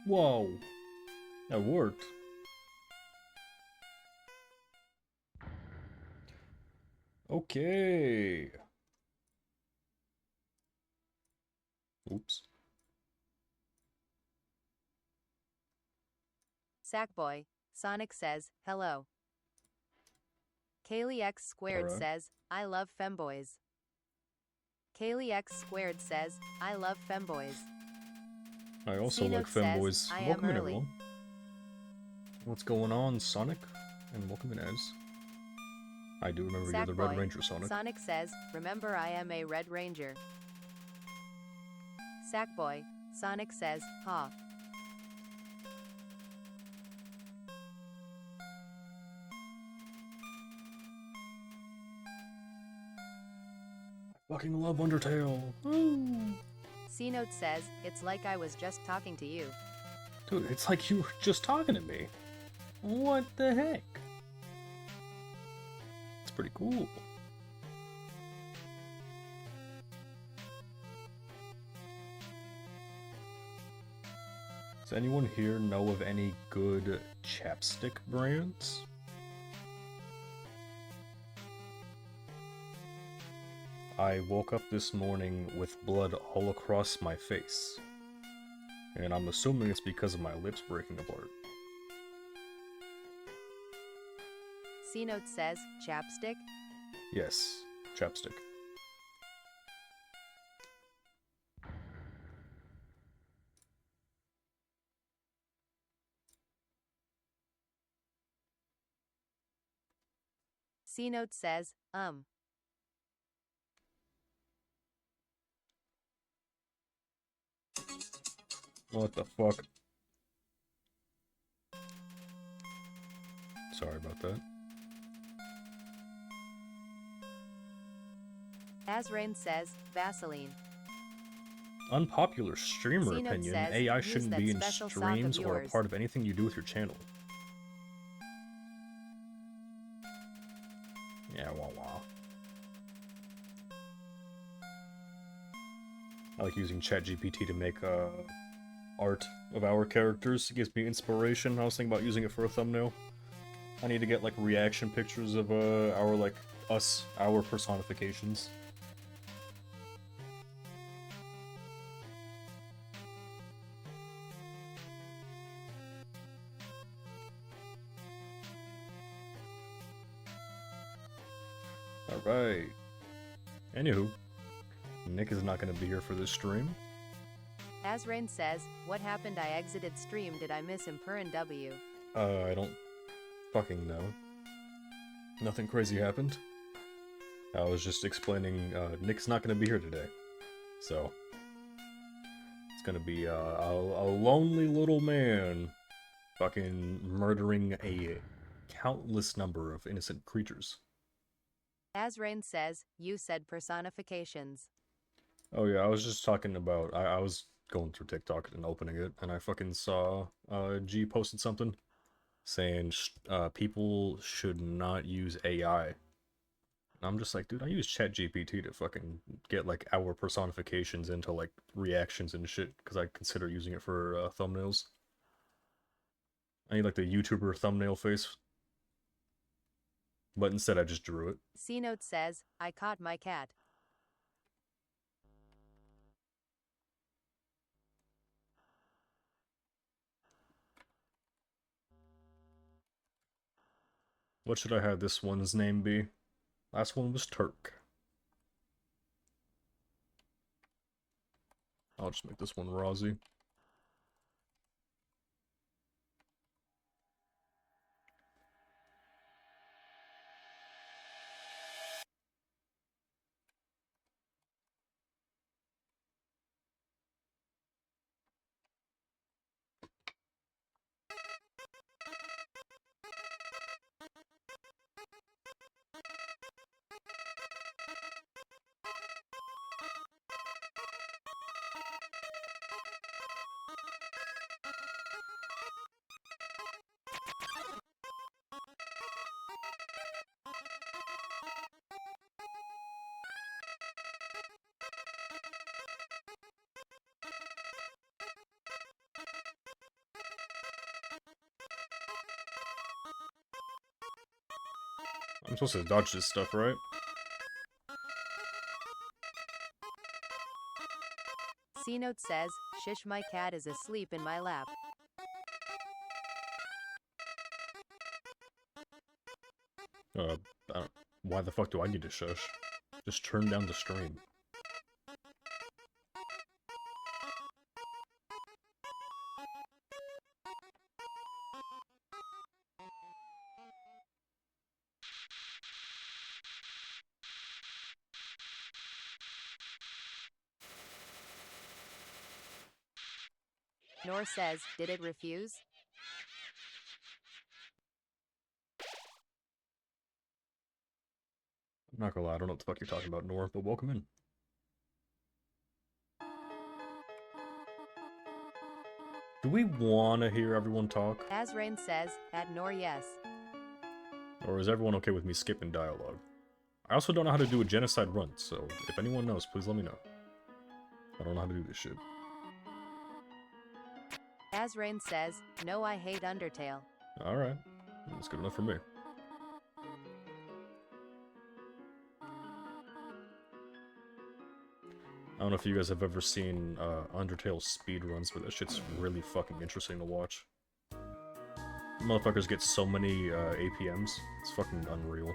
Whoa. That worked. Okay. Oops. Sackboy, Sonic says, hello. Kaylee X squared Alright. says, I love femboys. Kaylee X squared says, I love femboys. I also like C-Note says, femboys. I am Welcome in, early. everyone. What's going on, Sonic? And welcome in, Ez. I do remember you're the Red Sackboy, Ranger, Sonic. Sonic says, remember I am a Red Ranger. Sackboy, Sonic says, ha. I fucking love Undertale. C-Note says, it's like I was just talking to you. Dude, it's like you were just talking to me. What the heck? It's pretty cool. Does anyone here know of any good chapstick brands? I woke up this morning with blood all across my face. And I'm assuming it's because of my lips breaking apart. C-Note says, chapstick? Yes, chapstick. C-Note says, What the fuck? Sorry about that. Azrain says, Vaseline. Unpopular streamer C-Note opinion, says, AI use shouldn't that be in special sock of streams or a yours. part of anything you do with your channel. Yeah, wah wah. I like using ChatGPT to make art of our characters. It gives me inspiration. I was thinking about using it for a thumbnail. I need to get like reaction pictures of our like our personifications. Alright. Anywho, Nick is not going to be here for this stream. Azrain says, what happened? I exited stream. Did I miss Imperin W? I don't fucking know. Nothing crazy happened. I was just explaining, Nick's not going to be here today. So, it's going to be a lonely little man fucking murdering a countless number of innocent creatures. Azrain says, you said personifications. Oh yeah, I was just talking about, I was going through TikTok and opening it, and I fucking saw, G posted something saying, people should not use AI. And I'm just like, dude, I use ChatGPT to fucking get, like, our personifications into, like, reactions and shit, because I consider using it for, thumbnails. I need, like, the YouTuber thumbnail face. But instead I just drew it. C-Note says, I caught my cat. What should I have this one's name be? Last one was Turk. I'll just make this one Rozzy. I'm supposed to dodge this stuff, right? C-Note says, shish, my cat is asleep in my lap. I don't, why the fuck do I need to shush? Just turn down the stream. Nor says, did it refuse? I'm not gonna lie, I don't know what the fuck you're talking about, Nor, but welcome in. Do we wanna hear everyone talk? Azrain says, at Nor yes. Or is everyone okay with me skipping dialogue? I also don't know how to do a genocide run, so if anyone knows, please let me know. I don't know how to do this shit. Azrain says, no, I hate Undertale. Alright, that's good enough for me. I don't know if you guys have ever seen Undertale speedruns, but that shit's really fucking interesting to watch. Motherfuckers get so many APMs, it's fucking unreal.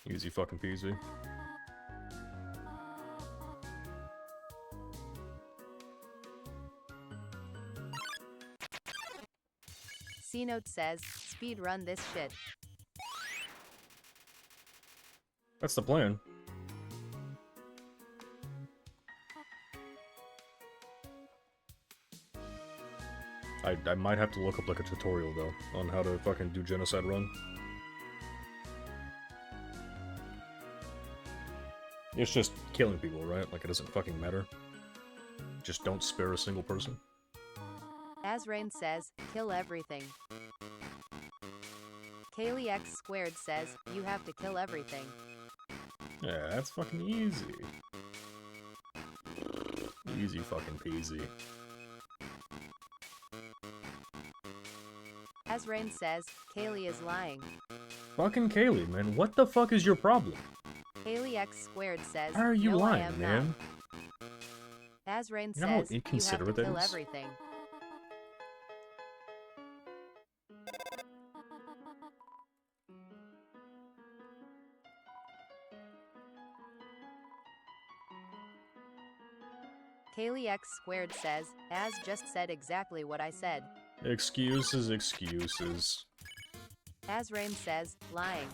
Easy fucking peasy. C-Note says, speed run this shit. That's the plan. I might have to look up like a tutorial though, on how to fucking do genocide run. It's just killing people, right? Like it doesn't fucking matter. Just don't spare a single person. Azrain says, kill everything. Kaylee X squared says, you have to kill everything. Yeah, that's fucking easy. Easy fucking peasy. Azrain says, Kaylee is lying. Fucking Kaylee, man, what the fuck is your problem? Kaylee X squared says, Why are you no, lying, I am man? not. Azrain You know how says, you have to inconsiderate that kill is? everything. Kaylee X squared says, Az just said exactly what I said. Excuses, excuses. Azrain says, lying.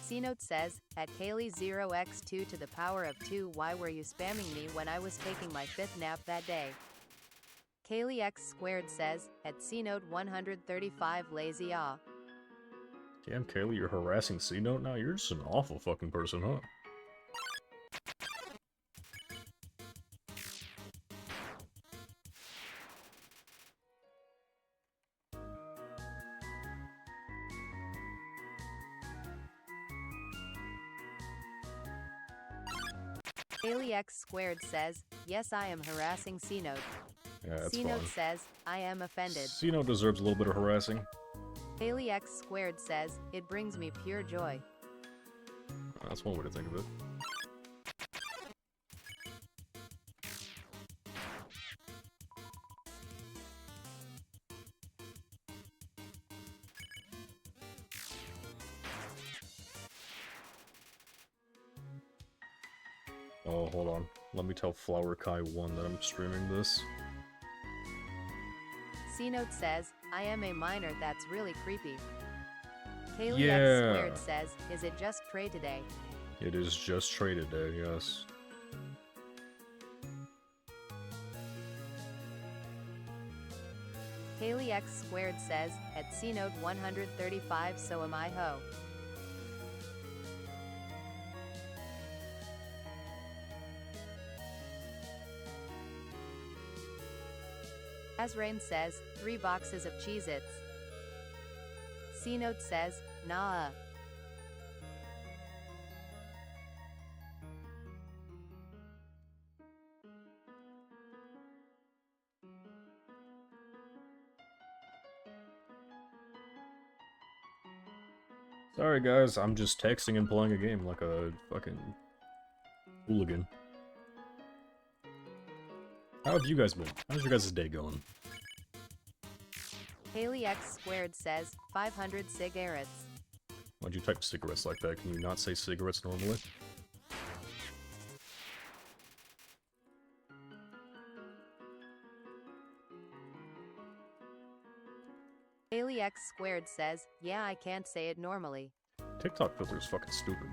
C-Note says, at Kaylee 0x2 to the power of 2, why were you spamming me when I was taking my 5th nap that day? Kaylee X squared says, at C-Note 135 lazy ah. Damn, Kaylee, you're harassing C-Note now? You're just an awful fucking person, huh? Kaylee X squared says, yes, I am harassing C-Note. Yeah, that's C-Note fine. says, I am offended. C-Note deserves a little bit of harassing. Kaylee X squared says, it brings me pure joy. That's one way to think of it. Oh, hold on. Let me tell Flower Kai 1 that I'm streaming this. C-Note says, I am a minor, that's really creepy. Kaylee Yeah. X squared says, is it just trade today? It is just traded day, yes. Kaylee X squared says, at C-Note 135 so am I ho. Azrain says, 3 boxes of Cheez-Its. C-Note says, nah. Sorry guys, I'm just texting and playing a game like a fucking hooligan. How have you guys been? How's your guys' day going? Haley X squared says 500 cigarettes. Why'd you type cigarettes like that? Can you not say cigarettes normally? Haley X squared says, yeah, I can't say it normally. TikTok filter is fucking stupid.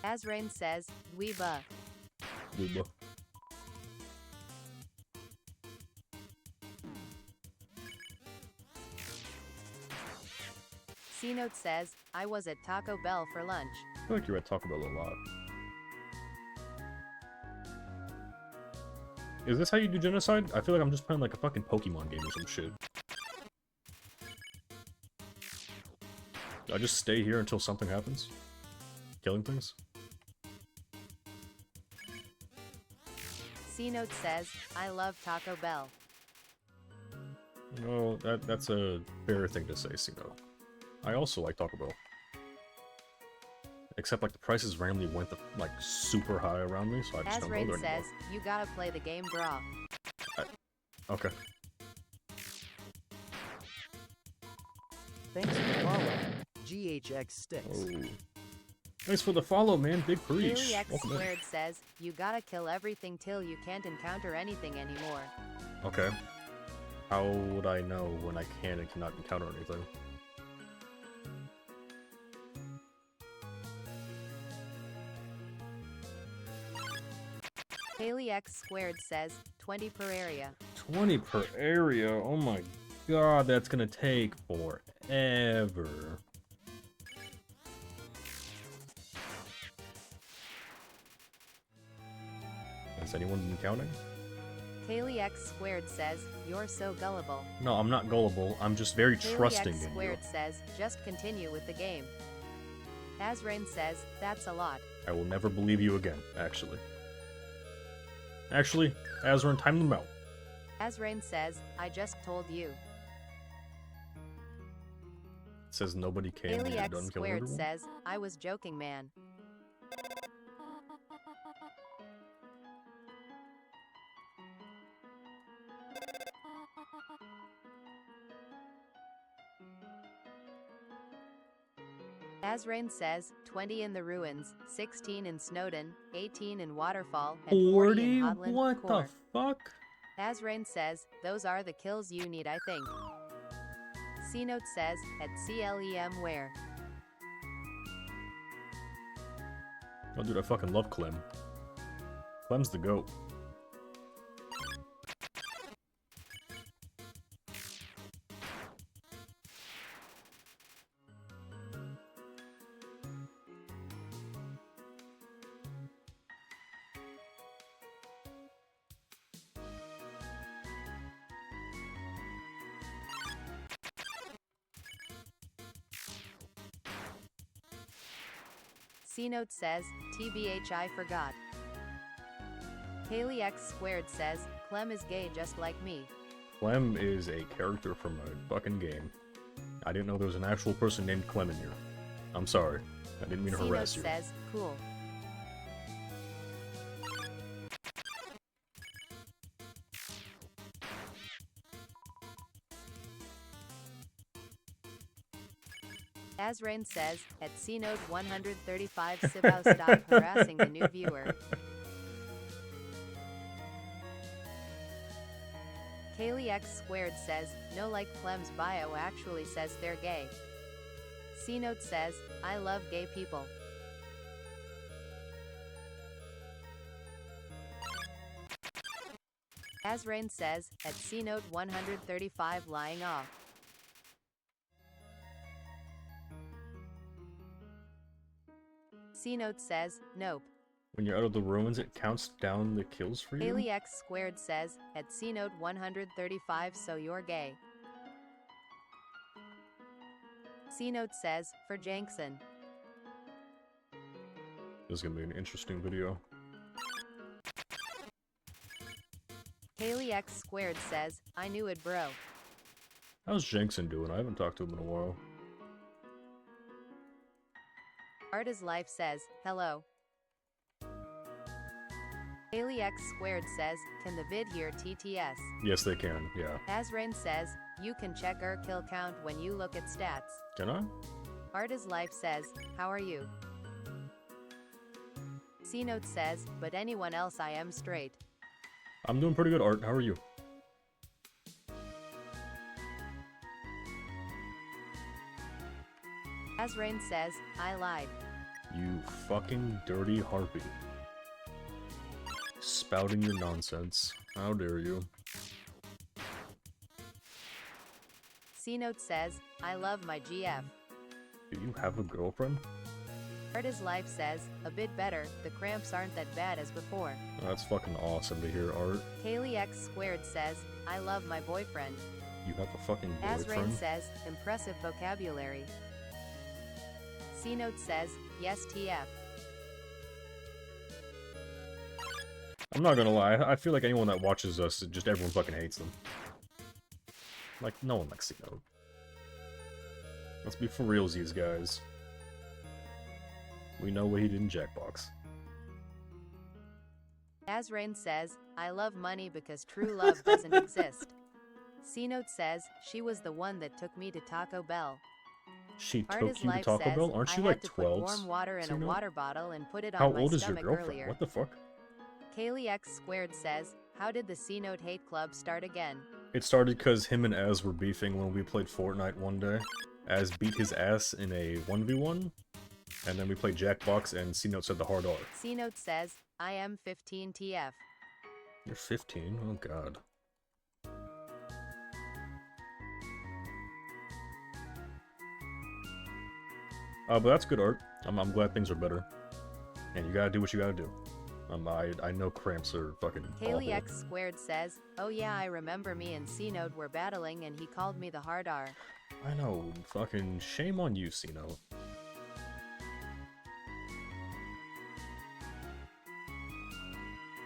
Azrain says, weeba. Weeba. C-Note says, I was at Taco Bell for lunch. I feel like you're at Taco Bell a lot. Is this how you do genocide? I feel like I'm just playing like a fucking Pokemon game or some shit. I just stay here until something happens? Killing things? C-Note says, I love Taco Bell. No, that's a fair thing to say, Sino. I also like Taco Bell. Except like the prices randomly went like super high around me, so I just don't go there anymore. says, you gotta play the game, brah. Okay. Thanks for the follow, GHX Sticks. Oh. Thanks for the follow, man. Big preach. Haley X Welcome in. squared says, you gotta kill everything till you can't encounter anything anymore. Okay. How would I know when I can and cannot encounter anything? Haley X squared says, 20 per area. 20 per area? Oh my god, that's gonna take forever. Has anyone been counting? Haley X squared says, you're so gullible. No, I'm not gullible. I'm just very Haley trusting X in you. squared says, just continue with the game. Azrain says, that's a lot. I will never believe you again, actually. Actually, Azran, time them out. Azrain says, I just told you. It says nobody came when Haley you're X done killing squared everyone. says, I was joking, man. Azrain says, 20 in the ruins, 16 in Snowdon, 18 in Waterfall, and 40 in Hotland What Core. the fuck? Azrain says, those are the kills you need, I think. C-Note says, at CLEM where? Oh, dude, I fucking love Clem. Clem's the GOAT. C-Note says, TBH I forgot. Haley X squared says, Clem is gay just like me. Clem is a character from a fucking game. I didn't know there was an actual person named Clem in here. I'm sorry. I didn't mean to C-Note harass you. says, cool. Azrain says, at C-Note 135 Sibow stop harassing the new viewer. Kaylee X squared says, no, like Clem's bio actually says they're gay. C-Note says, I love gay people. Azrain says, at C-Note 135 lying off. C-Note says, nope. When you're out of the ruins, it counts down the kills for you? Haley X squared says, at C-Note 135 so you're gay. C-Note says, for Jankson. This is gonna be an interesting video. Haley X squared says, I knew it, bro. How's Jankson doing? I haven't talked to him in a while. Art is Life says, hello. Haley X squared says, can the vid hear TTS? Yes, they can, yeah. Azrain says, you can check our kill count when you look at stats. Can I? Art is Life says, how are you? C-Note says, but anyone else I am straight. I'm doing pretty good, Art. How are you? Azrain says, I lied. You fucking dirty harpy. Spouting your nonsense. How dare you? C-Note says, I love my GF. Do you have a girlfriend? Art is Life says, a bit better, the cramps aren't that bad as before. That's fucking awesome to hear, Art. Kaylee X squared says, I love my boyfriend. You have a fucking Azrain boyfriend? says, impressive vocabulary. C-Note says, yes TF. I'm not gonna lie, I feel like anyone that watches us, just everyone fucking hates them. Like, no one likes C-Note. Let's be for realsies, guys. We know what he did in Jackbox. Azrain says, I love money because true love doesn't exist. C-Note says, she was the one that took me to Taco Bell. She Art took is you to Life Taco says, Bell? Aren't I you had like to 12? put warm water in a C-Note? water bottle and put it How on my old is your stomach girlfriend? earlier. What the fuck? Kaylee X squared says, how did the C-Note hate club start again? It started because him and Az were beefing when we played Fortnite one day. Az beat his ass in a 1v1, and then we played Jackbox and C-Note said the hard R. C-Note says, I am 15 TF. You're 15? Oh god. But that's good, Art. I'm glad things are better. And you gotta do what you gotta do. I know cramps are fucking Kaylee awful. X squared says, oh yeah, I remember me and C-Note were battling and he called me the hard R. I know, fucking shame on you, C-Note.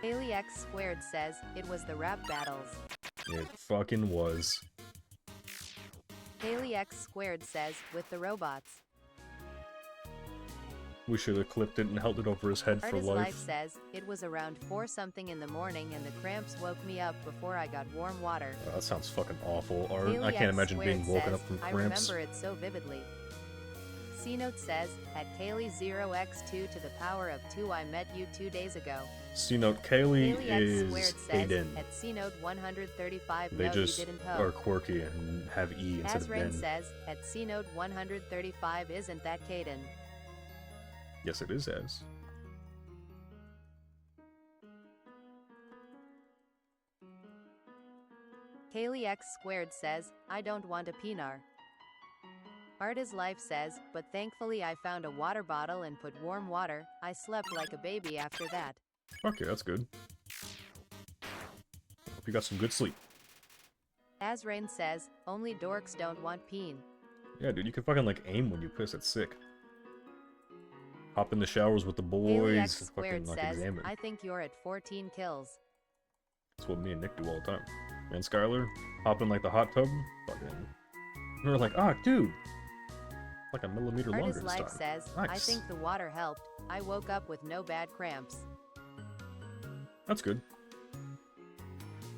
Kaylee X squared says, it was the rap battles. It fucking was. Kaylee X squared says, with the robots. We should have clipped it and held it over his head for Artist Life life. says, it was around 4 something in the morning and the cramps woke me up before I got warm water. That sounds fucking awful, Art. Kaylee I can't X imagine being squared woken says, up from I cramps. remember it so vividly. C-Note says, at Kaylee 0x2 to the power of 2 I met you 2 days ago. C-Note, Kaylee Kaylee X is squared says, Aiden. at C-Note 135 They no just you didn't are hoe. quirky and have E instead of Azrain N. says, at C-Note 135 isn't that Caden? Yes, it is as. Kaylee X squared says, I don't want a pinar. Art is Life says, but thankfully I found a water bottle and put warm water. I slept like a baby after that. Okay, that's good. Hope you got some good sleep. Azrain says, only dorks don't want peen. Yeah, dude, you can fucking like aim when you piss. It's sick. Hop in the showers with the Kaylee X boys. squared Fucking like says, examine. I think you're at 14 kills. That's what me and Nick do all the time. And Skylar, hop in like the hot tub. Fucking. We were like, ah, dude. Like a millimeter Art longer is this Life time. says, I Nice. think the water helped. I woke up with no bad cramps. That's good.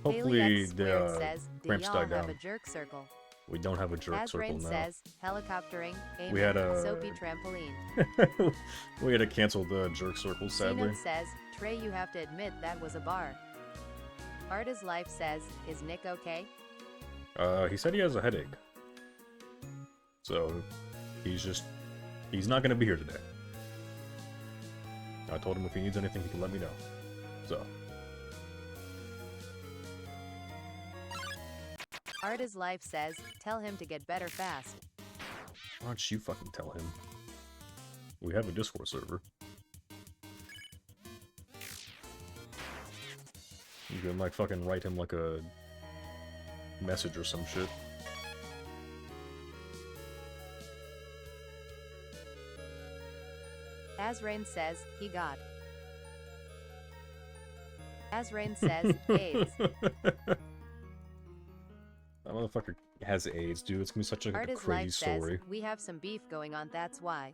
Kaylee Hopefully X the squared says, do cramps y'all die have down. a jerk circle? We don't have a jerk Azrain circle now. says, helicoptering, aiming, We had a- soapy trampoline. We had to cancel the jerk circle, sadly. C-Note says, Trey, you have to admit that was a bar. Art is Life says, is Nick okay? He said he has a headache. So, he's not gonna be here today. I told him if he needs anything, he can let me know. So, Art is Life says, tell him to get better fast. why don't you fucking tell him? We have a Discord server. You can like fucking write him like a message or some shit. Azrain says, he got. Azrain says, AIDS. That motherfucker has AIDS, dude. It's gonna be such a Art is crazy Life story. says, we have some beef going on, that's why.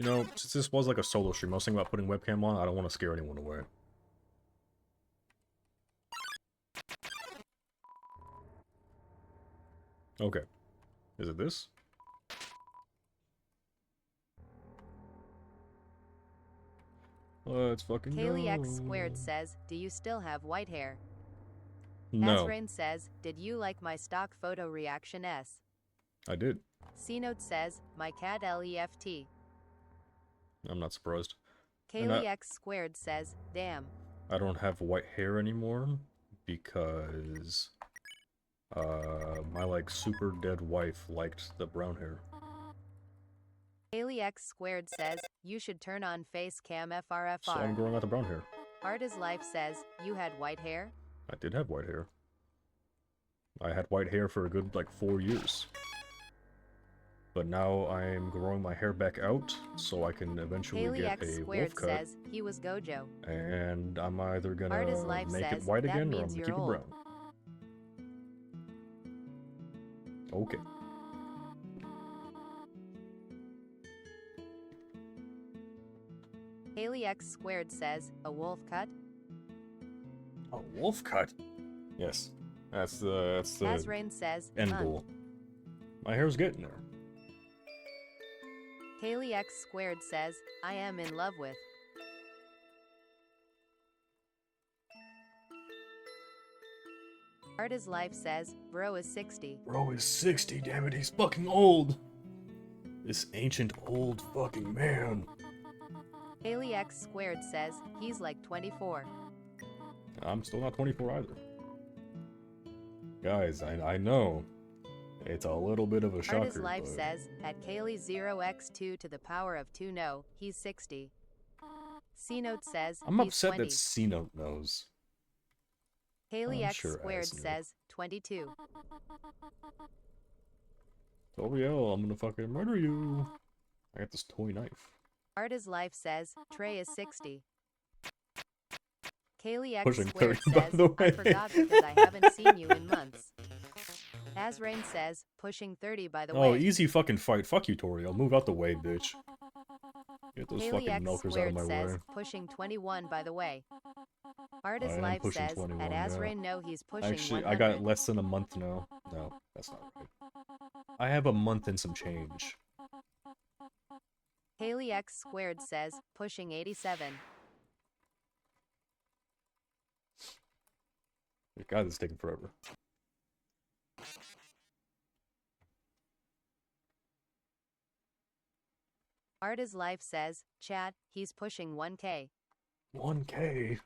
You know, since this was like a solo stream, I was thinking about putting webcam on. I don't want to scare anyone away. Okay. Is it this? Let's fucking go. Kaylee X squared says, do you still have white hair? No. Azrain says, did you like my stock photo reaction S? I did. C-Note says, my cat left. I'm not surprised. Kaylee X squared says, damn. I don't have white hair anymore because my like super dead wife liked the brown hair. Kaylee X squared says, you should turn on face cam FRFR. So I'm growing out the brown hair. Art is Life says, you had white hair? I did have white hair. I had white hair for a good like 4 years. But now I'm growing my hair back out so I can eventually Kaylee get X a squared wolf cut. says, he was Gojo. And I'm either gonna Art is Life make it says, white that again or I'm means gonna you're keep it old. brown. Okay. Kaylee X squared says, a wolf cut? A wolf cut? Yes. That's the Azrain says, end goal. My hair's getting there. Kaylee X squared says, I am in love with. Art is Life says, bro is 60. Bro is 60, damn it, he's fucking old! This ancient old fucking man. Kaylee X squared says, he's like 24. I'm still not 24 either. Guys, I know. It's a little bit of a shocker, Art is Life but... says, at Kaylee 0x2 to the power of 2 no, he's 60. C-Note says, I'm he's upset 20. that C-Note knows. Kaylee I'm X sure squared Az knew. says, 22. Toriel, I'm gonna fucking murder you. I got this toy knife. Art is Life says, Trey is 60. Kaylee X Pushing squared 30, by says, the I way. forgot because I haven't seen you in months. Azrain says, pushing 30 by the Oh, way. easy fucking fight. Fuck you, Toriel. Move out the way, bitch. Get those Kaylee fucking X milkers out of squared my says, way. pushing 21 by the way. Art is I am Life pushing says, 21, at yeah. Azrain no he's pushing Actually, 100. I got less than a month now. No, that's not right. I have a month and some change. Kaylee X squared says, pushing 87. God, this is taking forever. Art is Life says, chat, he's pushing 1k. 1K?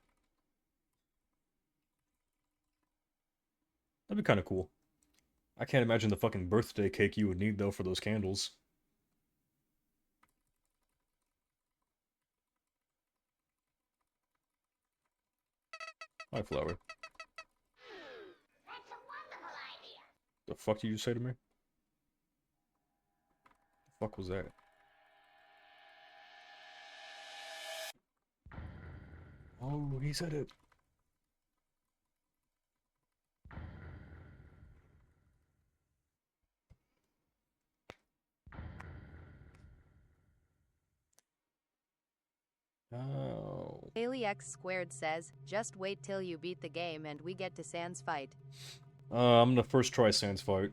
That'd be kind of cool. I can't imagine the fucking birthday cake you would need, though, for those candles. Hi, Flower. The fuck did you say to me? The fuck was that? Oh, he said it. Oh. Kaylee X squared says, just wait till you beat the game and we get to Sans fight. I'm gonna first try Sans fight.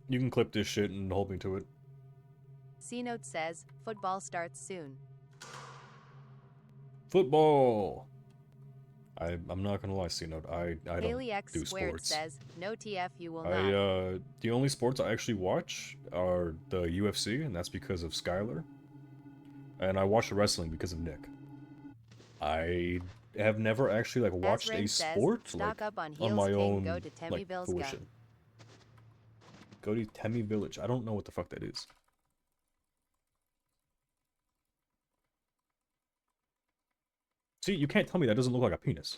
You can clip this shit and hold me to it. C-Note says, football starts soon. Football! I'm not gonna lie, C-Note, I don't Kaylee X do squared sports. says, no TF you will not. The only sports I actually watch are the UFC, and that's because of Skylar. And I watch the wrestling because of Nick. I have never actually, like, watched Azrain a says, sport, stock like, up on on Heels my King, own, go to Temmie like, Vilska. fruition. Go to Temmie Village. I don't know what the fuck that is. See, you can't tell me that doesn't look like a penis.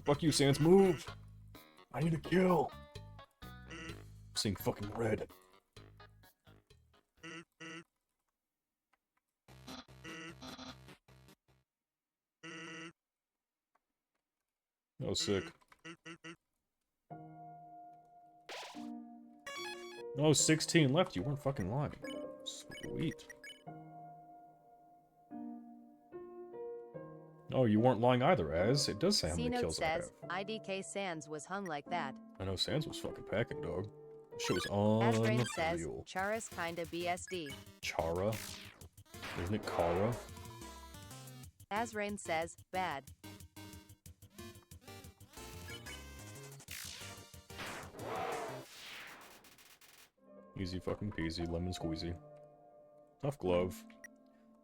Fuck you, Sans, move! I need a kill! I'm seeing fucking red. Oh, sick. Oh, 16 left. You weren't fucking lying. Sweet. Oh, you weren't lying either, Az. It does say how many C-Note kills I have. says, IDK Sans was hung like that. I know Sans was fucking packing, dog. That shit was Asrain says, unreal. Charas kinda BSD. Chara? Isn't it Kara? Asrain says, bad. Easy fucking peasy, lemon squeezy. Tough glove.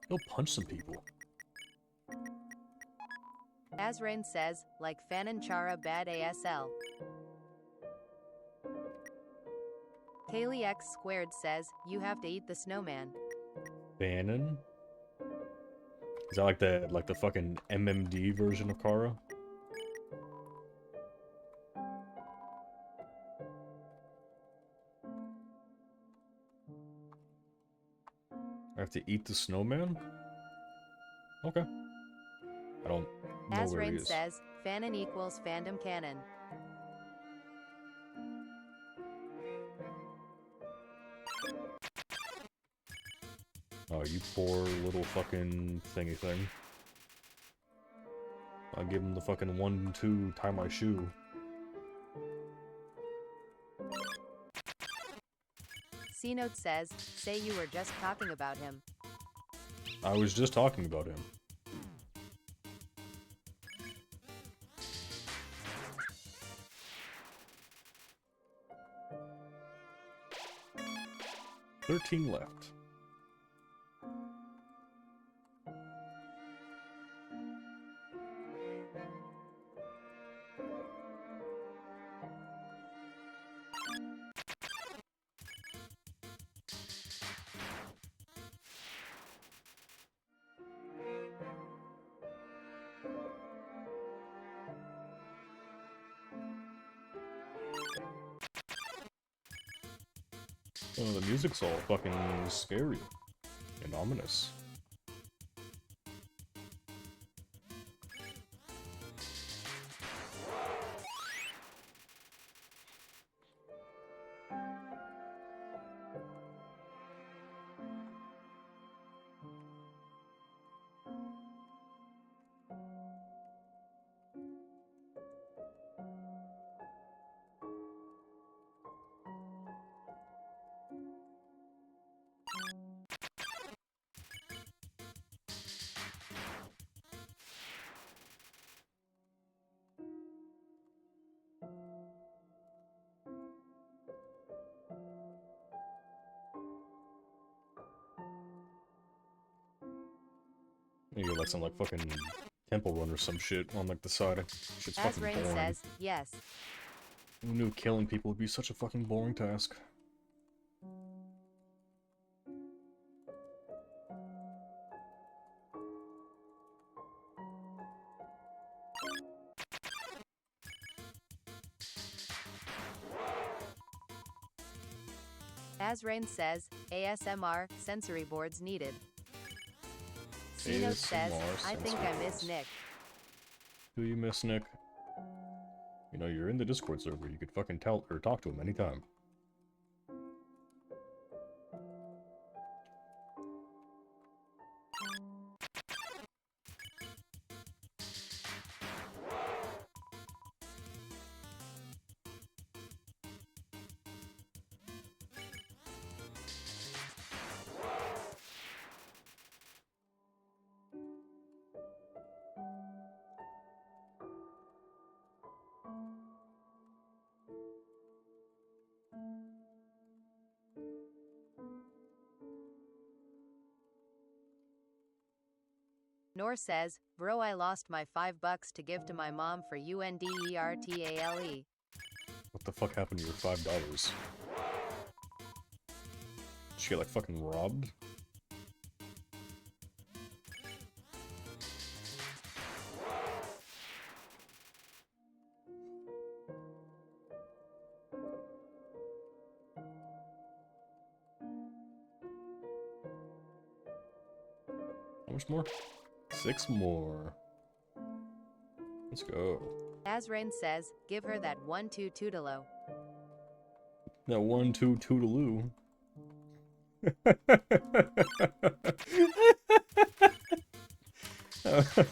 He'll punch some people. Asrain says, like Fanon Chara bad ASL. Kaylee X squared says, you have to eat the snowman. Bannon? Is that like the fucking MMD version of Kara? I have to eat the snowman? Okay. I don't know where he Asrain is. says, Fanon equals fandom canon. Oh, you poor little fucking thingy thing. I'll give him the fucking 1-2 tie my shoe. C-Note says, say you were just talking about him. I was just talking about him. $13 left. Oh, the music's all fucking scary and ominous. You get like some like fucking temple run or some shit on like the side. Shit's fucking Asrain boring. says, yes. Who knew killing people would be such a fucking boring task? Asrain says, ASMR, sensory boards needed. C-Note says, ASMR I think sensory I miss boards. Nick. Who you miss, Nick? You know, you're in the Discord server. You could fucking tell or talk to him anytime. Nor says, bro, I lost my $5 to give to my mom for UNDERTALE. What the fuck happened to your $5? Did she get like fucking robbed? How much more? 6 more. Let's go. Asrain says, give her that 1-2 Toodalo. That 1-2 toodaloo.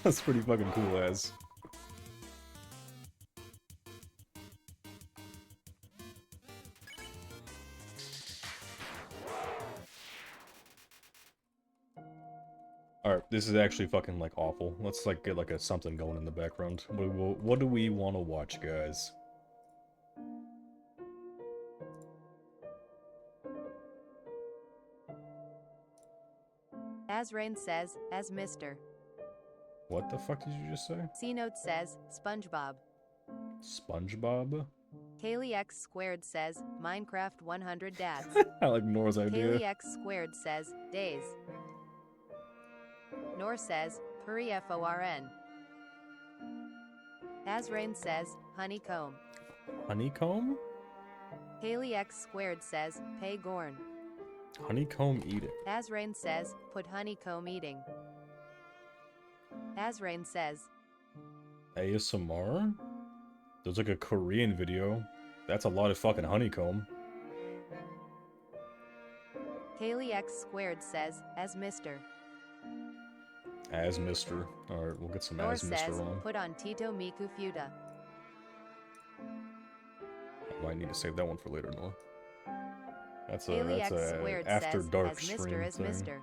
That's pretty fucking cool as. Alright, this is actually fucking like awful. Let's like get like a something going in the background. What do we want to watch, guys? As Rain says, as Mr. What the fuck did you just say? C-Note says, SpongeBob. SpongeBob? Kaylee X Squared says, Minecraft 100 Dads. I like Nora's idea. Kaylee X Squared says, Days. Nor says, Puri FORN. As Rain says, Honeycomb. Honeycomb? Kaylee X Squared says, Pay Gorn. Honeycomb eating. As Rain says, put honeycomb eating. As Rain says, ASMR? There's like a Korean video. That's a lot of fucking honeycomb. Kaylee X Squared says, as Mr. As Mr. Alright, we'll get some Nor as Mr. says, on. put on Tito Miku Fuda. I might need to save that one for later, Noah. That's Kaylee a X Squared after says, dark as stream Mr. as thing. Mr.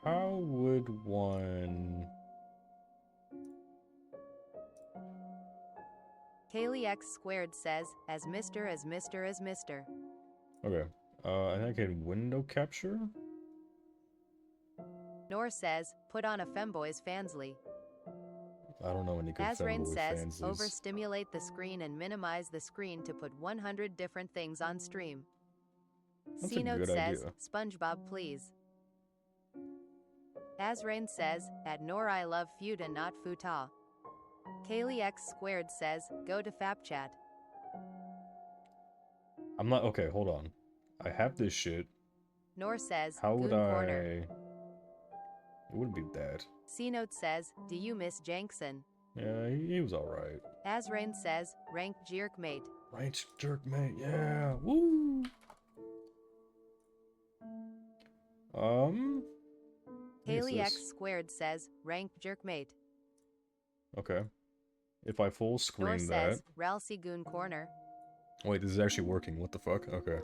How would one... Kaylee X Squared says, as Mr. as Mr. as Mr. Okay. I think I can window capture? Nor says, put on a femboys fansly. I don't know any good As Rain fanboy says, fansies. overstimulate the screen and minimize the screen to put 100 different things on stream. That's a C-Note good says, idea. SpongeBob please. As Rain says, at Nor I love Fuda not Futa. Kaylee X Squared says, go to FapChat. I'm not... Okay, hold on. I have this shit. Nor says, How would Goon I... Corner. It wouldn't be that. C-Note says, do you miss Jankson? Yeah, he was alright. As Rain says, rank jerk mate. Right, jerk mate, yeah! Woo! What is Kaylee X this? Squared says, rank jerk mate. Okay. If I full Nor screen says, that... Ralsei Goon Corner. Wait, this is actually working. What the fuck? Okay.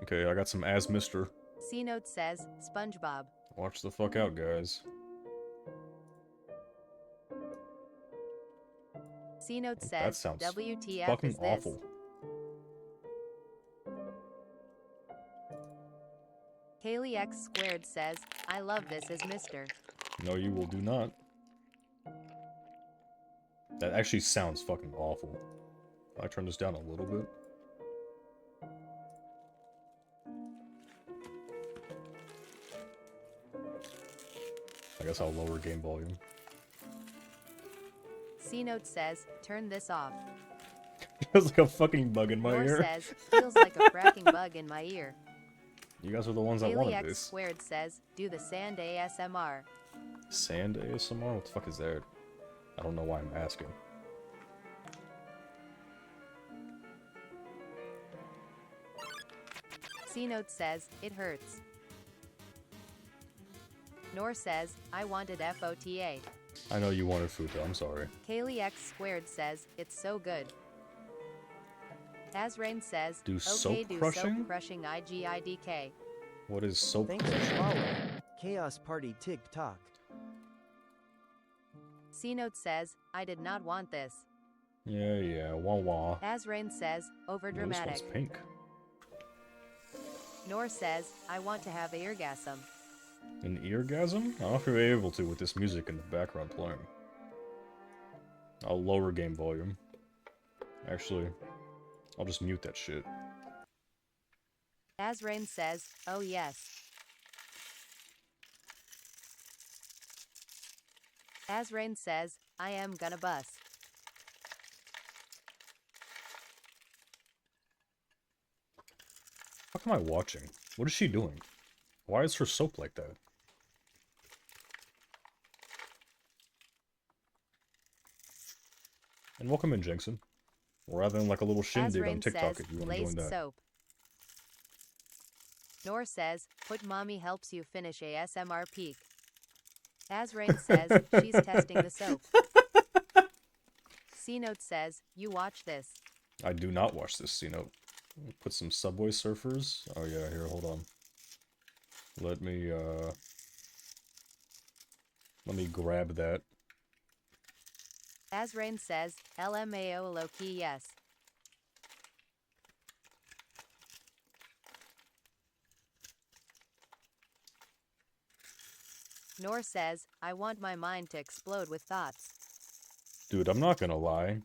Okay, I got some as Mr. C-Note says, SpongeBob. Watch the fuck out, guys. C-Note That says, sounds WTF fucking is this? awful. Kaylee X Squared says, I love this as Mr. No, you will do not. That actually sounds fucking awful. Can I turn this down a little bit? I guess I'll lower game volume. C-Note says, turn this off. Feels like a fucking bug in my Nor ear. says, feels like a fracking bug in my ear. You guys are the ones that Kaylee wanted X this. Squared says, do the sand ASMR. Sand ASMR? What the fuck is that? I don't know why I'm asking. C-Note says, it hurts. Nor says, I wanted FOTA. I know you wanted Futa, I'm sorry. Kaylee X Squared says, it's so good. As Rain says, Do okay, soap do crushing? soap crushing IGIDK. What is soap Thanks for crushing? following. Chaos Party TikTok. C-Note says, I did not want this. Yeah, wah wah. As Rain says, Ooh, overdramatic. this one's pink. Nor says, I want to have eargasm. An eargasm? I don't know if you're able to with this music in the background playing. I'll lower game volume. Actually, I'll just mute that shit. As Rain says, oh yes. As Rain says, I am gonna bust. What am I watching? What is she doing? Why is her soap like that? And welcome in, Jensen. We're having like a little shindig on Azrain TikTok says, if you want to join laced that. soap. Nor says, put mommy helps you finish ASMR peak. Azrain says, she's testing the soap. C-Note says, you watch this. I do not watch this, you know. Put some Subway Surfers. Oh yeah, here, hold on. Let me grab that. Azrain says, LMAO low-key yes. Nor says, I want my mind to explode with thoughts. Dude, I'm not gonna lie.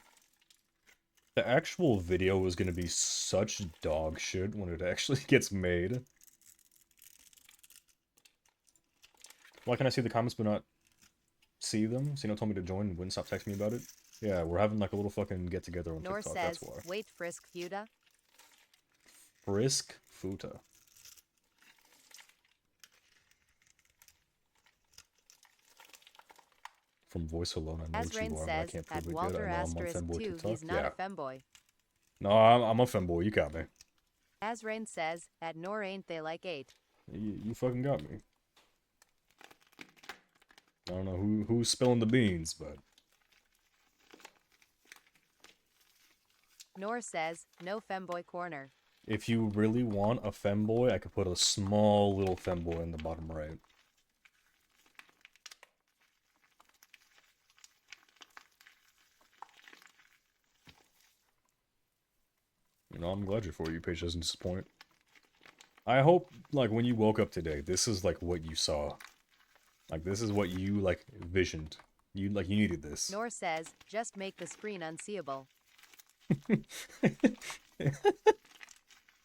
The actual video is gonna be such dog shit when it actually gets made. Why can I see the comments but not see them? Sino told me to join and wouldn't stop texting me about it. Yeah, we're having like a little fucking get-together on Nor TikTok, says, that's why. wait Frisk Futa. Frisk Futa. From voice alone, I know what you Azrain are, but I says, can't at prove it yet. Walter I know I'm on asterisk Femboy 2, TikTok. he's not Yeah. a femboy. No, I'm a femboy. You got me. Azrain says, at Nor ain't they like 8. You fucking got me. I don't know who's spilling the beans, but... Nor says, no femboy corner. If you really want a femboy, I could put a small little femboy in the bottom right. You know, I'm glad your For You page doesn't disappoint. I hope, like, when you woke up today, this is, like, what you saw. Like, this is what you, like, visioned. You needed this. Nor says, just make the screen unseeable.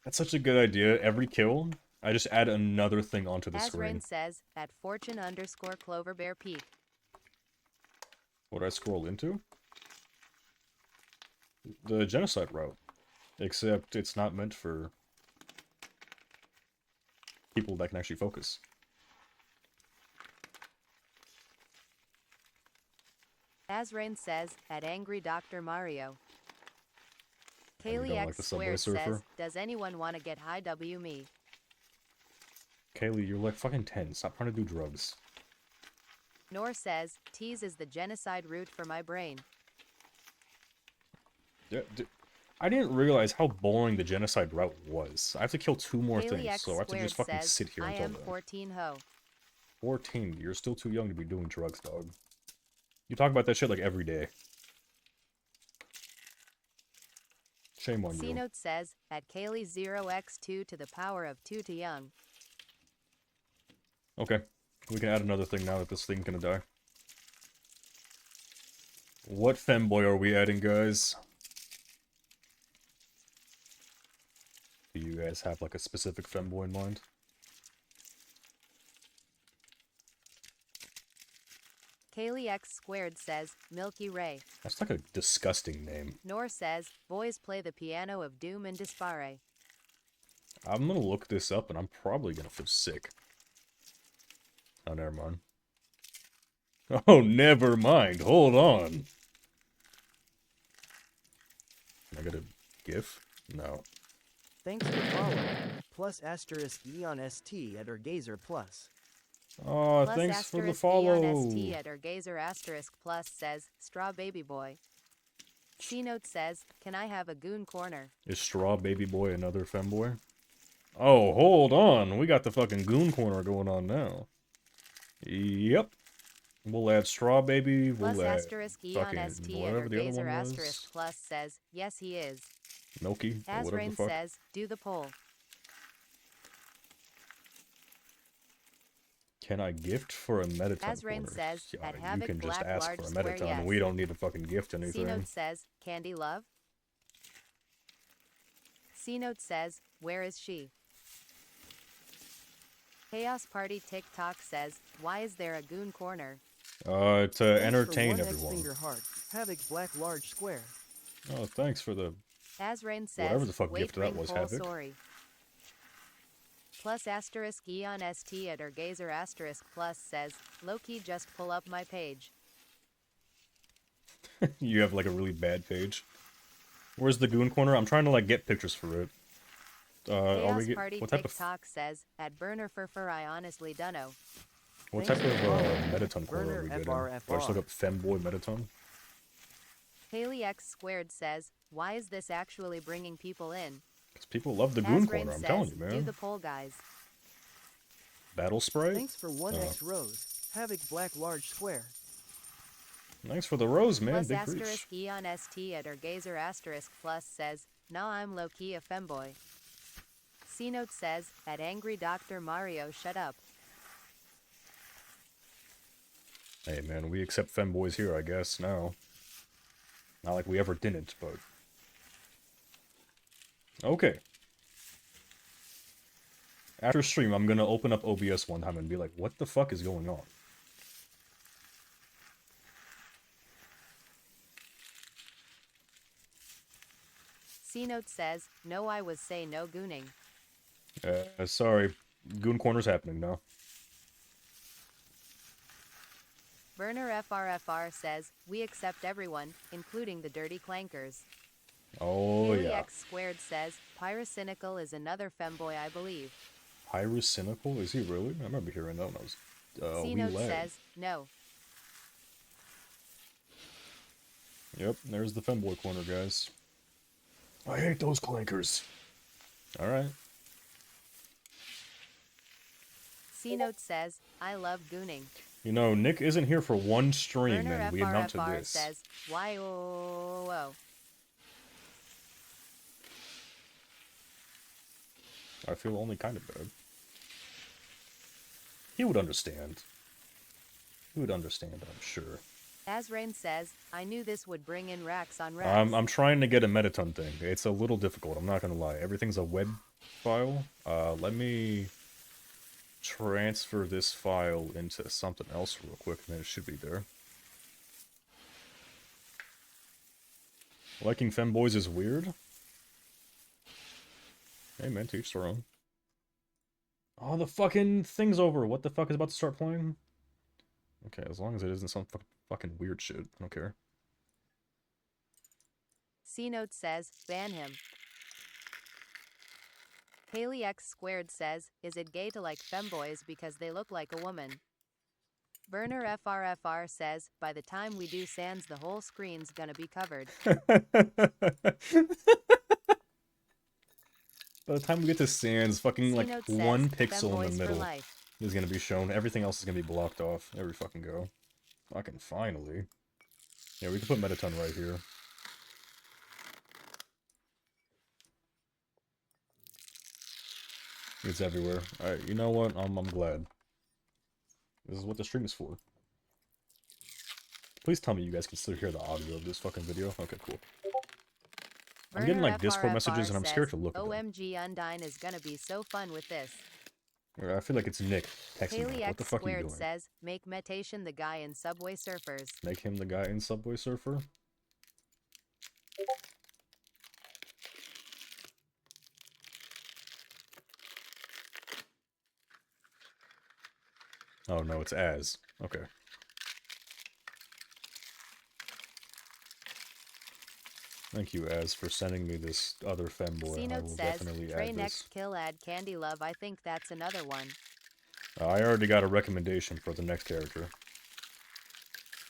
That's such a good idea. Every kill, I just add another thing onto the Azrain screen. says, at fortune underscore Clover Bear Peak. What did I scroll into? The genocide route. Except it's not meant for people that can actually focus. Azrain says, at angry Dr. Mario. And you Kaylee don't X like the Subway squared Surfer? says, does anyone want to get high W me? Kaylee, you're like fucking 10. Stop trying to do drugs. Nor says, tease is the genocide route for my brain. Yeah, I didn't realize how boring the genocide route was. I have to kill 2 more Kaylee things, X so I have to squared just fucking says, sit here I until am then. 14 ho. 14, you're still too young to be doing drugs, dog. You talk about that shit like every day. Shame on you. C-Note says, at Kaylee 0x2 to the power of 2 to young. Okay, we can add another thing now that this thing's gonna die. What femboy are we adding, guys? Do you guys have like a specific femboy in mind? Kaylee X squared says, Milky Ray. That's like a disgusting name. Nor says, boys play the piano of doom and despair. I'm gonna look this up and I'm probably gonna feel sick. Oh, never mind. Oh, never mind. Hold on. Can I get a GIF? No. Thanks for following. Plus asterisk Eon ST at Ergazer Plus. Oh, Plus thanks for the asterisk follow. Eon ST at Ergazer asterisk plus says, straw baby boy. C-Note says, can I have a goon corner? Is Straw Baby Boy another femboy? Oh, hold on. We got the fucking goon corner going on now. Yep. We'll add Straw Baby. Plus We'll add asterisk Eon fucking ST at whatever the other Ergazer one asterisk was. plus says, yes he is. Milky, or whatever the Azrain fuck. says, do the poll. Can I gift for a Metaton Azrain corner? says, Yeah, at you Havoc can just Black ask Large for a Square Metaton, yes. and we don't need to fucking gift anything. C-Note says, Candy Love. C-Note says, where is she? Chaos Party TikTok says, why is there a goon corner? To Thanks for entertain 1x everyone. finger heart. Havoc Black Large Square. Oh, thanks for the... Azrain says, Whatever the fuck wait gift that ring was, poll Havoc. sorry. Plus asterisk Eon ST at Ergazer asterisk plus says, Loki just pull up my page. You have like a really bad page. Where's the goon corner? I'm trying to like get pictures for it. Are we Chaos get Party what type of TikTok says, at burner for I honestly dunno. what Thanks type of for following, Mettaton corner are Burner we getting? Do I just look FRFR. up femboy Mettaton? Haley X squared says, why is this actually bringing people in? Because people love the goon Azrain corner. I'm telling says, you, do man. the poll, guys. Battle sprite. Thanks for 1x Rose. Havoc Black Large Square. Thanks for the rose, man. Plus Big asterisk reach. Eon ST at Ergazer asterisk plus says, nah, I'm low-key a femboy. C-Note says, at Angry Dr. Mario, shut up. Hey, man, we accept femboys here, I guess, now. Not like we ever didn't, but... Okay. After stream, I'm gonna open up OBS one time and be like, what the fuck is going on? C-Note says, no, I was say no gooning. Sorry. Goon corner's happening now. Burner FRFR says, we accept everyone, including the dirty clankers. Oh, Haley yeah. X squared says, Pyrocynical is another femboy, I believe. Pyrocynical? Is he really? I remember hearing that when I was, C-Note says, no. Yep, there's the femboy corner, guys. I hate those clankers. Alright. C-Note says, I love gooning. You know, Nick isn't here for one stream, Burner and we amount to FRFR this. says, why oh, oh. I feel only kind of bad. He would understand. He would understand, I'm sure. Azrain says, I knew this would bring in racks on racks. I'm trying to get a Metaton thing. It's a little difficult, I'm not gonna lie. Everything's a web file. Let me transfer this file into something else real quick, and then it should be there. Liking femboys is weird? Hey man, to each their own. Oh, the fucking thing's over. What the fuck is about to start playing? Okay, as long as it isn't some fucking weird shit. I don't care. C-Note says, ban him. Haley X squared says, is it gay to like femboys because they look like a woman? Burner FRFR says, by the time we do Sans, the whole screen's gonna be covered. By the time we get to Sans, fucking like C-Note one says, pixel in femboys the for middle life. is gonna be shown. Everything else is gonna be blocked off. There we fucking go. Fucking finally. Yeah, we can put Metaton right here. It's everywhere. Alright, you know what? I'm glad. This is what the stream is for. Please tell me you guys can still hear the audio of this fucking video. Okay, cool. I'm getting like Discord messages and I'm scared to look at them. OMG Undyne is gonna be so fun with this. I feel like it's Nick texting me. Haley What the X fuck are you squared doing? says, make Metation the guy in Subway Surfers. Make him the guy in Subway Surfer? Oh no, it's Az. Okay. Thank you, Az, for sending me this other femboy. I C-Note will says, definitely Trey add next this. kill add Candy Love, I think that's another one. I already got a recommendation for the next character.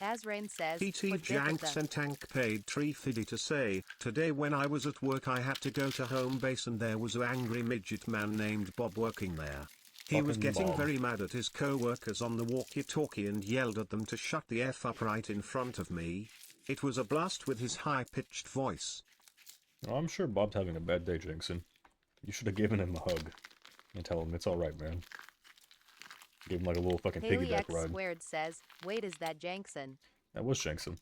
Azrain says, PT put Dick with Janks them. and Tank paid 350 to say, today when I was at work I had to go to home base and there was an angry midget man named Bob working there. He was Fucking getting Bob. very mad at his co-workers on the walkie-talkie and yelled at them to shut the F up right in front of me. It was a blast with his high-pitched voice. Oh, I'm sure Bob's having a bad day, Jankson. You should have given him a hug. And tell him it's alright, man. Give him like a little fucking Haley piggyback X ride. squared says, wait, is that Jankson? That was Jankson.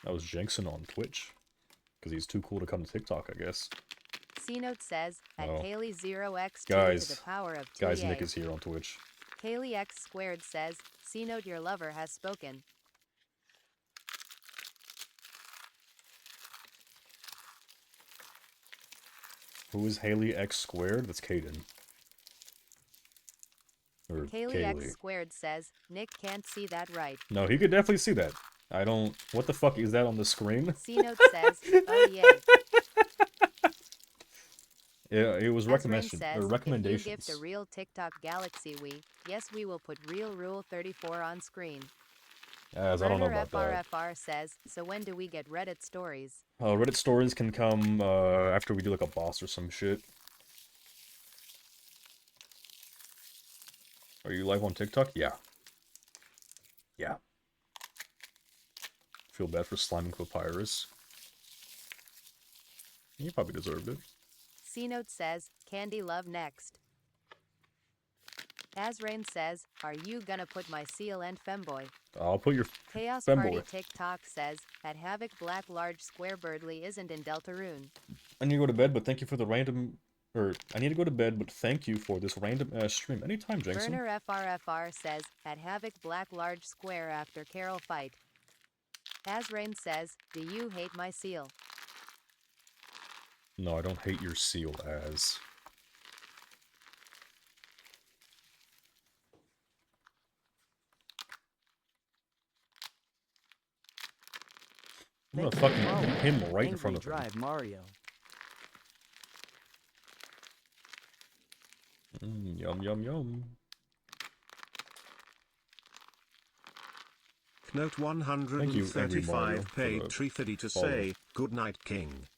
That was Jankson on Twitch. Because he's too cool to come to TikTok, I guess. C-Note says, at Oh. Kaylee 0x2 Guys. to the power of 2 Guys, Nick is here on Twitch. Kaylee X squared says, C-Note your lover has spoken. Who is Haley X squared? That's Caden. Or Kaylee X Kaylee. squared says, Nick can't see that right. No, he could definitely see that. I don't... What the fuck is that on the screen? C-Note says, oh yay. Yeah, it was Azrain says, if you gift a recommendations. real TikTok Galaxy we, yes we will put real Rule 34 on screen. As I don't know Burner about that. FRFR says, so when do we get Reddit stories? Reddit stories can come after we do like a boss or some shit. Are you live on TikTok? Yeah. Yeah. Feel bad for sliming Papyrus. He probably deserved it. C-Note says, Candy Love next. Azrain says, are you gonna put my seal and femboy? I'll put your Chaos femboy. Party TikTok says, at Havoc Black Large Square Birdly isn't in Deltarune. I need to go to bed, but thank you for the random... I need to go to bed, but thank you for this random stream. Anytime, Jackson. Burner FRFR says, at Havoc Black Large Square after Carol fight. Azrain says, do you hate my seal? No, I don't hate your seal, Az. I'm gonna Thanks for fucking following. eat him right in Angry front of him. Drive Mario. Yum, yum, yum. Note Thank you, Angry Mario, 135 paid for the Trifidi to follow. say, good night, King.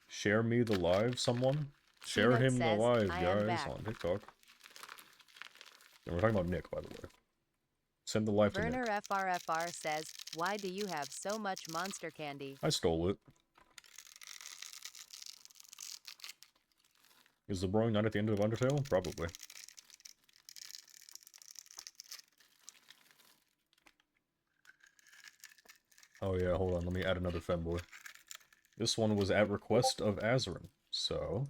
Share me the live, someone? Share C-Note him the says, live, I am guys, back. on TikTok. And we're talking about Nick, by the way. Send the live to Burner Nick. FRFR says, why do you have so much monster candy? I stole it. Is the broing not at the end of Undertale? Probably. Oh yeah, hold on, let me add another femboy. This one was at request of Azarin, so...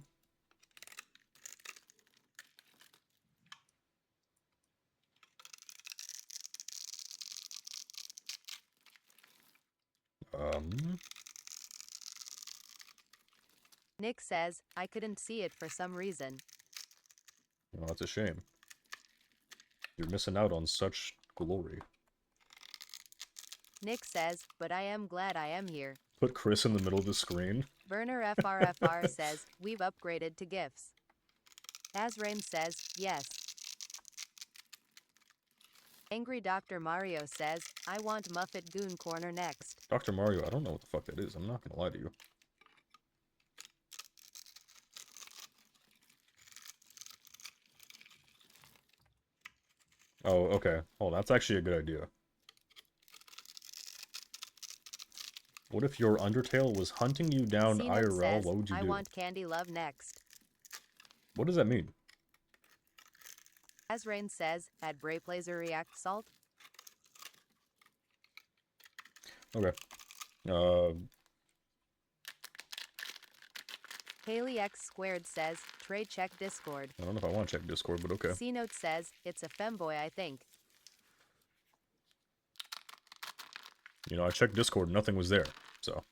Nick says, I couldn't see it for some reason. Well, that's a shame. You're missing out on such glory. Nick says, but I am glad I am here. Put Chris in the middle of the screen. Burner FRFR says, we've upgraded to GIFs. Azrain says, yes. Angry Dr. Mario says, I want Muffet Goon Corner next. Dr. Mario, I don't know what the fuck that is. I'm not gonna lie to you. Oh, okay. Oh, that's actually a good idea. What if your Undertale was hunting you down C-Note IRL? says, What would you I do? want Candy Love next. What does that mean? Azrain says, at Brayplazer React Salt. Okay. Haley X Squared says, Trey check Discord. I don't know if I want to check Discord, but okay. C-Note says, it's a femboy I think. You know, I checked Discord, nothing was there, so...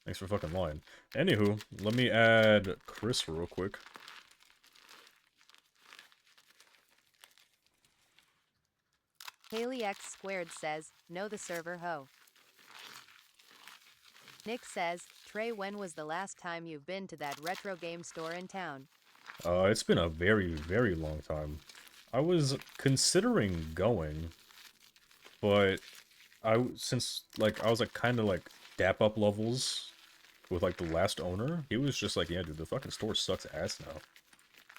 Thanks for fucking lying. Anywho, let me add Chris real quick. Haley X Squared says, know the server ho. Nick says, Trey, when was the last time you've been to that retro game store in town? It's been a very, very long time. I was considering going, but since I was like kind of like dap up levels with like the last owner, he was just like, yeah, dude, the fucking store sucks ass now.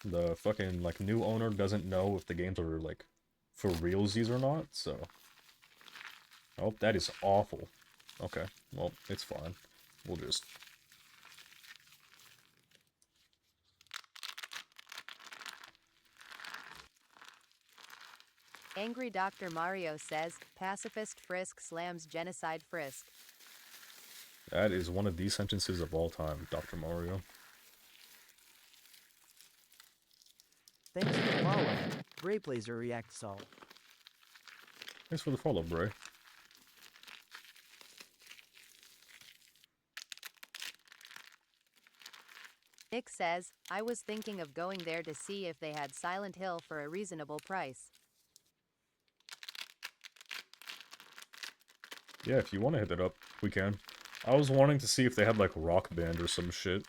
The fucking like new owner doesn't know if the games are like for realsies or not, so. Oh, that is awful. Okay, well, it's fine. We'll just... Angry Dr. Mario says, pacifist Frisk slams genocide Frisk. That is one of the sentences of all time, Dr. Mario. Thanks for the follow. Brayplazer React Salt. Thanks for the follow, Bray. Nick says, I was thinking of going there to see if they had Silent Hill for a reasonable price. Yeah, if you want to hit that up, we can. I was wanting to see if they had like Rock Band or some shit.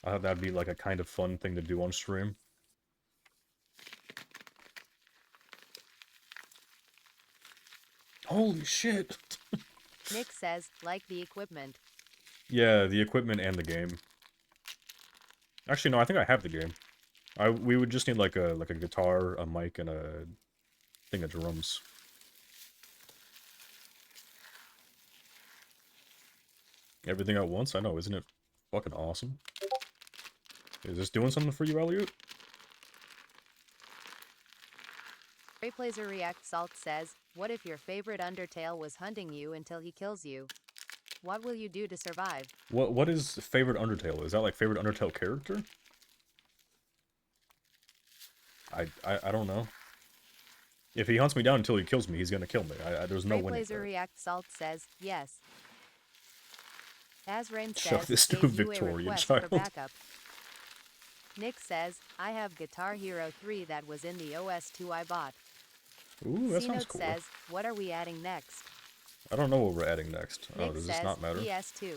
I thought that'd be like a kind of fun thing to do on stream. Holy shit! Nick says, like the equipment. Yeah, the equipment and the game. Actually, no, I think I have the game. We would just need like a guitar, a mic, and a thing of drums. Everything at once? I know, isn't it fucking awesome? Is this doing something for you, Elliot? Rayplazer React Salt says, what if your favorite Undertale was hunting you until he kills you? What will you do to survive? What is favorite Undertale? Is that like favorite Undertale character? I don't know. If he hunts me down until he kills me, he's gonna kill me. There's no winning. Rayplazer React Salt says, yes. Azrain Shove says, this to a gave you a Victorian request child. for backup. Nick says, I have Guitar Hero 3 that was in the OS2 I bought. Ooh, that sounds C-Note cool. says, what are we adding next? I don't know what we're adding next. Oh, Nick does says, this not matter? PS2.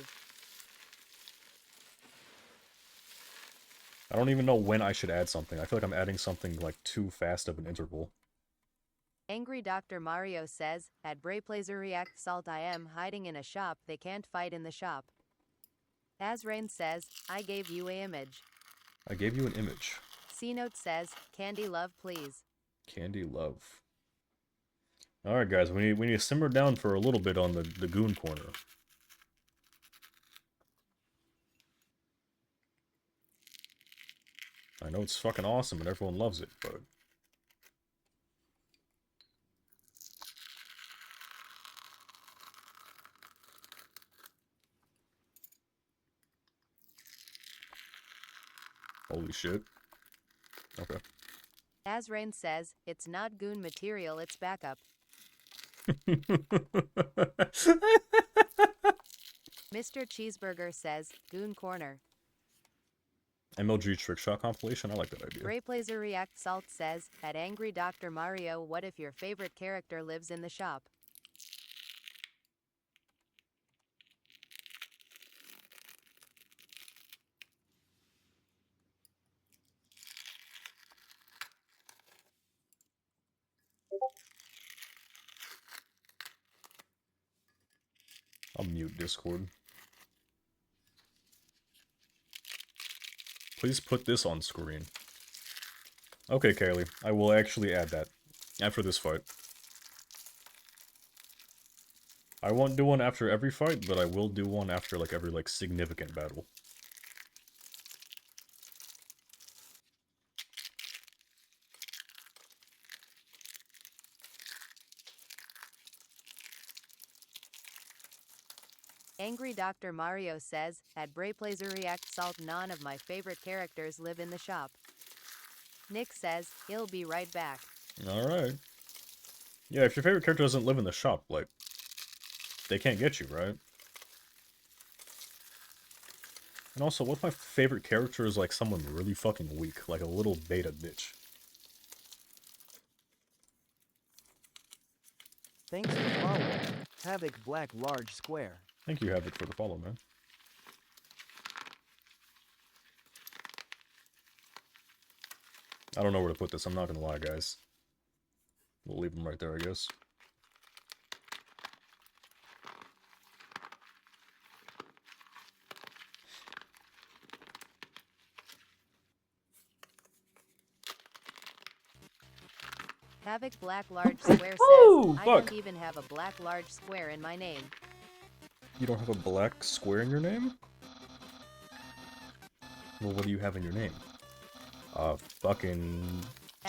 I don't even know when I should add something. I feel like I'm adding something like too fast of an interval. Angry Dr. Mario says, at Brayplazer React Salt I am hiding in a shop they can't fight in the shop. Azrain says, I gave you a image. I gave you an image. C-Note says, Candy Love please. Candy Love. Alright guys, we need to simmer down for a little bit on the goon corner. I know it's fucking awesome and everyone loves it, but... Holy shit. Okay. Azrain says, it's not goon material, it's backup. Mr. Cheeseburger says, Goon Corner. MLG Trickshot compilation? I like that idea. Brayplazer React Salt says, at Angry Dr. Mario, what if your favorite character lives in the shop? I'll mute Discord. Please put this on screen. Okay, Kaylee. I will actually add that. After this fight. I won't do one after every fight, but I will do one after, like, every, like, significant battle. Angry Dr. Mario says, at Brayplazer React Salt none of my favorite characters live in the shop. Nick says, he'll be right back. Alright. Yeah, if your favorite character doesn't live in the shop, like, they can't get you, right? And also, what if my favorite character is, like, someone really fucking weak, like a little beta bitch? Thanks for following. Havoc Black Large Square. Thank you, Havoc, for the follow, man. I don't know where to put this, I'm not gonna lie, guys. We'll leave them right there, I guess. Havoc Black Large Square says, Ooh, I fuck. don't even have a black large square in my name. You don't have a black square in your name? Well, what do you have in your name? Fucking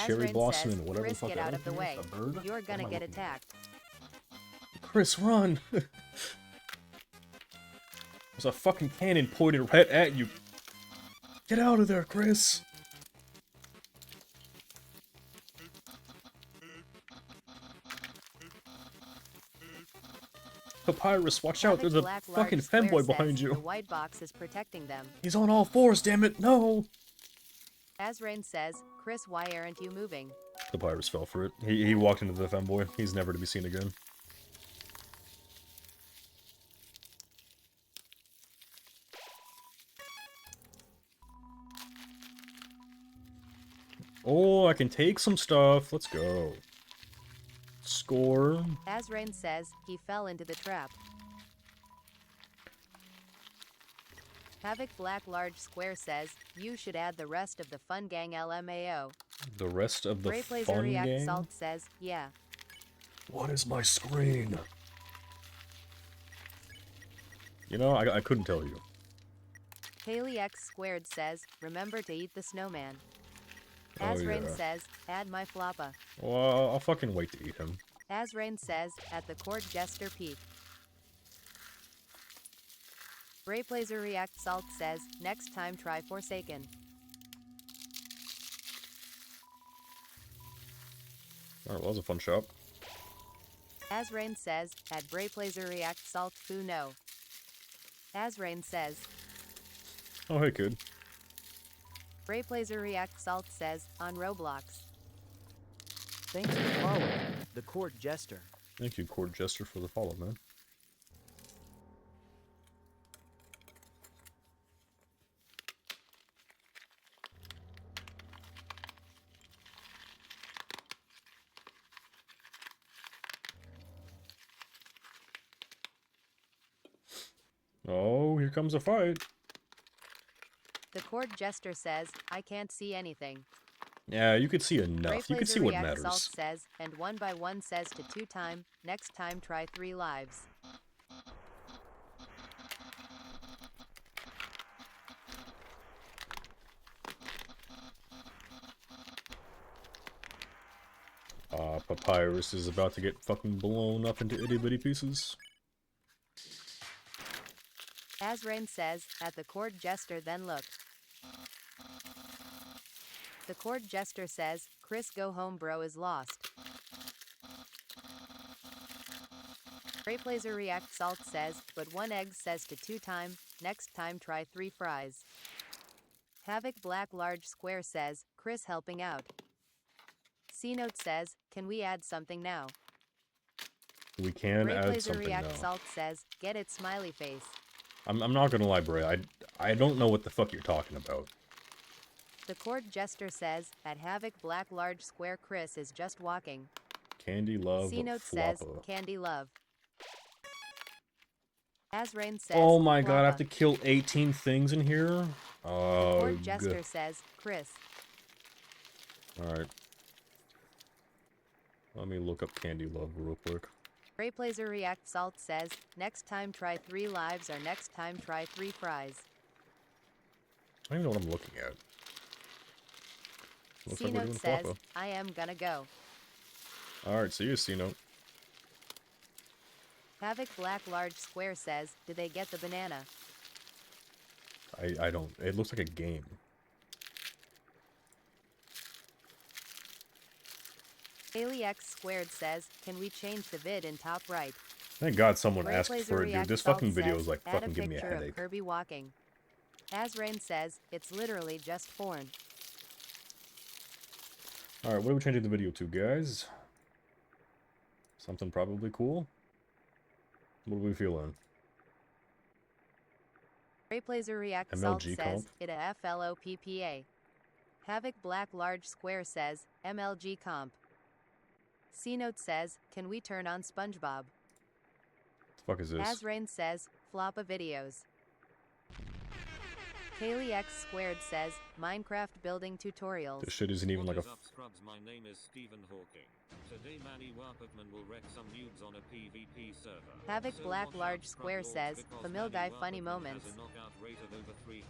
cherry Azrain blossom says, and whatever the Chris, fuck get that out of the is. way. A bird? You're What gonna am I get looking at? attacked. Chris, run! There's a fucking cannon pointed right at you. Get out of there, Chris! Papyrus, watch out, there's a Black fucking large square femboy says behind the you. white box is protecting them. He's on all fours, damn it, no! Azrain says, Chris, why aren't you moving? Papyrus fell for it. He walked into the femboy. He's never to be seen again. Oh, I can take some stuff. Let's go. Score. Azrain says he fell into the trap. Havoc Black Large Square says you should add the rest of the Fun Gang LMAO. The rest of the Brayplazer fun React gang? Salt says yeah. What is my screen? You know, I couldn't tell you. Kaylee X Squared says remember to eat the snowman. Oh, Azrain yeah. says add my floppa. Well, I'll fucking wait to eat him. Azrain says at the court jester peak. Brayplazer React Salt says next time try Forsaken. Alright, well, that was a fun shop. Azrain says at Brayplazer React Salt who no. Azrain says Oh, hey, kid. Brayplazer React Salt says on Roblox. Thanks for following the court jester. Thank you, Court Jester, for the follow, man. Oh, here comes a fight. The court jester says I can't see anything. Yeah, you could see enough. You could see what React Salt matters. says and 1 by 1 says to 2 time, next time try 3 lives. Papyrus is about to get fucking blown up into itty bitty pieces. Azrain says at the court jester then look. The court jester says Chris go home bro is lost. Brayplazer React Salt says but 1 egg says to 2 time, next time try 3 fries. Havoc Black Large Square says Chris helping out. C-Note says can we add something now? We can add Brayplazer something React now. Salt says get it smiley face. I'm not gonna lie, Bray. I don't know what the fuck you're talking about. The court jester says at Havoc Black Large Square Chris is just walking. Candy Love C-Note says Floppa. Candy Love. Azrain says Oh my god, I have Floppa. to kill 18 things in here? The Oh, court jester says Chris. Alright. Let me look up Candy Love real quick. Brayplazer React Salt says next time try 3 lives or next time try 3 fries. I don't even know what I'm looking at. Looks like we're C-Note doing says Floppa. I am gonna go. Alright, see you, C-Note. Havoc Black Large Square says did they get the banana? I don't. It looks like a game. AliX Squared says can we change the vid in top right? Thank God someone asked Brayplazer for it, dude. React This Salt fucking video says, is like add fucking giving me a picture of headache. Kirby walking. Azrain says it's literally just porn. Alright, what are we changing the video to, guys? Something probably cool? What are we feeling? Brayplazer React Salt MLG says comp? it a FLOPPA. Havoc Black Large Square says MLG comp. C-Note says can we turn on SpongeBob? The fuck is this? Azrain says floppa videos. Kaylee X Squared says Minecraft building tutorials. This shit isn't even like a... What is up, scrubs? My name is Stephen Hawking. Today Manny Warpman will wreck some noobs on a PvP server. Havoc So Black watch out, Large scrub Square lords, says because Famil Manny Guy funny Warpman moments. has a knockout rate of over 360%,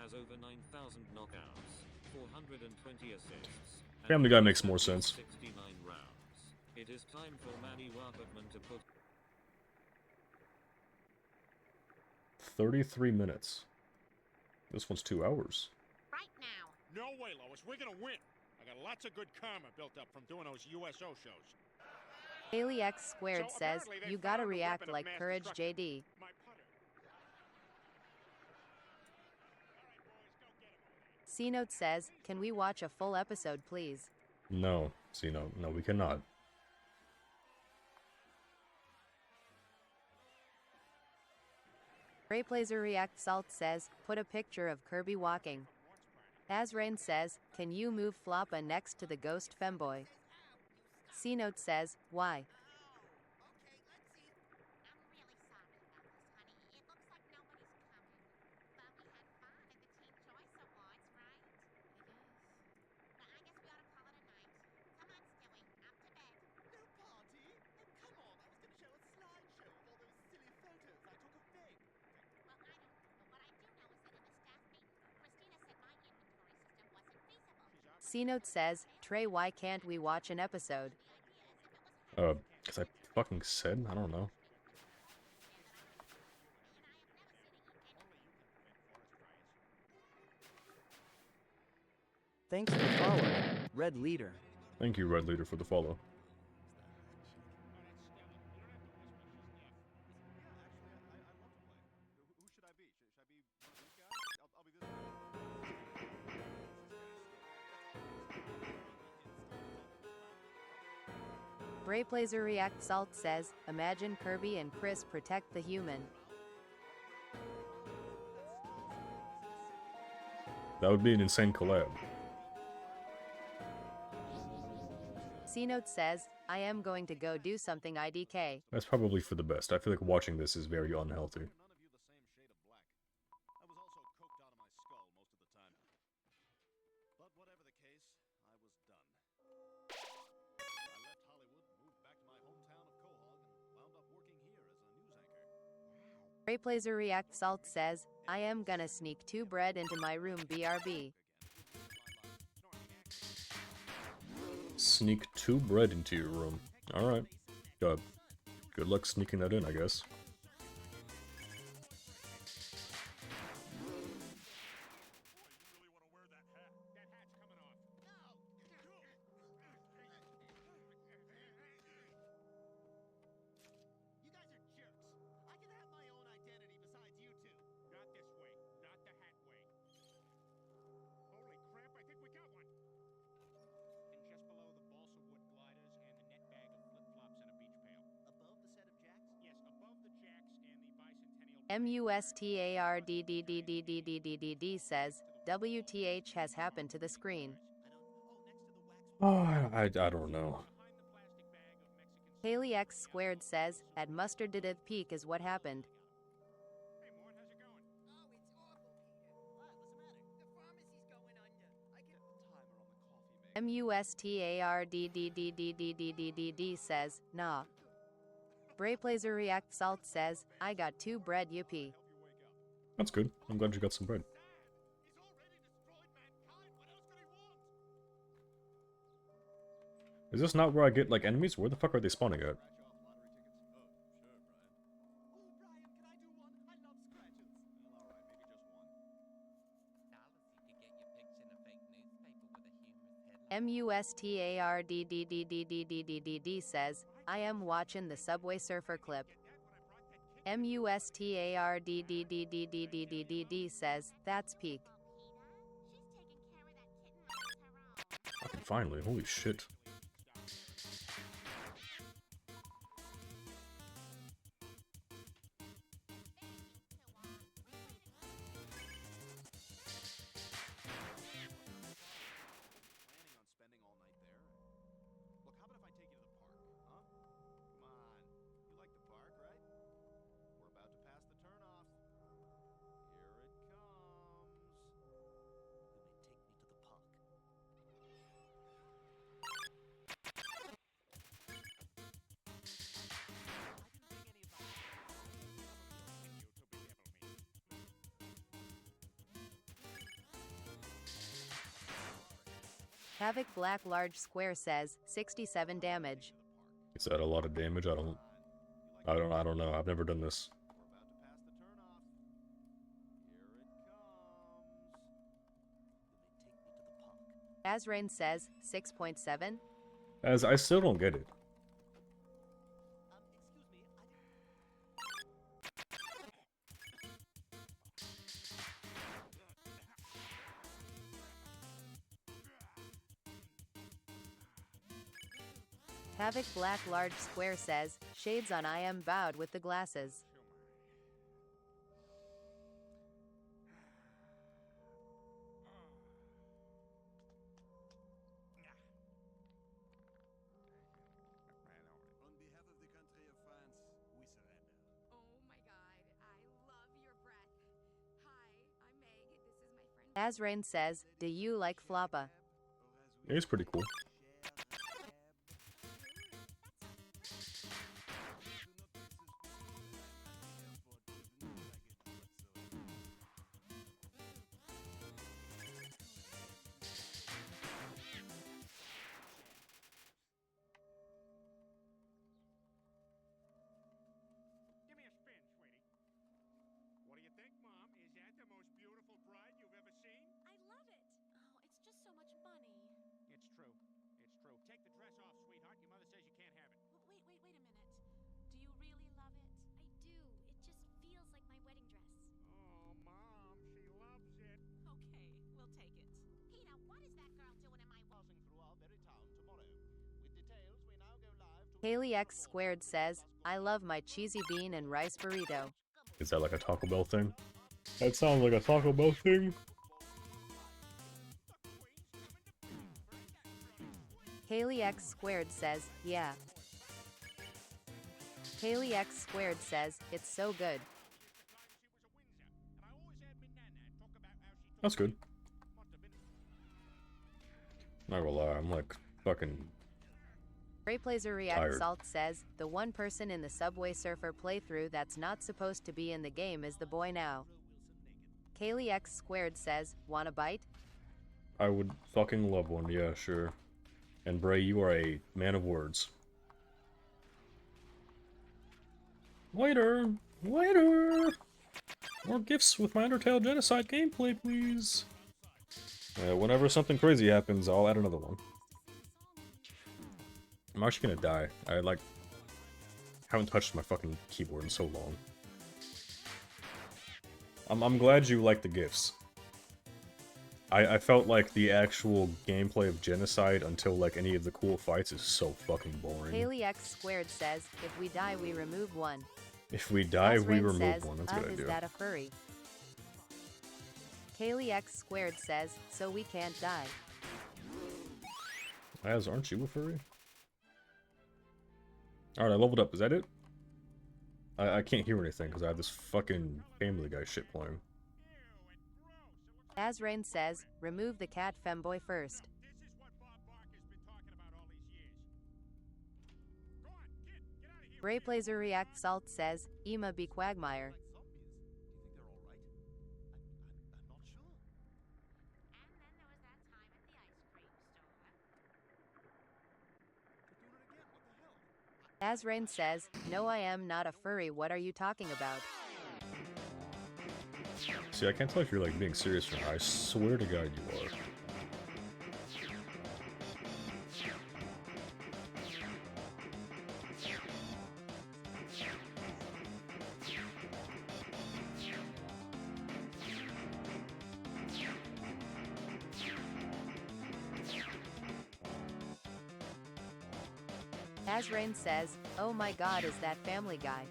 has over 9,000 knockouts, 420 assists. and Family Guy makes more sense. 69 rounds. It is time for Manny Warpman to put 33 minutes. This one's 2 hours. Right now. No way, Lois. We're gonna win. I got lots of good karma built up from doing those USO shows. Haley X squared says, you gotta react like Courage JD. C Note says, can we watch a full episode please? No, Zeno, no, we cannot. Rayplazer React Salt says, put a picture of Kirby walking. Azrain says, can you move Floppa next to the ghost femboy? C Note says, why? C Note says, Trey, why can't we watch an episode? Cause I fucking said, I don't know. Thanks for following, Red Leader. Thank you, Red Leader, for the follow. Rayplazer React Salt says, imagine Kirby and Chris protect the human. That would be an insane collab. C Note says, I am going to go do something IDK. That's probably for the best. I feel like watching this is very unhealthy. Rayplazer React Salt says, I am gonna sneak 2 bread into my room BRB. Sneak 2 bread into your room. Alright. Good luck sneaking that in, I guess. MUSTARDDDDDDDDD says, WTH has happened to the screen. Oh, I don't know. Haley X squared says, at Mustard did peak is what happened. MUSTARDDDDDDDD says, nah. Brayplazer React Salt says, I got 2 bread yippee. That's good. I'm glad you got some bread. Is this not where I get, like, enemies? Where the fuck are they spawning at? MUSTARDDDDDDDD says, I am watching the Subway Surfer clip. MUSTARDDDDDDDD says, that's peak. Fucking finally, holy shit. Havoc Black Large Square says, 67 damage. Is that a lot of damage? I don't know. I've never done this. Azrain says, 6.7? As I still don't get it. Havoc Black Large Square says, shades on I am bowed with the glasses. On behalf of the country of France, we surrender. Oh my god, I love your breath. Hi, I'm Meg. This is my friend. Azrain says, do you like floppa? It's pretty cool. Give me a spin, sweetie. What do you think, Mom? Is that the most beautiful bride you've ever seen? I love it. Oh, it's just so much money. It's true. It's true. Take the dress off, sweetheart. Your mother says you can't have it. Wait a minute. Do you really love it? I do. It just feels like my wedding dress. Oh, Mom, she loves it. Okay, we'll take it. Peter, what is that girl doing in my Passing through our very town tomorrow. With details, we now go live to Kaylee X Squared says, I love my cheesy bean and rice burrito. Is that like a Taco Bell thing? That sounds like a Taco Bell thing. Kaylee X Squared says, yeah. Kaylee X Squared says, it's so good. That's good. Not gonna lie, I'm like fucking Rayplazer React tired. Salt says, the one person in the Subway Surfer playthrough that's not supposed to be in the game is the boy now. Kaylee X Squared says, wanna bite? I would fucking love one, yeah, sure. And Bray, you are a man of words. Waiter! Waiter! More gifts with my Undertale Genocide gameplay, please! Whenever something crazy happens, I'll add another one. I'm actually gonna die. I, like, haven't touched my fucking keyboard in so long. I'm glad you like the gifts. I felt like the actual gameplay of Genocide until, like, any of the cool fights is so fucking boring. Kaylee X Squared says, if we die we remove one. If we die, we Azrain remove says, one. That's a good is idea. that a furry? Kaylee X Squared says, so we can't die. Az, aren't you a furry? Alright, I leveled up. Is that it? I can't hear anything because I have this fucking Family Guy shit playing. Azrain says, remove the cat femboy first. This is what Bob Barker's been talking about all these years. Go on, kid, get out of here. Rayplazer React Salt says, Ema be Quagmire. Azrain says, no I am not a furry, what are you talking about? See, I can't tell if you're like being serious or not. I swear to God you are. Azrain says, oh my god, is that Family Guy?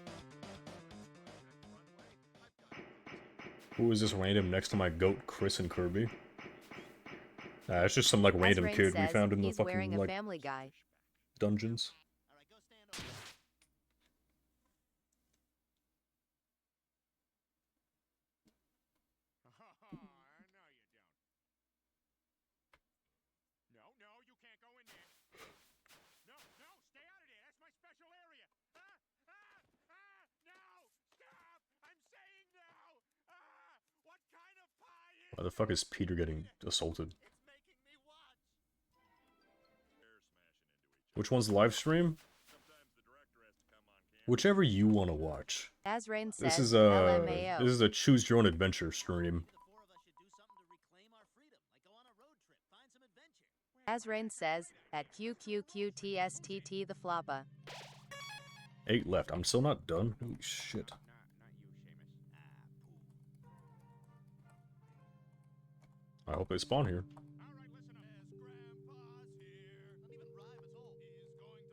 Who is this random next to my goat, Chris and Kirby? It's just some like random Azrain kid we says, found in the he's wearing fucking a like Family Guy. dungeons. Alright, go stand over. No, you don't. No, you can't go in there. No, stay out of there. That's my special area. No! Stop! I'm saying no! What kind of pie is Why the fuck is Peter getting assaulted? It's making me watch. Which one's the live stream? Whichever you want to watch. Azrain says, This is LMAO. a choose your own adventure stream. The four of us should do something to reclaim our freedom, like go on a road trip, find some adventure. Azrain says, at QQQTSTT the floppa. 8 left. I'm still not done. Holy shit. Not you, Seamus. I hope they spawn here. All right, listen up. As Grandpa's here. Not even rhyme at all.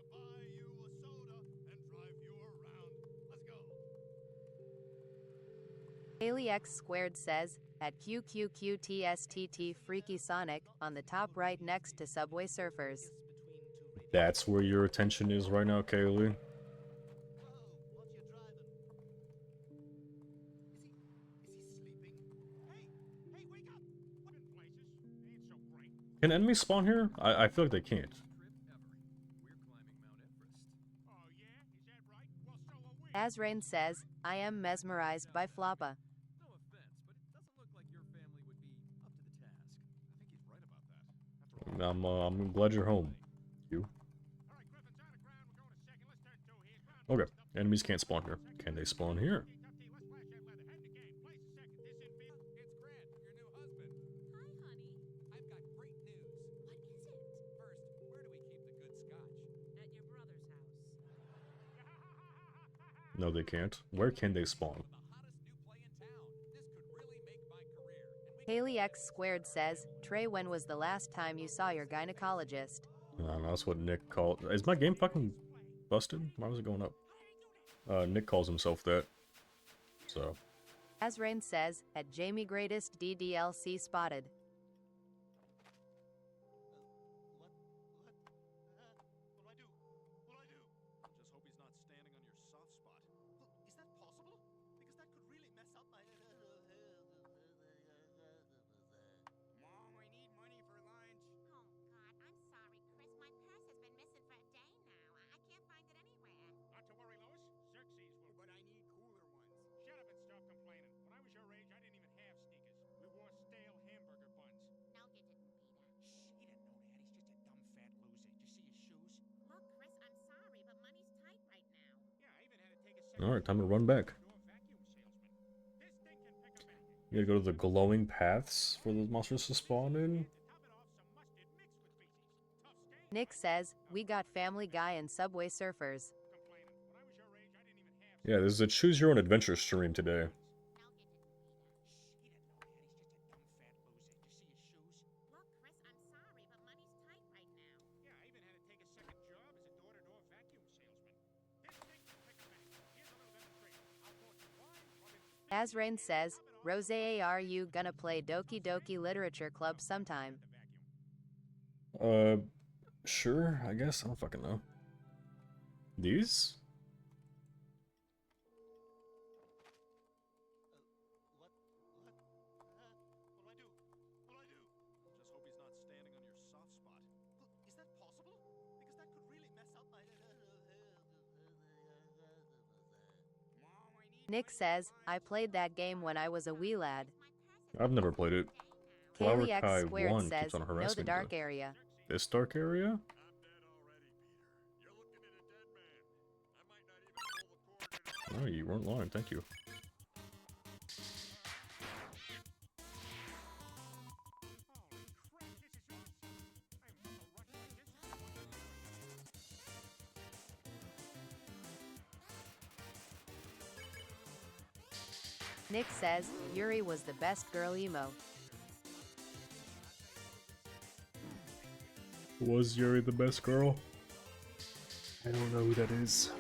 He's going to buy Kaylee X squared says, at QQQTSTT Freaky Sonic, on the top right next to Subway Surfers. That's where your attention is right now, Kaylee. Can enemies spawn here? I feel like they can't. Azrain says, I am mesmerized by Floppa. I'm glad you're home. You? Okay, enemies can't spawn here. Can they spawn here? No, they can't. Where can they spawn? Haley X squared says, Trey, when was the last time you saw your gynecologist? I don't know, that's what Nick called. Is my game fucking busted? Why was it going up? Nick calls himself that. So. Azrain says, at Jamie Greatest DDLC spotted. Alright, time to run back. You gotta go to the glowing paths for the monsters to spawn in. Nick says, we got Family Guy and Subway Surfers. Yeah, this is a choose your own adventure stream today. Azrain says, rozaeee, are you gonna play Doki Doki Literature Club sometime? Sure, I guess. I don't fucking know. These? Nick says, I played that game when I was a wee lad. I've never played it. Kaylee X Kai squared 1 says, keeps on know harassing the dark you. area. This dark area? Oh, you weren't lying, thank you. Nick says, Yuri was the best girl emo. Was Yuri the best girl? I don't know who that is.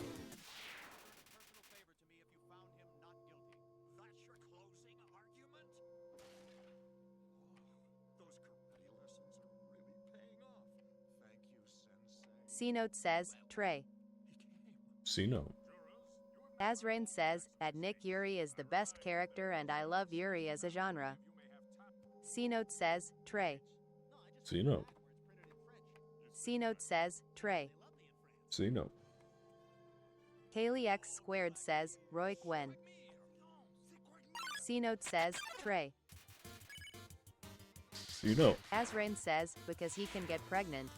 C-Note says, Trey. C-Note. Azrain says, at Nick, Yuri is the best character and I love Yuri as a genre. C-Note says, Trey. C-Note. C-Note says, Trey. C-Note. Kaylee X squared says, Roy Gwen. C-Note says, Trey. C-Note. Azrain says, because he can get pregnant.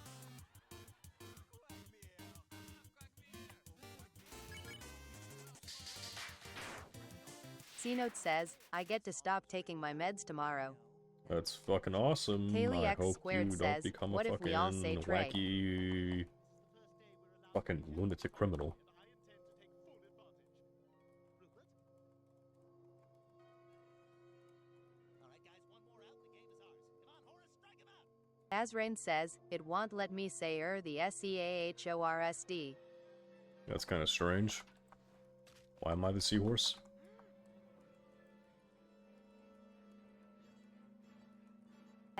C-Note says, I get to stop taking my meds tomorrow. That's fucking awesome. Kaylee I X hope squared you says, don't become what a if we all say fucking Trey? wacky fucking lunatic criminal. Azrain says, it won't let me say the SEAHORSD. That's kind of strange. Why am I the seahorse?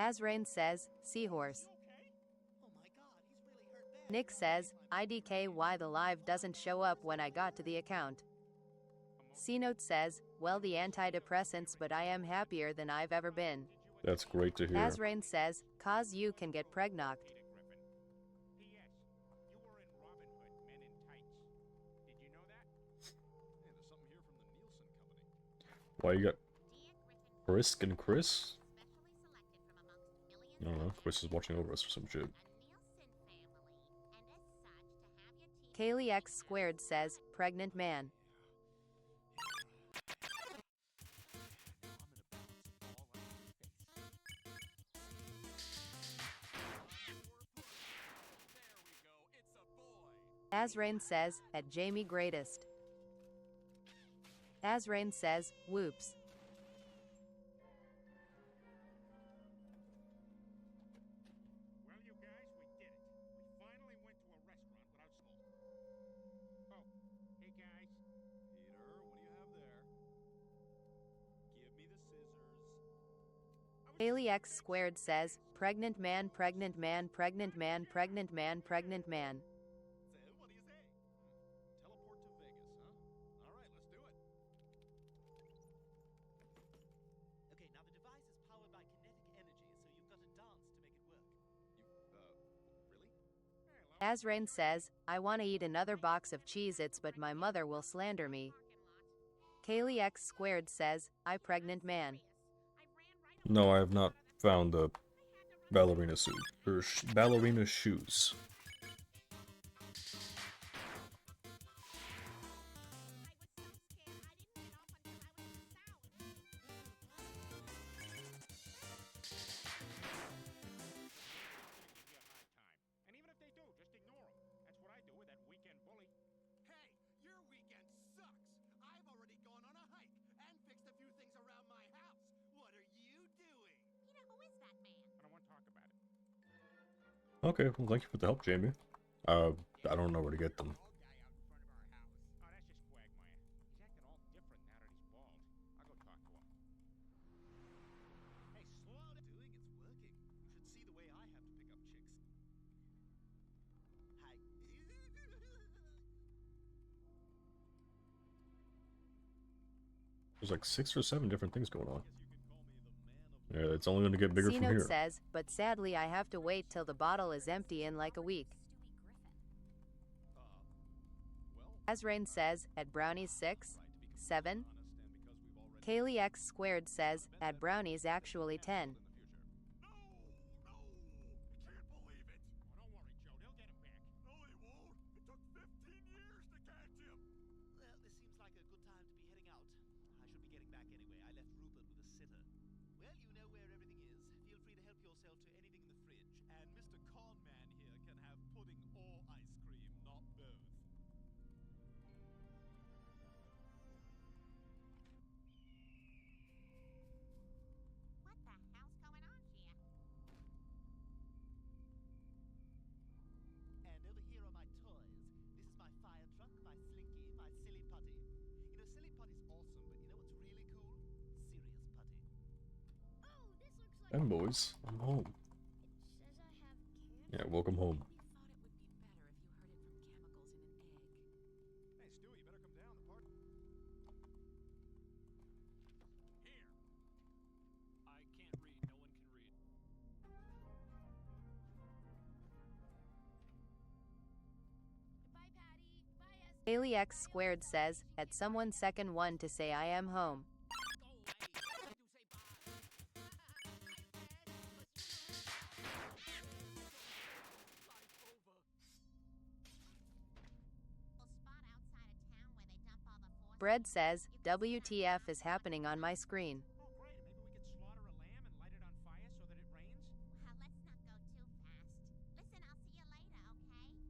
Azrain says, seahorse. Oh my god, he's really hurt bad. Nick says, IDK why the live doesn't show up when I got to the account. C-Note says, well the antidepressants but I am happier than I've ever been. That's great to hear. Azrain says, cause you can get pregnant. P.S. You were in Robin Hood, Men in Tights. Did you know that? Hey, there's something here from the Nielsen Company. Why you got Frisk and Chris? I don't know. Chris is watching over us or some shit. Kaylee X squared says, pregnant man. Azrain says, at Jamie greatest. Azrain says, whoops. Well, you guys, we did it. We finally went to a restaurant without smoking. Oh, hey guys. Peter, what do you have there? Give me the scissors. Kaylee X squared says, pregnant man, pregnant man, pregnant man, pregnant man, pregnant man. So, what do you say? Teleport to Vegas, huh? All right, let's do it. Okay, now the device is powered by kinetic energy, so you've got to dance to make it work. Really? Azrain says, I want to eat another box of Cheez-Its but my mother will slander me. Kaylee X squared says, I pregnant man. No, I have not found the ballerina suit. Or ballerina shoes. And even if they do, just ignore them. That's what I do with that weekend bully. Hey, your weekend sucks. I've already gone on a hike and fixed a few things around my house. What are you doing? Peter, who is that man? I don't want to talk about it. Okay, well thank you for the help, Jamie. I don't know where to get them. Bald guy out in front of our house. Oh, that's just Quagmire. He's acting all different now that he's bald. I'll go talk to him. Hey, slow down. Doing it's working. You should see the way I have to pick up chicks. Hi. There's like 6 or 7 different things going on. Guess you could call me the man of Yeah, it's only going to get bigger from C-Note here. says, but sadly I have to wait till the bottle is empty in like a week. well, Azrain says, at brownies 6, 7. honest, and because we've already Kaylee X squared says, at brownies actually 10. in the future. No, no, I can't believe it. Oh, don't worry, Joe. They'll get him back. No, they won't. It took 15 years to catch him. Well, this seems like a good time to be heading out. I should be getting back anyway. I left Rupert with a sitter. Well, you know where everything is. Feel free to help yourself to anything in the fridge. And Mr. Conman here can have pudding or ice cream, not both. What the hell's going on here? And over here are my toys. This is my fire truck, my slinky, my silly putty. You know, silly putty's awesome, but you know what's really cool? Serious putty. Oh, this looks like And boys, I'm home. says I have cancer. Yeah, welcome home. Hey, Stu, you better come down. The party. Here. I can't read. No one can read. Bye, Patty. Bye, Esther. Kaylee X squared says, at someone second one to say I am home. Go away. You say bye. Spot outside of town where they dump all the force. Bread says, WTF is happening on my screen. Oh, great. Maybe we could slaughter a lamb and light it on fire so that it rains? Well, let's not go too fast. Listen, I'll see you later, okay? I've got to go sit in a circle with the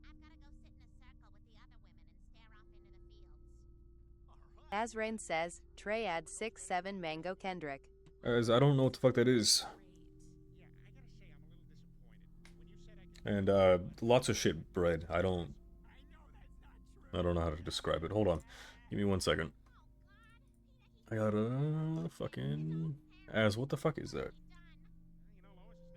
other women and stare off into the fields. All right. Azrain says, Trey add 6-7 Mango Kendrick. As I don't know what the fuck that is. Yeah, I gotta say, I'm a little disappointed. When you said I could... And lots of shit bread. I don't I know that's not true. I don't know how to describe it. Hold on. Give me 1 second. I got a fucking as what the fuck is that? You know, Lois is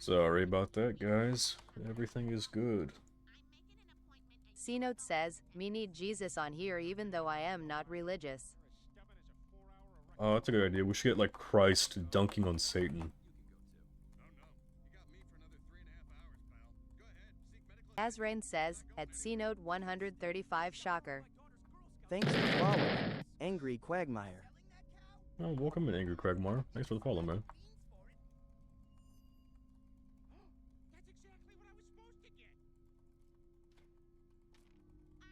Sorry about that, guys. Everything is good. C Note says, me need Jesus on here even though I am not religious. Oh, that's a good idea. We should get, like, Christ dunking on Satan. Azrain says, at C Note 135 shocker. Thanks for following, Angry Quagmire. Oh, welcome in, Angry Cragmar. Thanks for the follow, man. That's exactly what I was supposed to get. I said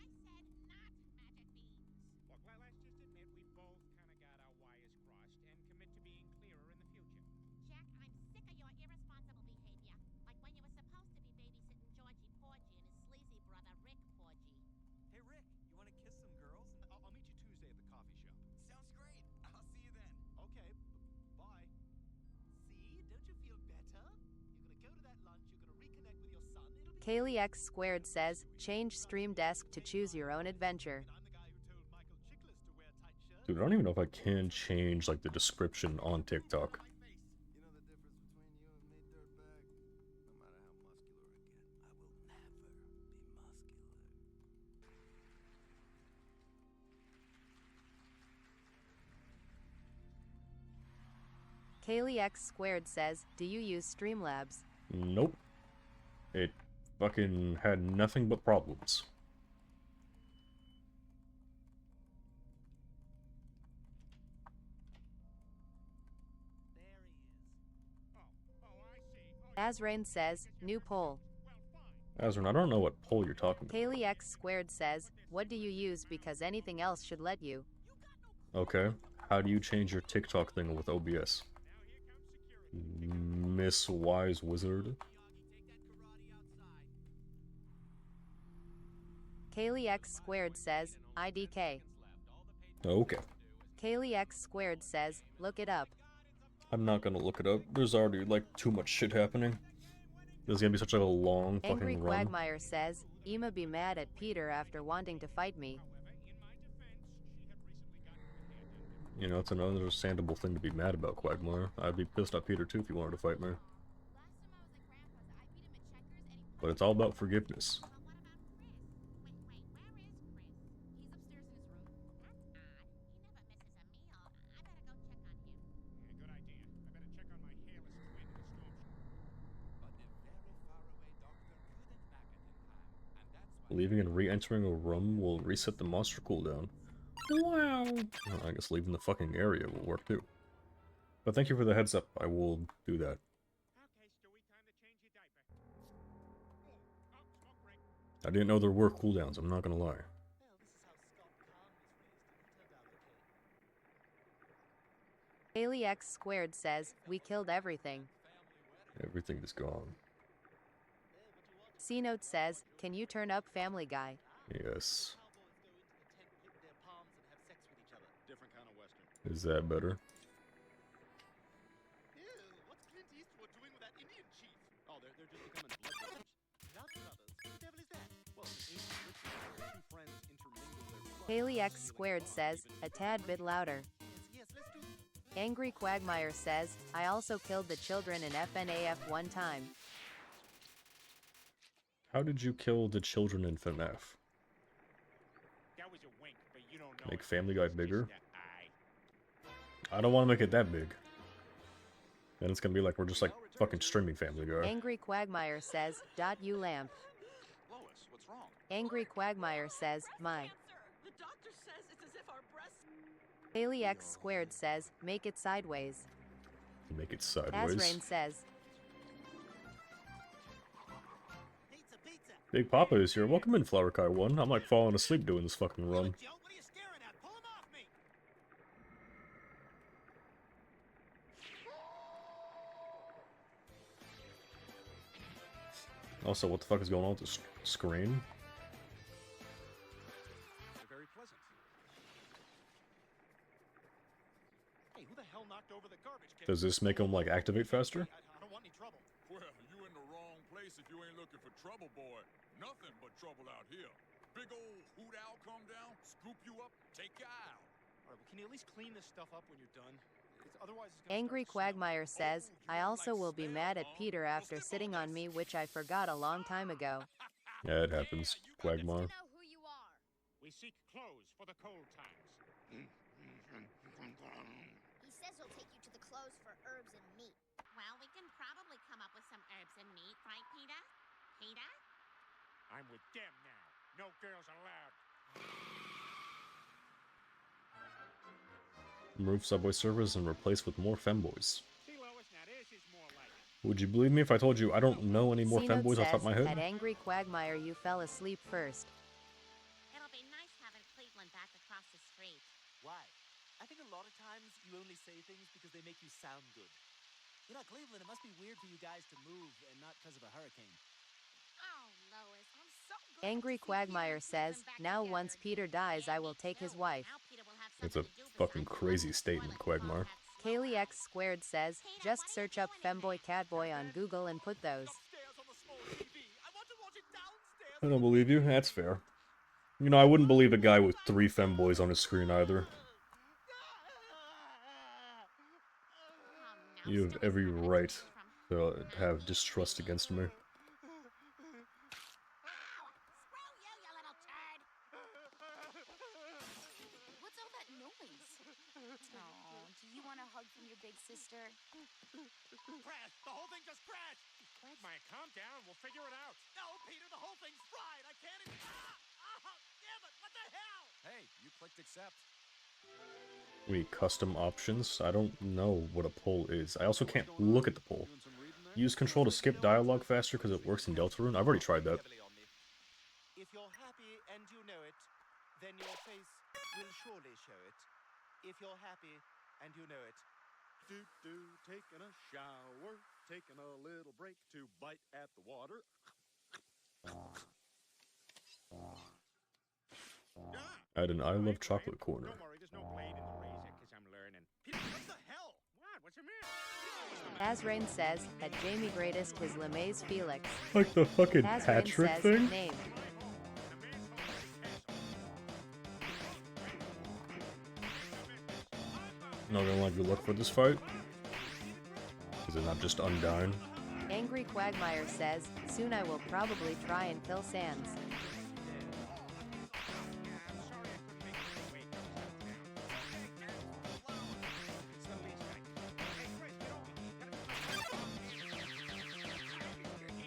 not magic beans. Look, let's just admit we both kind of got our wires crossed and commit to being clearer in the future. Jack, I'm sick of your irresponsible behavior. Like when you were supposed to be babysitting Georgie Porgy and his sleazy brother Rick Porgy. Hey Rick, you want to kiss some girls? I'll meet you Tuesday at the coffee shop. Sounds great. I'll see you then. Okay, bye. See? Don't you feel better? You're gonna go to that lunch, you're gonna reconnect with your son. It'll be Kaylee X squared says, change stream desk to choose your own adventure. I'm the guy who told Michael Chiklis to wear tight shirts. Dude, I don't even know if I can change, like, the description on TikTok. You know the difference between you and me, dirtbag? No matter how muscular I get, I will never be muscular. Kaylee X squared says, do you use Streamlabs? Nope. It fucking had nothing but problems. There he is. I see. Azrain says, new poll. Azrin, I don't know what poll you're talking about. Kaylee X squared says, what do you use because anything else should let you? Okay. How do you change your TikTok thing with OBS? Miss Wise Wizard? Kaylee X squared says, IDK. Okay. Kaylee X squared says, look it up. I'm not gonna look it up. There's already, like, too much shit happening. This is gonna be such, like, a long Angry fucking run. Quagmire says, Ema be mad at Peter after wanting to fight me. You know, it's an understandable thing to be mad about, Quagmire. I'd be pissed at Peter too if he wanted to fight me. But it's all about forgiveness. But what about Chris? Wait, where is Chris? He's upstairs in his room. That's odd. He never misses a meal. I better go check on him. Good idea. I better check on my hairless twin in the storm shelter. But a very far away doctor couldn't make it in time, and that's why. Leaving and re-entering a room will reset the monster cooldown. Wow. Well, I guess leaving the fucking area will work too. But thank you for the heads up. I will do that. Okay, Stewie, time to change your diaper. Oh, smoke break. I didn't know there were cooldowns, I'm not gonna lie. Well, this is how Scott Kahn was raised, and he turned out okay. Kaylee X squared says, we killed everything. Everything is gone. C Note says, can you turn up Family Guy? Yes. Cowboys go into the tent, hit their palms, and have sex with each other. Different kind of western. Is that better? Ew, what's Clint Eastwood doing with that Indian chief? Oh, they're just becoming blood brothers. Blood brothers? Who the devil is that? Well, in ancient rituals, two friends intermingle their blood. Kaylee X squared says, a tad bit louder. Yes, let's do. Angry Quagmire says, I also killed the children in FNAF one time. How did you kill the children in FNAF? That was a wink, but you don't know. Make it. Family Guy It's just bigger? that eye. I don't want to make it that big. Then it's gonna be like we're just like fucking streaming Family Guy. Angry Quagmire says, .u lamp. Lois, what's wrong? Angry Quagmire says, my. The doctor says it's as if our breasts. Kaylee X squared says, make it sideways. Make it sideways. Azrain says, Pizza, pizza. Big Papa is here. Welcome in, Flower Kai 1. I'm like falling asleep doing this fucking run. Joe, what are you staring at? Pull him off me! Also, what the fuck is going on with this screen? They're very pleasant. Hey, who the hell knocked over the garbage can? Does this make them like activate faster? I don't want any trouble. Well, you in the wrong place if you ain't looking for trouble, boy. Nothing but trouble out here. Big old hoot owl come down, scoop you up, take you out. All right, well, can you at least clean this stuff up when you're done? Otherwise, it's gonna Angry start to snow. Quagmire says, I also will be mad at Peter after sitting on me, which I forgot a long time ago. Yeah, it happens. Quagmire. We seek clothes for the cold times. He says he'll take you to the clothes for herbs and meat. Well, we can probably come up with some herbs and meat, right, Peter? Peter? I'm with them now. No girls allowed. Remove subway servers and replace with more femboys. See, Lois, now this is more like it. Would you believe me if I told you I don't know any more C-Note femboys off the top says, of my at head? Angry Quagmire you fell asleep first. It'll be nice having Cleveland back across the street. Why? I think a lot of times you only say things because they make you sound good. You know, Cleveland, it must be weird for you guys to move and not because of a hurricane. Oh, Lois, I'm so glad Angry to see Peter Quagmire and says, Cleveland back now together. once Peter dies I will take his wife. Now Peter will have That's a something to do fucking besides crazy run the statement, toilet and Quagmire. all that snow Kaylee out. X squared says, Peter, just what are you search up doing in Femboy there? Catboy on Google and put those. Upstairs on the small TV. I want to watch it downstairs. I don't believe you. That's fair. You know, I wouldn't believe a guy with 3 femboys on his screen either. Now You have Stewie's every having a right tantrum from to have distrust against me. Screw you, you little turd! What's all that noise? Oh, do you want a hug from your big sister? Crash! The whole thing just crashed! Quagmire, calm down. We'll figure it out. No, Peter, the whole thing's fried. I can't even... damn it! What the hell? Hey, you clicked accept. Wait, custom options? I don't know what a poll is. I also can't look at the poll. Use control to skip dialogue faster because it works in Deltarune. I've already tried that. If you're happy and you know it, then your face will surely show it. If you're happy and you know it. Taking a shower, taking a little break to bite at the water. Add an I Love Chocolate corner. Don't worry, there's no blade in the razor, because I'm learning. Peter, what the hell? What? What's the matter? Azrain says, at Jamie Greatest his LeMay's Felix. Like the fucking Azrain Patrick says, thing? name. Not gonna lie, good luck for this fight. Is it not just Undyne? Angry Quagmire says, soon I will probably try and kill Sans.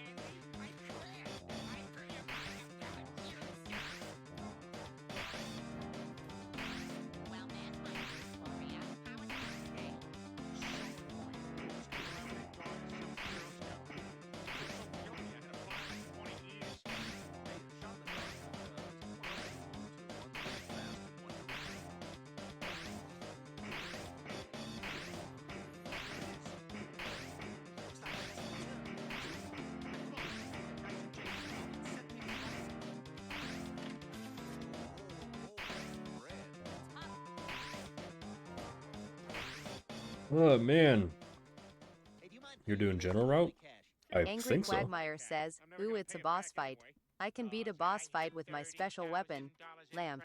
Well, man, my name's Gloria. How was your day? Oh man. Hey, do you mind You're paying doing me general with route? cash? I Angry think so. Quagmire says, ooh, it's a boss fight. I can beat a boss fight with my special weapon, lamp.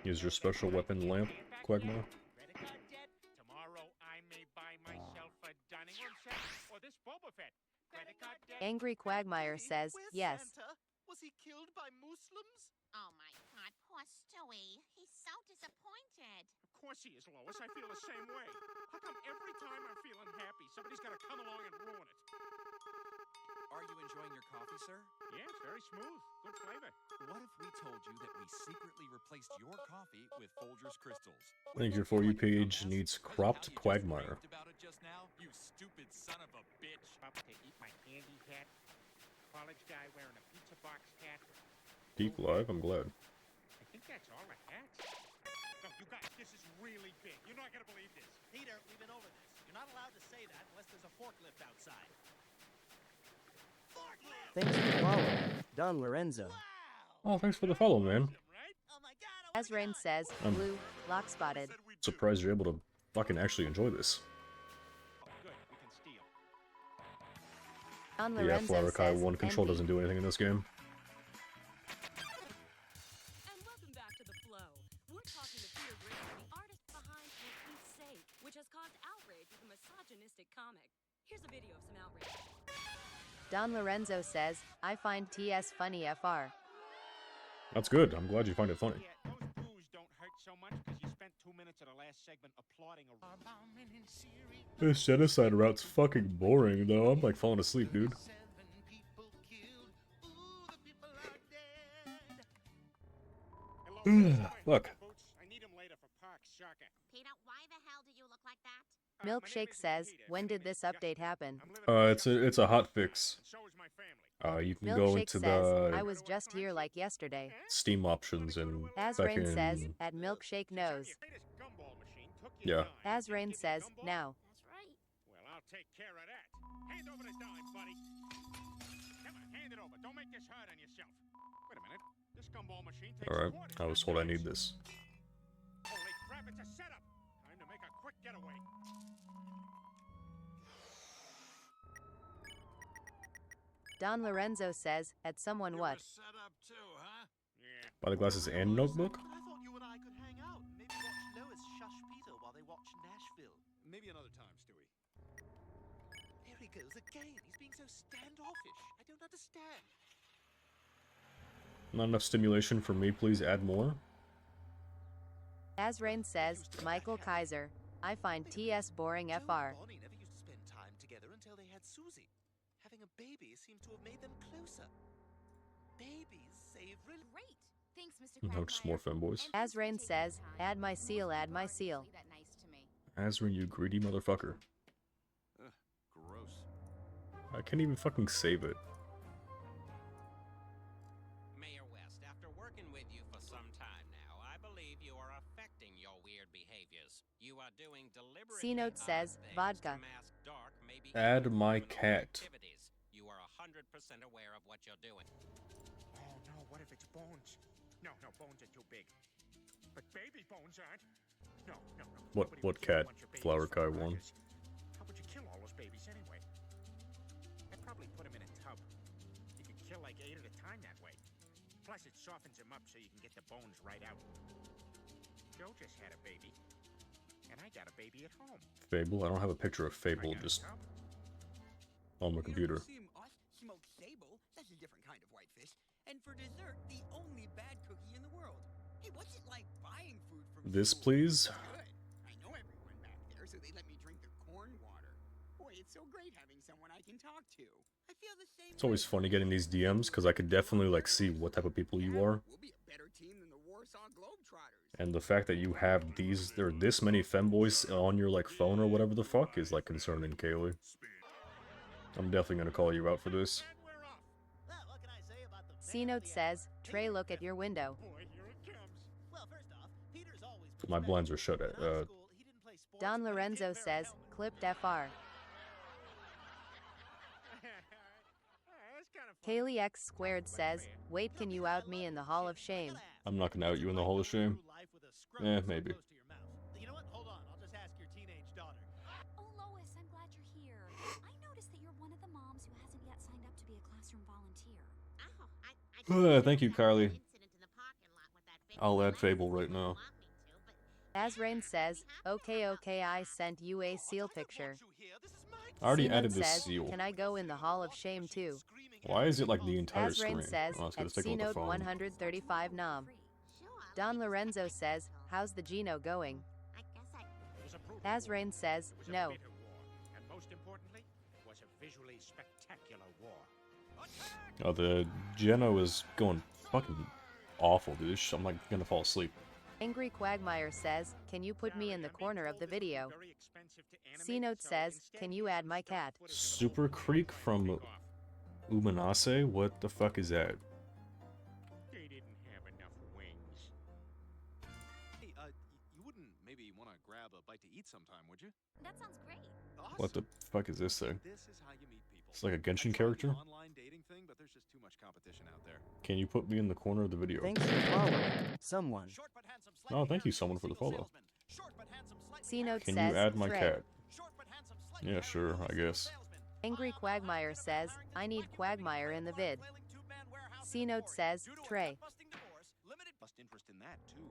Use your special weapon, lamp, Quagmire. Credit card debt? Tomorrow I may buy myself a dining room set or this Boba Fett. Credit card debt? Angry Quagmire says, Where's yes. Santa? Was he killed by Muslims? Oh my God, poor Stewie. He's so disappointed. Of course he is, Lois. I feel the same way. How come every time I'm feeling happy, somebody's got to come along and ruin it? Are you enjoying your coffee, sir? Yeah, it's very smooth. Good flavor. What if we told you that we secretly replaced your coffee with Folgers crystals? Think your For You page needs cropped Quagmire. About it just now, you stupid son of a bitch. Up to eat my candy hat. College guy wearing a pizza box hat. Deep live, I'm glad. I think that's all the hats. No, you guys, this is really big. You're not gonna believe this. Peter, we've been over this. You're not allowed to say that unless there's a forklift outside. Forklift! Thanks for the follow. Don Lorenzo. Oh, thanks for the follow, man. Oh my God! Oh my Azrain God. says, blue, lock spotted. Surprised you're able to fucking actually enjoy this. Good, we can steal. Don Yeah, Lorenzo Flarakai says, 1 control envy. doesn't do anything in this game. And welcome back to The Flow. We're talking to Peter Green, the artist graphic comic. Here's a video of some outrage. Don Lorenzo says, I find TS funny FR. That's good. I'm glad you find it funny. Yeah, those boos don't hurt so much because you spent 2 minutes of the last segment applauding a bombing in Syria. This genocide route's fucking boring, though. I'm like falling asleep, dude. 7 people killed. Ooh, the people are dead. Hello, Fuck. Boots. I need him later for park soccer. Peter, why the hell do you look like that? My name Milkshake isn't says, Peter. when My did name this is Justin. update happen? I'm living on It's a hot fix. and so is my family. You can go Milkshake into says, I the was just here like yesterday. Steam options and back Azrain says, in. at Milkshake knows. Your latest gumball machine took your Yeah. dime. Azrain Didn't give you says, gumball? now. That's right. Well, I'll take care of that. Hand over the dime, buddy. Come on, hand it over. Don't make this hard on yourself. Wait a minute. This gumball machine takes Alright, quarters, I was not told I dimes. need this. Holy crap, it's a setup. Time to make a quick getaway. Don Lorenzo says, at someone what? Set up too, huh? Yeah. Buy the glasses and notebook? But I thought you and I could hang out and maybe watch Lois shush Peter while they watch Nashville. Maybe another time, Stewie. There he goes again. He's being so standoffish. I don't understand. Not enough stimulation for me, please add more. Azrain says, Michael Kaiser, I find TS boring Joe FR. and Bonnie never used to spend time together until they had Susie. Having a baby seemed to have made them closer. Babies save really. Great. Thanks, Mr. No, just more femboys. Azrain says, add my seal, add my seal. That nice to me. Azrin, you greedy motherfucker. Gross. I can't even fucking save it. Mayor West, after working with you for some time now, I believe you are affecting your weird behaviors. You are doing deliberate. C-Note says, vodka. Add my cat. Activities. You are 100% aware of what you're doing. Oh, no, what if it's bones? No, bones are too big. But baby bones aren't. No. What Nobody would cat? kill a bunch of babies Flower for Kai one. burgers. How would you kill all those babies anyway? I'd probably put them in a tub. You could kill like 8 at a time that way. Plus, it softens them up so you can get the bones right out. Joe just had a baby. And I got a baby at home. Fable? I don't have a picture of Fable just on my computer. Smoked sable, that's a different kind of whitefish. And for dessert, the only bad cookie in the world. Hey, what's it like buying food from This, school? please? Good. I know everyone back there, so they let me drink the corn water. Boy, it's so great having someone I can talk to. I feel the same. It's always funny getting these DMs because I could definitely like see what type of people you are. We'll be a better team than the Warsaw Globetrotters. And the fact that you have there are this many femboys on your like phone or whatever the fuck is like concerning, Kaylee. I'm definitely gonna call you out for this. Well, what can I say about the C-Note says, Trey, look at your window. Boy, here it comes. Well, first off, Peter's always My blinds are shut at. Don Lorenzo says, clipped FR. Kaylee X squared says, wait, can you out me in the Hall of Shame? I'm not gonna out you in the Hall of Shame. Maybe. You know what? Hold on. I'll just ask your teenage daughter. Oh, Lois, I'm glad you're here. I noticed that you're one of the moms who hasn't yet signed up to be a classroom volunteer. Oh, Thank you, Carly. I'll add Fable right now. Azrain says, okay, I sent you a seal picture. I already C-Note added this says, seal. can I go in the Hall of Shame too? Why is it like the entire Azrain screen? says, Oh, it's 'cause at it's taken with the C-Note phone. 135 nom. Don Lorenzo says, how's the Geno going? Azrain says, no. And most importantly, was a visually spectacular war. Oh, the Geno is going fucking awful, dude. I'm like gonna fall asleep. Angry Quagmire says, can you put me in the corner of the video? C-Note says, can you add my cat? Super Creek from Umanase? What the fuck is that? They didn't have enough wings. Hey, you wouldn't maybe want to grab a bite to eat sometime, would you? That sounds great. Awesome. What the fuck is this thing? This is how you meet people. It's like a I Genshin tried character? the online dating thing, but there's just too much competition out there. Can you put me in the corner of the video? Thanks for following someone. Oh, thank you, someone, for the follow. C-Note Can says, you add my Trey. cat? Yeah, sure, I guess. Angry Quagmire says, I need Quagmire in the vid. C-Note says, Trey. Bust interest in that too.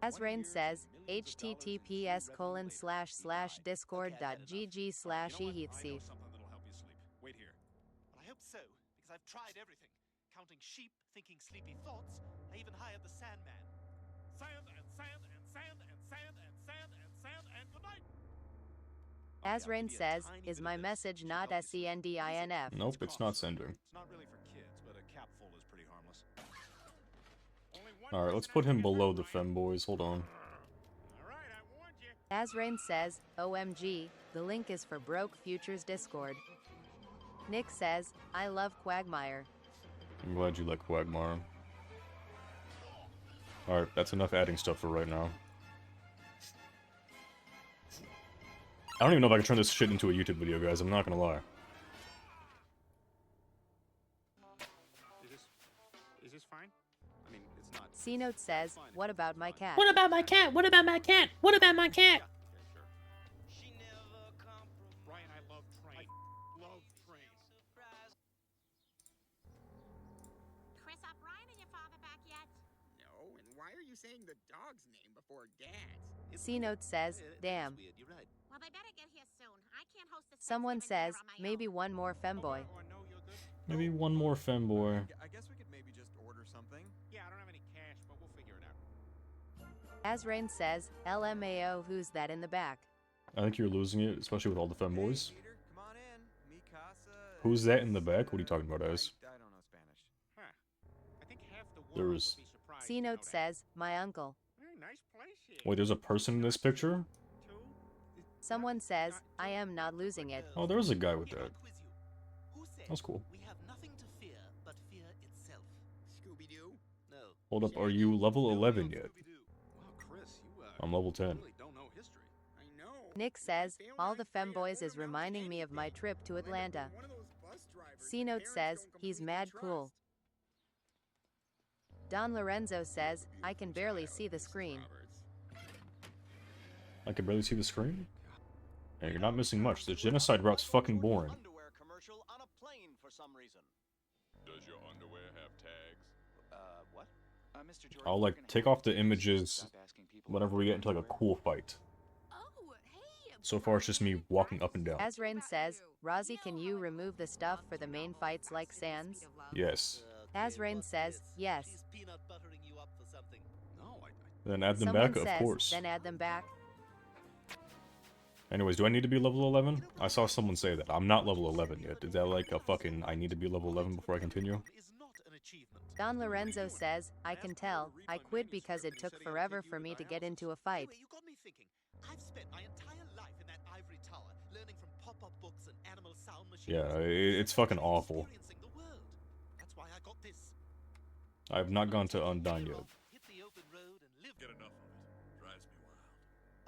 Azrain says, https://discord.gg/eheathseef. Something that'll help you sleep. Wait here. Well, I hope so, because I've tried everything. Counting sheep, thinking sleepy thoughts. I even hired the Sandman. Sand and sand and sand and sand and sand and sand and good night. Azrain says, is my message not SENDINF? Nope, it's not sending. It's not really for kids, but a capful is pretty harmless. Alright, let's put him below the femboys. Hold on. Azrain says, OMG, the link is for Broke Futures Discord. Nick says, I love Quagmire. I'm glad you like Quagmire. Alright, that's enough adding stuff for right now. I don't even know if I can turn this shit into a YouTube video, guys. I'm not gonna lie. Is this fine? I mean, it's not. C-Note says, what about my cat? What about my cat? What about my cat? What about my cat? Brian, I love trains. Love trains. Chris, are Brian and your father back yet? No, and why are you saying the dog's name before Dad's? C-Note says, damn. Well, they better get here soon. I can't host this. Someone says, maybe one more femboy. Maybe one more femboy. I guess we could maybe just order something. Yeah, I don't have any cash, but we'll figure it out. Azrain says, LMAO, who's that in the back? I think you're losing it, especially with all the femboys. Hey, Peter, come on in. Mi casa. Who's that in the back? What are you talking about, Ez? I don't know Spanish. Huh. I think half the world There would was... be surprised. C-Note says, my uncle. Nice place here. Wait, there's a person in this picture? Someone says, I am not losing it. Oh, there's a guy with that. That's cool. We have nothing to fear but fear itself. Scooby-Doo? No. Hold up, are you level 11 yet? Wow, Chris, you I'm level 10. really don't know history. I know. Nick says, all the femboys is reminding me of my trip to Atlanta. C-Note says, he's mad cool. Don Lorenzo says, I can barely see the screen. I can barely see the screen? Hey, you're not missing much. The genocide route's fucking boring. Underwear commercial on a plane for some reason. Does your underwear have tags? What? Mr. Jordan, I'll, like, take off the images whenever we get into, like, a cool fight. So far, it's just me walking up and down. Azrain says, Rozzy, can you remove the stuff for the main fights like Sans? Yes. Azrain says, yes. He's peanut buttering you up for something. No, Then add them Someone back, of says, course. then add them back. Anyways, do I need to be level 11? I saw someone say that. I'm not level 11 yet. Is that like a fucking I need to be level 11 before I continue? Don Lorenzo says, I can tell. I quit because it took forever for me to get into a fight. You got me thinking. I've spent my entire life in that ivory tower, learning from pop-up books and animal sound machines. Yeah, it's fucking awful. Experiencing the world. That's why I got this. I have not gone to Undine yet. Hit the open road and live. Get enough of it. Drives me wild.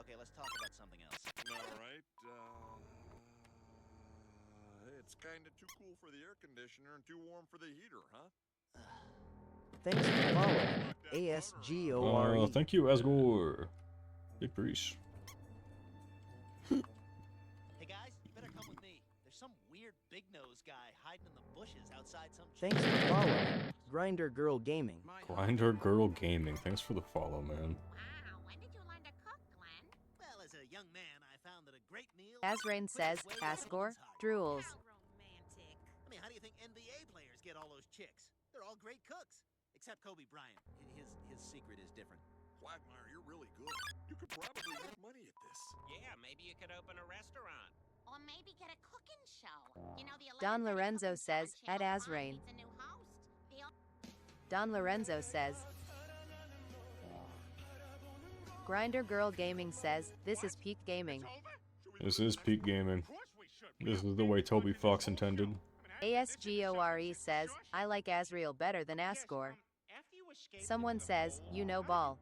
Okay, let's talk about something else. Alright, it's kinda too cool for the air conditioner and too warm for the heater, huh? Thanks for following. ASGORE. Thank you, Asgore. Big priest. Hey guys, you better come with me. There's some weird big-nosed guy hiding in the bushes outside some... Thanks for following. Grinder Girl Gaming. Grinder Girl Gaming. Thanks for the follow, man. Wow, when did you learn to cook, Glenn? Well, as a young man, I found that a great meal... Azrain says, Asgore, drools. I mean, how do you think NBA players get all those chicks? They're all great cooks. Except Kobe Bryant. His secret is different. Quagmire, you're really good. You could probably make money at this. Yeah, maybe you could open a restaurant. Or maybe get a cooking show. You know, the Don Lorenzo says, at Azrain. needs a new host. Don Lorenzo says, Grinder Girl Gaming says, this is peak gaming. This is peak gaming. This is the way Toby Fox intended. ASGORE says, I like Azrael better than Asgore. Someone says, you know ball.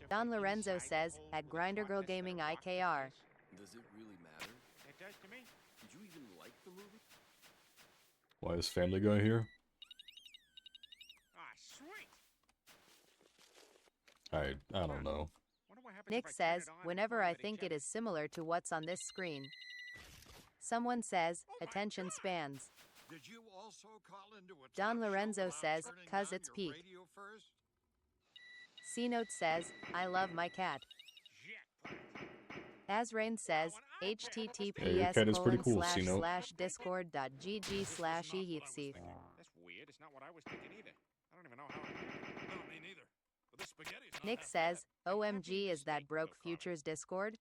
Don Lorenzo says, at Grinder Girl Gaming IKR. Does it really matter? It does to me. Did you even like the movie? Why is Family Guy here? Ah, sweet. I don't know. Nick says, whenever I think it is similar to what's on this screen. Someone says, attention spans. Did you also call into a Don talk Lorenzo show about says, turning cuz down it's your peak. radio first? C Note says, I love my cat. Azrain says, Yeah, your https cat is pretty colon cool, slash C-Note. slash discord.gg slash eheathseef. That's weird. It's not what I was thinking either. I don't even know how. No, me neither. But this spaghetti's not Nick half says, bad. OMG is that broke futures Discord?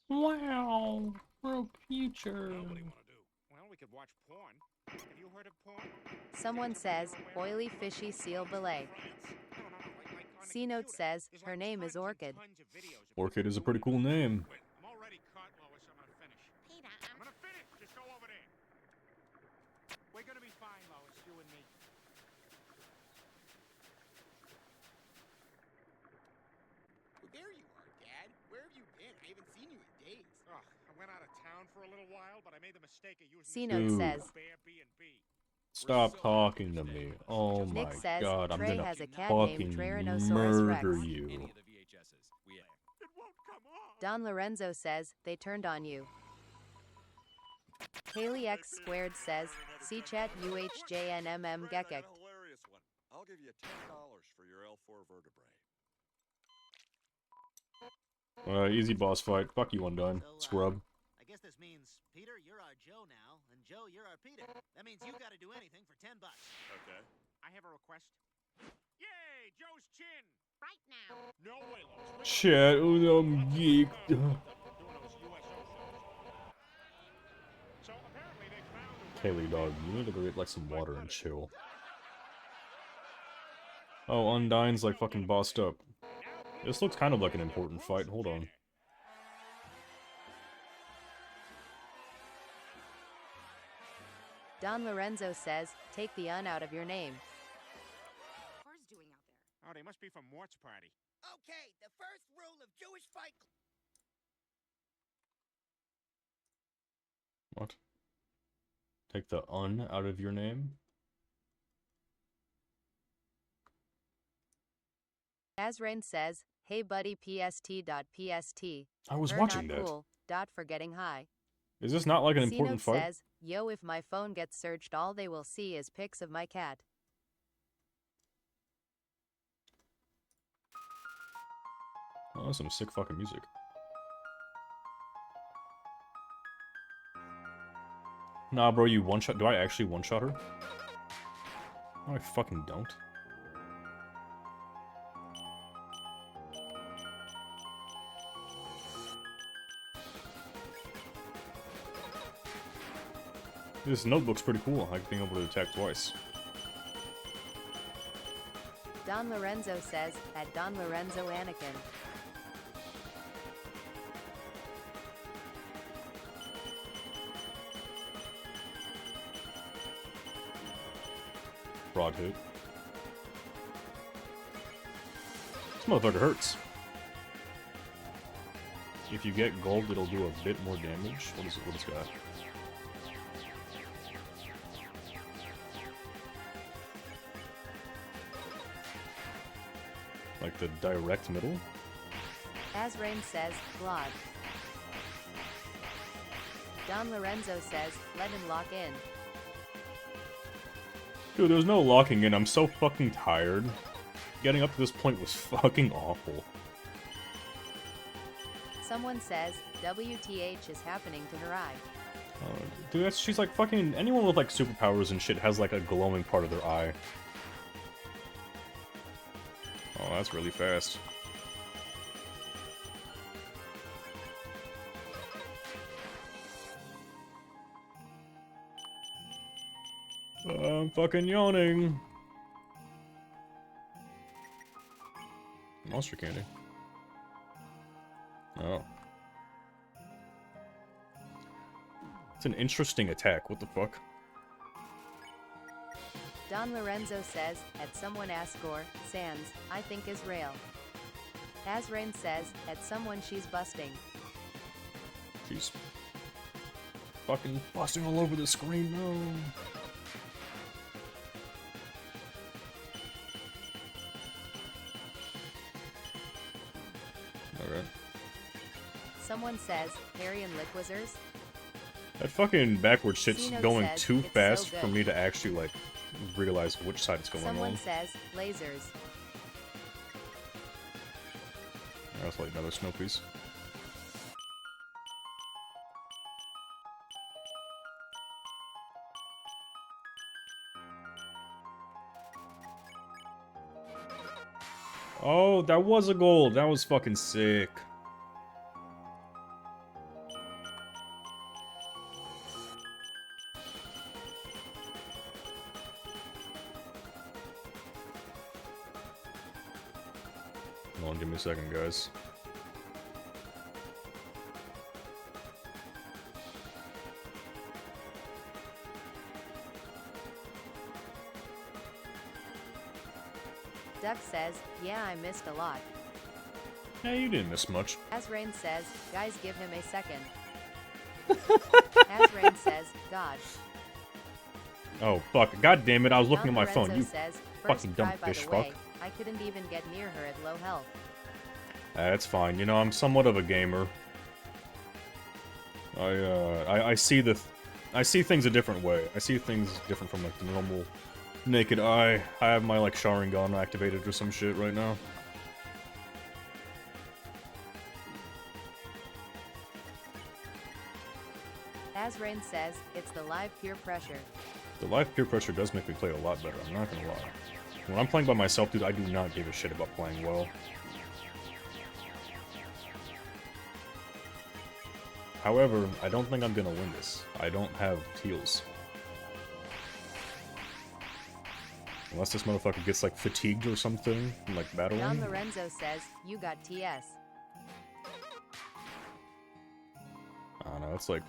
Wow, broke future. Well, we could watch porn. Have you heard of porn? Someone says, oily fishy seal belay. C Note says, her name is Orchid. Orchid is a pretty cool name. I'm already caught, Lois. I'm gonna finish. Peter, I'm gonna finish. Just go over there. We're gonna be fine, Lois. You and me. Well, there you are, Dad. Where have you been? I haven't seen you in days. Ugh, I went out of town for a little while, but I made the mistake of using C Note Dude. says, Stop talking to me. Oh my Nick says, god, I'm Trey gonna has a cat named fucking Tyrannosaurus Rex. murder you. Don Lorenzo says, they turned on you. Kaylee X squared says, CChat UHJNMM Gekek. Hilarious one. I'll give you $10 for your L4 vertebrae. Easy boss fight. Fuck you, Undone. Scrub. I guess this means, Peter, you're our Joe now, and Joe, you're our Peter. That means you gotta do anything for $10. Okay. I have a request. Yay, Joe's chin. Right now. No way, Lois. Chat, I'm geeked. So apparently they found a Kaylee, dog, you need to go get like some water and chill. Oh, Undyne's like fucking bossed up. This looks kind of like an important fight. Hold on. Don Lorenzo says, take the un out of your name. Cars doing out there? Oh, they must be from Mort's party. Okay, the first rule of Jewish Fight Club. What? Take the un out of your name? Azrain says, hey buddy PST.PST. I was You're watching not that. cool. Dot for getting high. Is this not like an important C-Note fight? says, yo, if my phone gets searched, all they will see is pics of my cat. Oh, that's some sick fucking music. Nah, bro, you one-shot. Do I actually one-shot her? No, I fucking don't. This notebook's pretty cool. I like being able to attack twice. Don Lorenzo says, at Don Lorenzo Anakin. Broad hit. This motherfucker hurts. If you get gold, it'll do a bit more damage. What is it? What it's got? Like the direct middle? Azrain says, Glod. Don Lorenzo says, let him lock in. Dude, there's no locking in. I'm so fucking tired. Getting up to this point was fucking awful. Someone says, WTH is happening to her eye. Dude, she's like fucking... Anyone with like superpowers and shit has like a glowing part of their eye. Oh, that's really fast. I'm fucking yawning. Monster candy. Oh. It's an interesting attack. What the fuck? Don Lorenzo says, at someone Asgore, Sans, I think Israel. Azrain says, at someone she's busting. She's fucking busting all over the screen, no. Alright. Someone says, Harry and Liquizers. That fucking backward shit's C-Note going says, too "It's so fast for good." me to actually, like, realize which side it's going Someone on. says, lasers. That's like another snow piece. Oh, that was a gold. That was fucking sick. Hold on, give me a second, guys. Duck says, yeah, I missed a lot. Yeah, you didn't miss much. Azrain says, guys, give him a second. Azrain says, God. Oh, fuck. God damn it, I was looking at Don my phone. Lorenzo You says, fucking dumb try, by fish the fuck. way, I couldn't even get near her at low health. That's fine. You know, I'm somewhat of a gamer. I see I see things a different way. I see things different from, like, the normal naked eye. I have my, like, Sharingan activated or some shit right now. Azrain says, it's the live peer pressure. The live peer pressure does make me play a lot better, I'm not gonna lie. When I'm playing by myself, dude, I do not give a shit about playing well. However, I don't think I'm gonna win this. I don't have teals. Unless this motherfucker gets, like, fatigued or something from, like, battling. Don Lorenzo says, you got TS. I don't know, it's like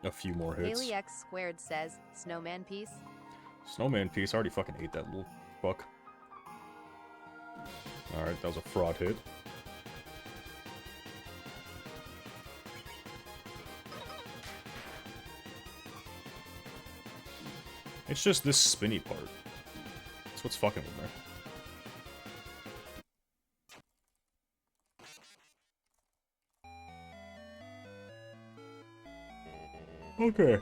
a few more hits. Haley X squared says, snowman piece? Snowman piece, I already fucking ate that little fuck. Alright, that was a fraud hit. It's just this spinny part. That's what's fucking with me. Okay.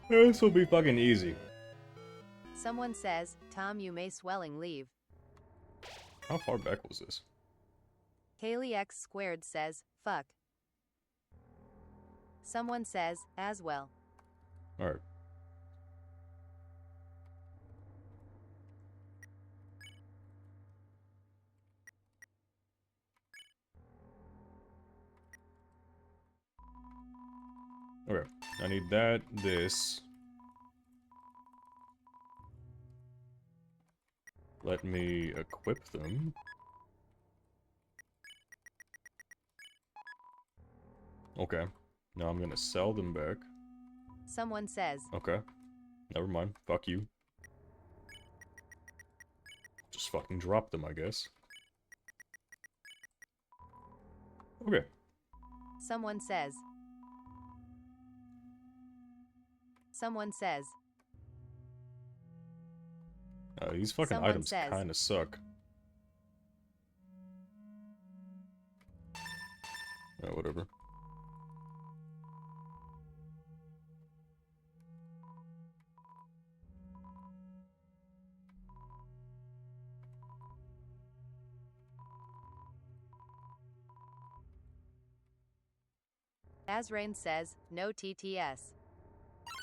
This will be fucking easy. Someone says, Tom, you may swelling leave. How far back was this? Haley X squared says, fuck. Someone says, as well. Alright. Okay, I need that, this. Let me equip them. Okay, now I'm gonna sell them back. Someone says, Okay, never mind, fuck you. Just fucking drop them, I guess. Okay. someone says. Someone says. These fucking Someone items says. kinda suck. Whatever. Azrain says, no TTS.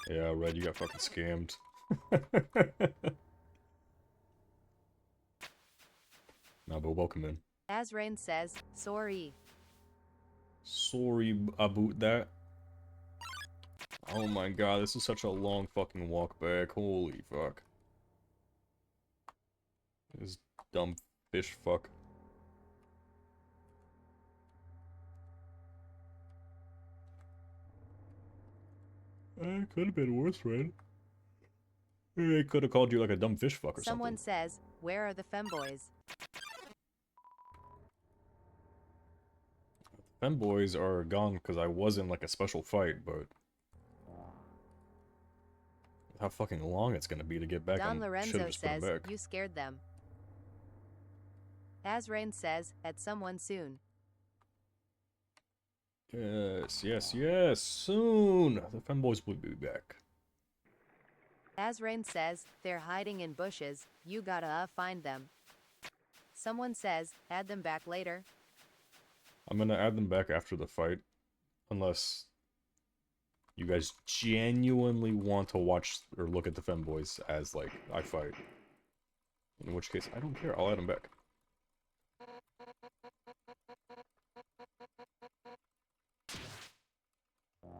Yeah, Red, you got fucking scammed. Nah, but welcome in. Azrain says, sorry. Sorry about that. Oh my god, this is such a long fucking walk back. Holy fuck. This dumb fish fuck. It could have been worse, right? It could have called you like a dumb fish fuck or Someone something. says, where are the femboys? Femboys are gone because I was in like a special fight, but how fucking long it's gonna be to get back, Don I should've Lorenzo just put 'em says, back. you scared them. Azrain says, at someone soon. Yes, yes, yes, soon! The femboys will be back. Azrain says, they're hiding in bushes, you gotta find them. Someone says, add them back later. I'm gonna add them back after the fight. Unless you guys genuinely want to watch or look at the femboys as, like, I fight. In which case, I don't care. I'll add them back.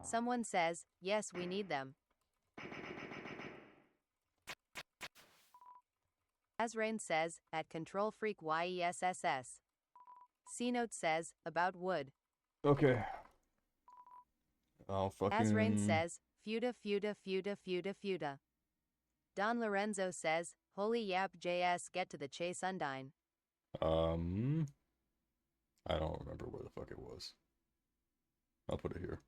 Someone says, yes, we need them. Azrain says, at Control Freak YESSS. C-Note says, about wood. Okay. I'll fucking... Azrain says, Feuda, Feuda, Feuda, Feuda, Feuda. Don Lorenzo says, holy yap JS, get to the chase Undine. I don't remember where the fuck it was. I'll put it here.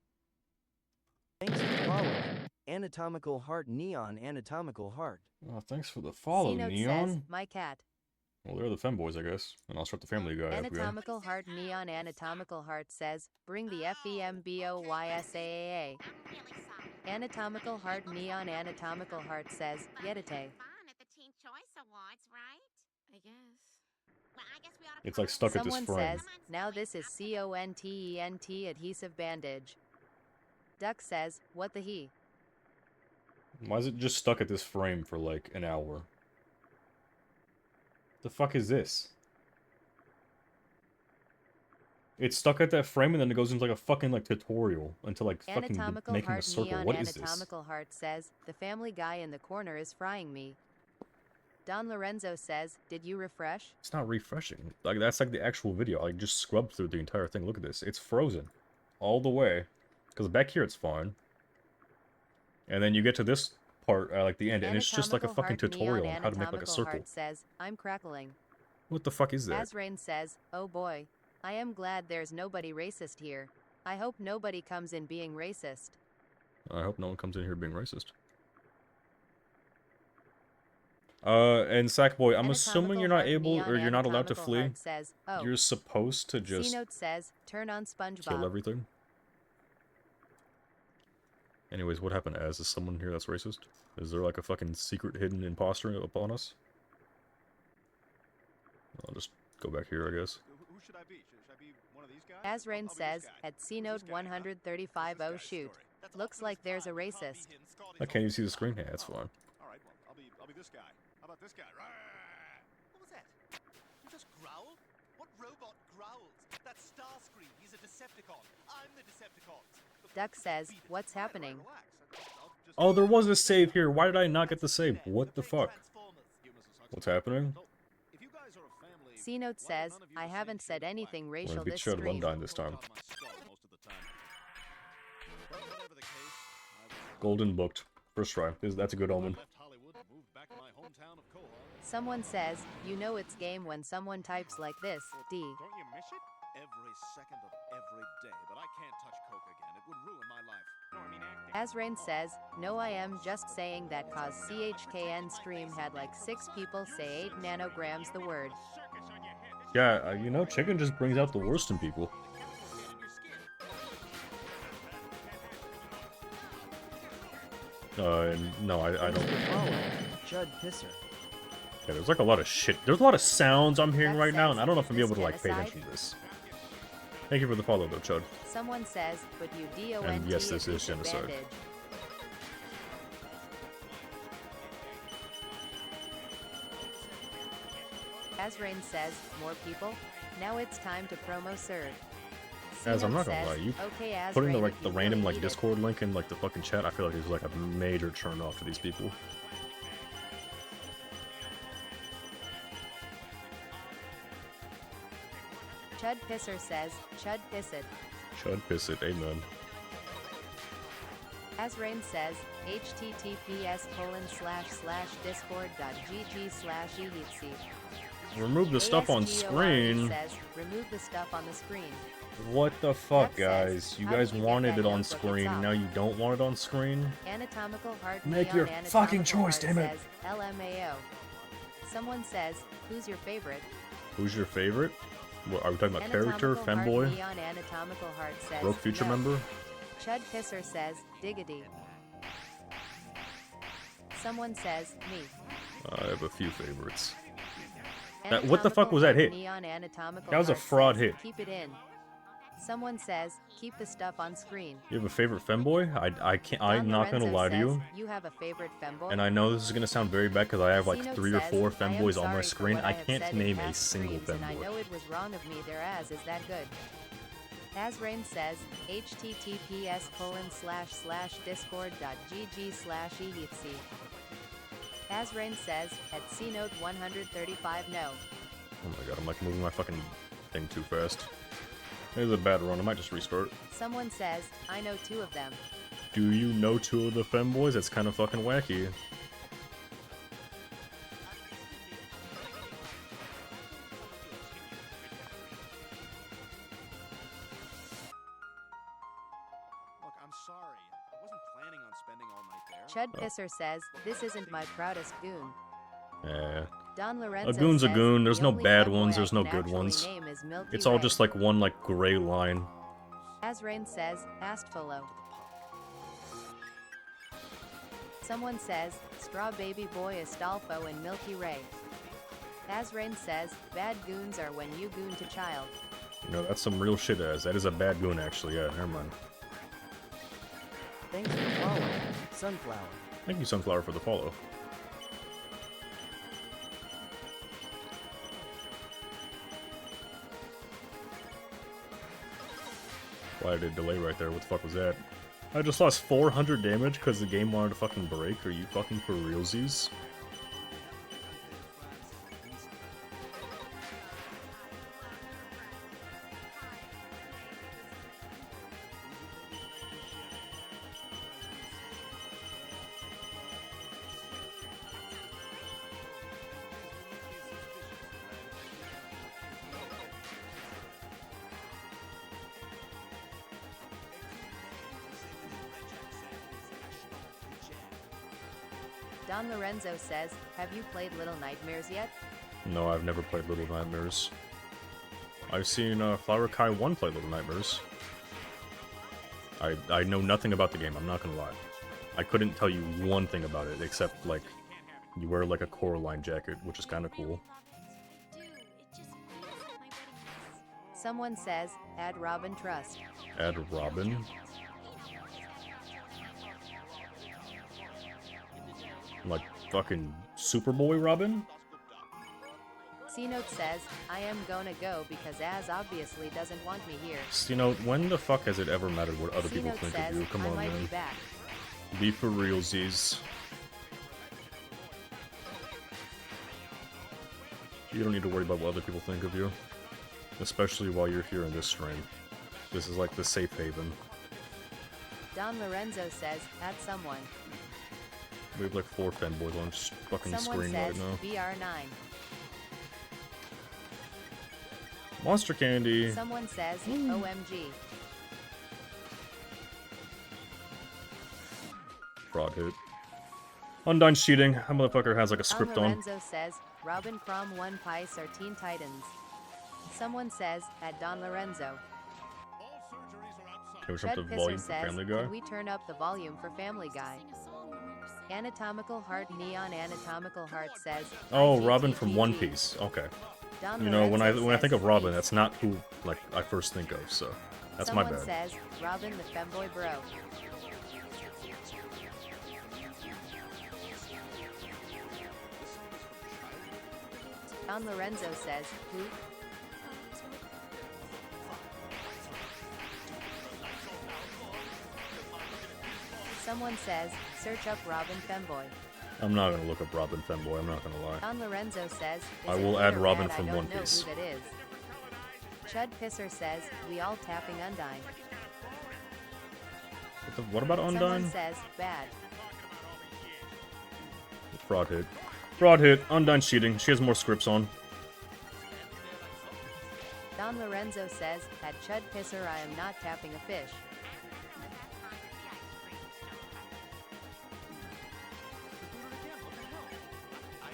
Thanks for following. Anatomical Heart Neon Anatomical Heart. Oh, thanks for the follow, C-Note Neon. says, my cat. Well, they're the femboys, I guess. And I'll start the Family Guy up again. Anatomical Heart Neon Anatomical Heart says, bring the FEMBOYSAAA. Anatomical Heart Neon Anatomical Heart says, Yedite. Fun at the Teen Choice Awards, right? I guess. Well, I guess we ought to It's like stuck at this Someone frame. says, now this is CONTENT adhesive bandage. Duck says, what the he? Why is it just stuck at this frame for like an hour? The fuck is this? It's stuck at that frame and then it goes into like a fucking like tutorial until like fucking Anatomical making a Heart circle. Neon What is this? Anatomical Heart says, the Family Guy in the corner is frying me. Don Lorenzo says, did you refresh? It's not refreshing. Like that's like the actual video. I just scrubbed through the entire thing. Look at this. It's frozen all the way. Because back here it's fine. And then you get to this part, like the end, and it's just like a fucking tutorial on how to make like a circle. Heart says, I'm crackling. What the fuck is that? Azrain says, oh boy. I am glad there's nobody racist here. I hope nobody comes in being racist. I hope no one comes in here being racist. And Sackboy, I'm assuming you're not able, or you're not allowed to flee. Says, oh. You're supposed to just C-Note says, turn on SpongeBob. kill everything. Anyways, what happened, Az? Is someone here that's racist? Is there like a fucking secret hidden imposter upon us? I'll just go back here, I guess. Who should I be? Should I be one of these guys? Azrain says, at C-Note 135.0 shoot. Looks like there's a racist. I can't even see the screen. Yeah, that's fine. Alright, well, I'll be this guy. How about this guy? What was that? You just growl? What robot growls? That's Starscream. He's a Decepticon. I'm the Decepticon. Duck says, what's happening? Oh, there was a save here. Why did I not get the save? What the fuck? What's happening? C-Note says, I haven't said anything racial this stream. stream. This time. Golden booked. First try. That's a good omen. Someone says, you know it's game when someone types like this, D. Don't you miss it? Every second of every day, but I can't touch Coke again. It would ruin my life. No, I mean acting. Azrain says, no I am just saying that cause CHKN stream had like 6 people say 8 nanograms the word. Yeah, you know, chicken just brings out the worst in people. No, I don't. Judd Pisser. Yeah, there's like a lot of shit. There's a lot of sounds I'm hearing right now, and I don't know if I'm able to like pay attention to this. Thank you for the follow, though, Chud. Someone says, but you DONT. And yes, this is genocide. Azrain says, more people? Now it's time to promo Surd. As I'm not gonna lie, you okay, putting the random like Discord link in like the fucking chat, I feel like it's like a major turn off for these people. Chud Pisser says, Chud Pissit. Chud Pissit, amen. Azrain says, https://discord.gg/ehitc. Remove the stuff on screen. Says, remove the stuff on the screen. What the fuck, guys? You guys wanted it on screen, now you don't want it on screen? Anatomical Heart Make your fucking choice, damn it! Says, LMAO. Someone says, who's your favorite? Who's your favorite? What, are we talking about character, femboy? Broke future member? Chud Pisser says, diggity. Someone says, me. I have a few favorites. What the fuck was that hit? Neon anatomical That was a heart fraud says, hit. Keep it in. Someone says, keep the stuff on screen. You have a favorite femboy? I can't. I'm not gonna Lorenzo lie to says, you. You have a favorite femboy? And I know this is gonna sound very bad because I have like Cenote 3 or says, 4 I am femboys on my sorry for screen. what I have can't said in name a past single streams, and I femboy. know it was wrong of me there as is that good. Azrain says, https://discord.gg/ehitc. Azrain says, at Cnote 135 no. Oh my god, I'm like moving my fucking thing too fast. This is a bad run. I might just restart. Someone says, I know 2 of them. Do you know 2 of the femboys? That's kind of fucking wacky. Look, I'm sorry. I wasn't planning on spending all night there. Chud Pisser says, this isn't my proudest goon. Yeah. Don Lorenzo A goon's a says, goon. There's the no only bad femboy ones. I There's no can good actually ones. name is Milky It's all Way. just like one like gray line. Azrain says, Astfolo. Someone says, Straw Baby Boy Astolfo and Milky Ray. Azrain says, bad goons are when you goon to child. You know, that's some real shit as. That is a bad goon actually. Yeah, never mind. Thanks for following, Sunflower. Thank you, Sunflower, for the follow. Why did it delay right there? What the fuck was that? I just lost 400 damage because the game wanted to fucking break. Are you fucking for realsies? Don Lorenzo says, have you played Little Nightmares yet? No, I've never played Little Nightmares. I've seen Flower Kai 1 play Little Nightmares. I know nothing about the game, I'm not gonna lie. I couldn't tell you one thing about it, except, like, you wear, like, a Coraline jacket, which is kinda cool. Someone says, add Robin Trust. Add Robin? Like, fucking Superboy Robin? Cnote says, I am gonna go because Az obviously doesn't want me here. Cnote, when the fuck has it ever mattered what other people Cnote think says, of you? Come I on, might man. be back. Be for realsies. You don't need to worry about what other people think of you. Especially while you're here in this stream. This is like the safe haven. Don Lorenzo says, add someone. We have like 4 fanboys on fucking Someone screen says, right now. BR9. Monster Candy! Someone says, OMG. Fraud hit. Undyne's cheating. That motherfucker has like a Don script on. Lorenzo says, Robin Crom 1 Pice are Teen Titans. Someone says, at Don Lorenzo. Can we turn up Chud the Pisser volume for says, Family Guy? can we turn up the volume for Family Guy? Anatomical Heart Neon Anatomical Heart says, Oh, Robin from One Piece. Okay. Don You know, when I Lorenzo think says, of Robin, that's not who like I first think of, so that's Someone my bad. says, Robin the femboy bro. Don Lorenzo says, who? Someone says, search up Robin femboy. I'm not gonna look up Robin Femboy, I'm not gonna lie. Don Lorenzo says, is I it will good add or Robin bad? from I don't One know Piece. who that is. Chud Pisser says, we all tapping Undyne. What about Someone Undyne? says, bad. Fraud hit. Fraud hit. Undyne's cheating. She has more scripts on. Don Lorenzo says, at Chud Pisser I am not tapping a fish.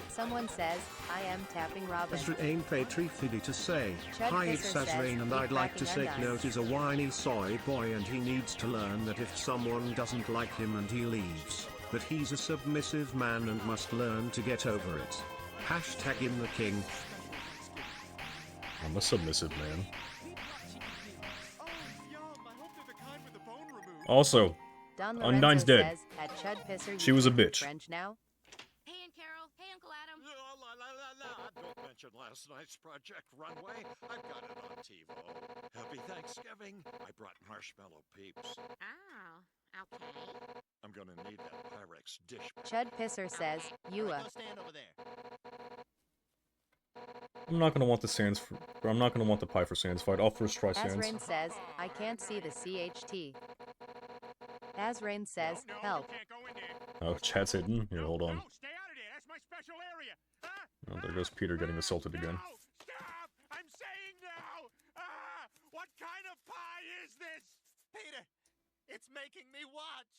Someone says, I am tapping Robin. Azrain Patrifidi to say, Chud hi Pisser it's says, Azrain and "Keep I'd like to say cracking Note is a whiny soy boy and he needs to learn that if someone doesn't like him and he leaves, that he's a submissive man and must learn to get over it. Hashtag in the king. I'm a submissive man. Oh, yum. I hope they're the kind with the bone removed. Also, Don Undyne's Lorenzo dead. says, at Chud Pisser, She was a you speak bitch. French now? Hey, Aunt Carol. Hey, Uncle Adam. Don't mention last night's Project Runway. I've got it on TiVo. Happy Thanksgiving. I brought marshmallow peeps. Oh, okay. I'm gonna need that Pyrex dish. Chud Pisser says, you Go stand over there. I'm not gonna want the Sans. I'm not gonna want the pie for Sans fight. I'll first try Sans. Azrain says, I can't see the CHT. Azrain says, help. Oh, chat's hidden. Here, hold on. Stay out of there. That's my special area. Oh, there goes Peter getting assaulted again. Stop! I'm saying no! What kind of pie is this? Peter, it's making me watch.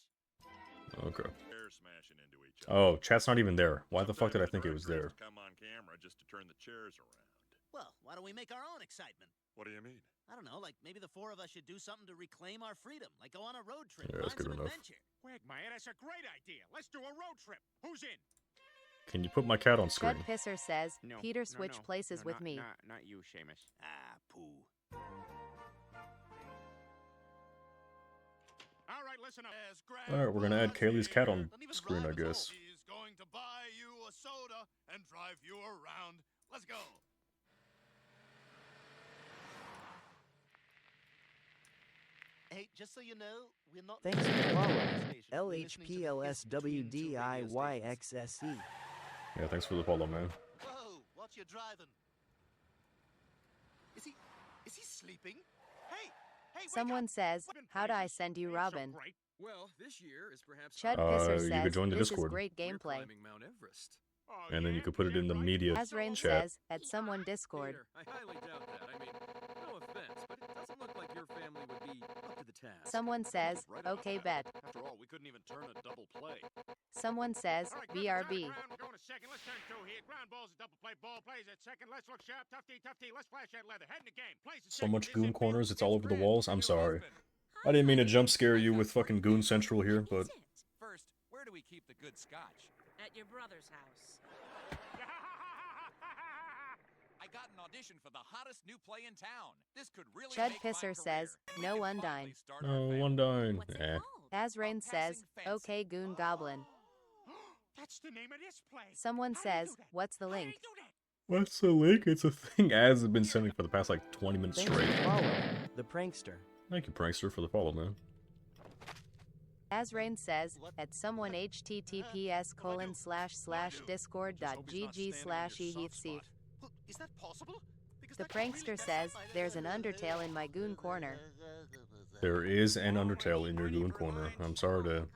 Okay. Chairs smashing into each other. Oh, chat's not even there. Why the fuck did I think it was Sometimes there? it's Come on camera just to turn the chairs around. Well, why don't we make our own excitement? What do you mean? I don't know, like maybe the four of us should do something to reclaim our freedom, like go on a road trip, Yeah, that's find good some enough. adventure. Quagmire, that's a great idea. Let's do a road trip. Who's in? Can you put my cat on screen? Chud Pisser says, No, Peter no, switch no. places No, with me. Not you, Seamus. Ah, poo. All right, listen up. Alright, we're gonna add Kaylee's cat on screen, I guess. He's going to buy you a soda and drive you around. Let's go. Hey, just so you know, we're not. Thanks for the follow. LHPLSWDIYXSE. Yeah, thanks for the follow, man. Whoa, watch your driving. Is he sleeping? Hey, wake Someone up. says, how'd I send you Robin? Well, this year is perhaps Chud Uh, Pisser you says, could join the this Discord. is great we're gameplay. climbing Mount Everest. And then you could put it in the media Azrain chat. says, at someone Discord. Peter, I highly doubt that. I mean, no offense, but it doesn't look like your family would be up to the task. Someone says, Right about okay that. bet. After all, we couldn't even turn a double play. Someone says, BRB. We're going to second. Let's turn two here. Ground ball's a double play. Ball plays at second. Let's look sharp. Tough D. Let's flash that leather. Head in the game. Plays at So second. much Is goon it corners, big? it's all over the red. walls. I'm sorry. I didn't mean to jump scare you with fucking Goon Central here, but First, where do we keep the good scotch? At your brother's house. I got an audition for the hottest new play in town. This could really Chud make my Pisser career. says, We no can finally Undyne. start our no family. one dying. What's it Eh. called? Azrain says, Passing Fences. okay Goon Goblin. That's the name of this play. Someone How do you says, do that? what's the How do you link? do that? What's the link? It's a thing Az has been sending for the past like 20 minutes Thanks for straight. the follow. The Prankster. Thank you, Prankster, for the follow, man. Azrain says, at someone https://discord.gg/eheathseef. Look, is that possible? Because The that could really prankster mess says, up my- there's an undertale in my goon corner. There is an undertale in your Goon corner. I'm sorry to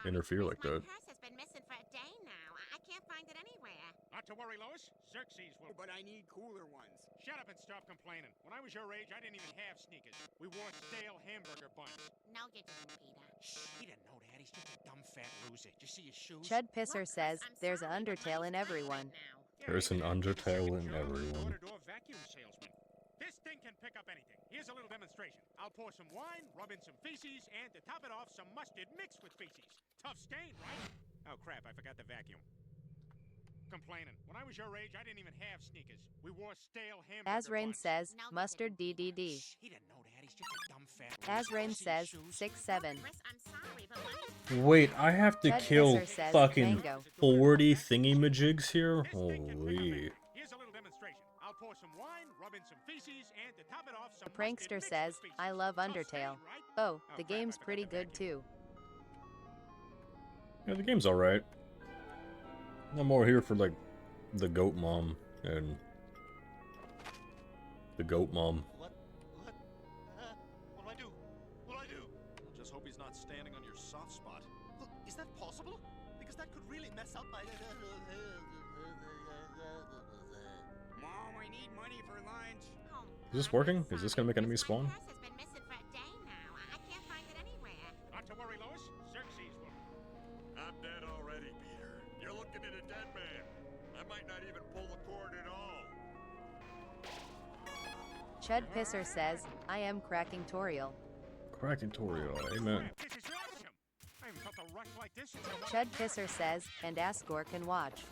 interfere like that. My purse has been missing for a day now. I can't find it anywhere. Not to worry, Lois. Xerxes will. But I need cooler ones. Shut up and stop complaining. When I was your age, I didn't even have sneakers. We wore stale hamburger buns. No, you didn't, Peter. He didn't know that. He's just a dumb fat loser. Did you see his shoes? Chud Pisser Look, says, I'm there's an sorry, but undertale in money's tight everyone. right now. Yeah, There's an he did. undertale in Second job, everyone. door-to-door vacuum salesman. This thing can pick up anything. Here's a little demonstration. I'll pour some wine, rub in some feces, and to top it off, some mustard mixed with feces. Tough stain, right? Oh, crap, I forgot the vacuum. Complaining. When I was your age, I didn't even have sneakers. We wore stale hamburger Azrain buns. says, No, you mustard DDD. Shh, he didn't know that. He's just a dumb fat loser. Azrain You see his says, shoes? 6'7". Chris, I'm sorry, but money's Wait, I have to Chud kill Pisser says, fucking mango. 40 thingy-majigs here? This thing can pick up Holy. anything. Here's a little demonstration. I'll pour some wine, rub in some feces, and to top it off, some The prankster mustard says, mixed with feces. I love Tough Undertale. stain, right? Oh, Oh, the crap, game's I forgot pretty the good vacuum. too. Yeah, the game's alright. I'm more here for, like, the goat mom and the goat mom. What do I do? What'll I do? Well, just hope he's not standing on your soft spot. Look, is that possible? Because that could really mess up my... Mom, I need money for lunch. Oh, Is this God, working? I'm Is this sorry, gonna make enemies Chris, spawn? My purse has been missing for a day now. I can't find it anywhere. Not to worry, Lois. Xerxes will. I'm dead already, Peter. You're looking at a dead man. I might not even pull the cord at all. Chud Pisser says, I am cracking Toriel. Cracking Torio, amen. This is awesome. I haven't felt a rush like this since I was Chud Pisser says, and Asgore can watch.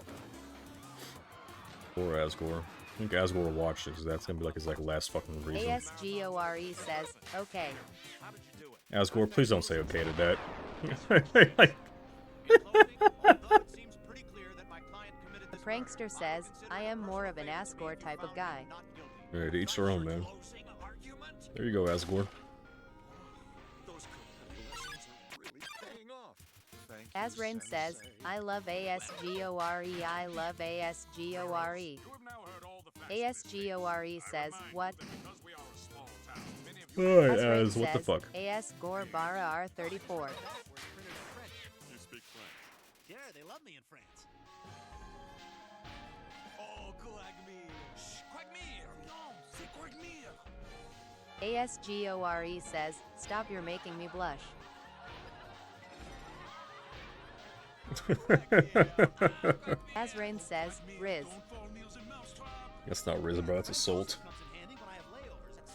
Or Asgore. think Asgore will watch this. That's gonna be like his last fucking reason. ASGORE says, okay. Asgore, please don't say okay to that. The prankster says, I am more of an Asgore type of guy. Alright, each their own, man. There you go, Asgore. Azrain says, I love ASGORE, I love ASGORE. ASGORE says, what? Alright, Azrain Az, what the says, fuck? ASGORE barra R34. You speak French? Yeah, they love me in France. Oh, ASGORE says, stop, you're making me blush. Azrain says, Riz. That's not Riz, bro. That's assault.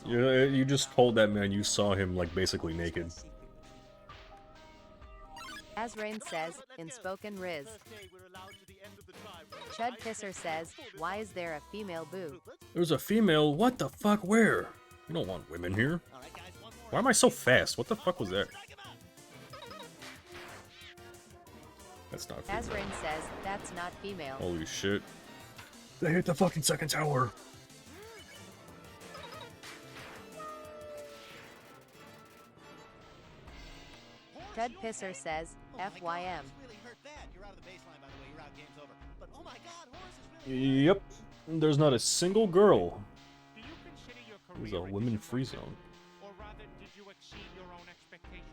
You just told that man you saw him, like, basically naked. Azrain says, in spoken Riz. Chud Pisser says, why is there a female boo? There's a female? What the fuck? Where? You don't want women here. Why am I so fast? What the fuck was that? That's not female. Azrain says, that's not female. Holy shit. They hit the fucking second tower. Chud Pisser says, FYM. Yep. There's not a single girl. There's a women-free zone. Or rather, did you exceed your own expectations?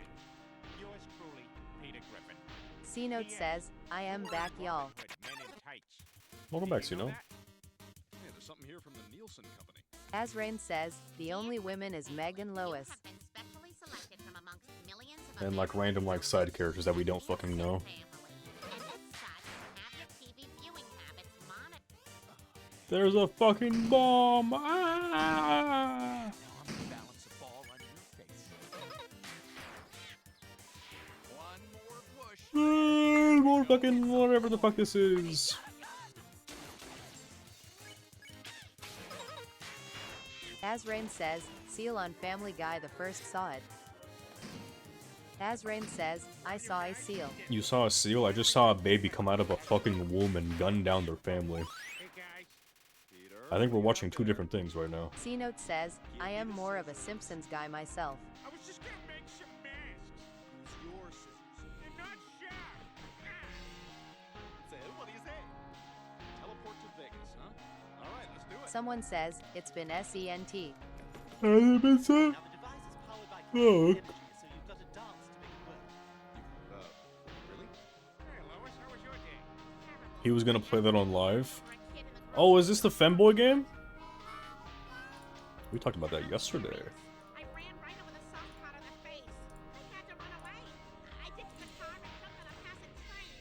Yours truly, Peter Griffin. C-Note says, I am back, y'all. Welcome back, C-Note. Yeah, there's something here from the Nielsen Company. Azrain says, the only women is Meg and Lois. And like random like side characters that we don't fucking know. There's a fucking bomb! Ah! More fucking whatever the fuck this is. Azrain says, Seal on Family Guy the first saw it. Azrain says, I saw a seal. You saw a seal? I just saw a baby come out of a fucking womb and gun down their family. I think we're watching two different things right now. C-Note says, I am more of a Simpsons guy myself. I was just gonna make some masks. Who's your scissors? They're not sharp. So, what do you say? Teleport to Vegas, huh? Alright, let's do it. Someone says, it's been SENT. Now, the device is powered by Oh. energy, so you've got to dance to make it work. Really? Hey, Lois, how was your day? He was gonna play that on live. Oh, is this the femboy game? We talked about that yesterday. I ran right over the soft part of the face. I had to run away. I ditched the car and jumped on a passing train.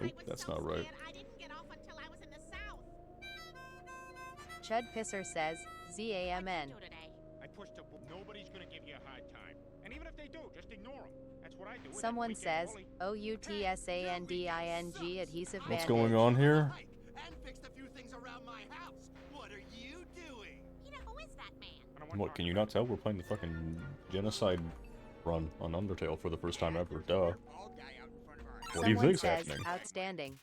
Nope, that's not right. I didn't get off until I was in the south. Chud Pisser says, ZAMN. I pushed a nobody's gonna give you a hard time. And even if they do, just ignore them. That's what I do. Someone says, OUTSANDING adhesive What's bandage. going on here? And fixed a few things around my house. What are you doing? Peter, who is that man? What, can you not tell? We're playing the fucking genocide run on Undertale for the first time ever. Duh. What do you Someone think's says, happening? outstanding.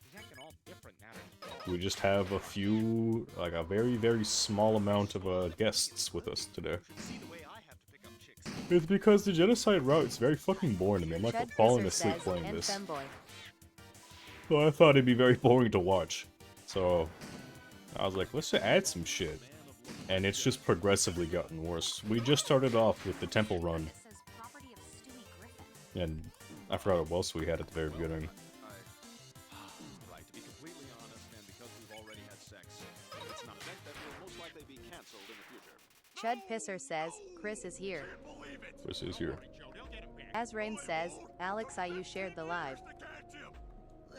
We just have a few, like a very, very small amount of guests with us today. It's because the genocide route is very fucking boring to me. I'm like Chud falling Pisser asleep says, playing and this. femboy. So I thought it'd be very boring to watch. So I was like, let's just add some shit. And it's just progressively gotten worse. We just started off with the temple run. And I forgot what else we had at the very beginning. Right, to be completely honest, and because we've already had sex, it's an event that will most likely be cancelled in the future. Chud Pisser says, Chris is here. Chris is here. Azrain says, Alex IU shared the live.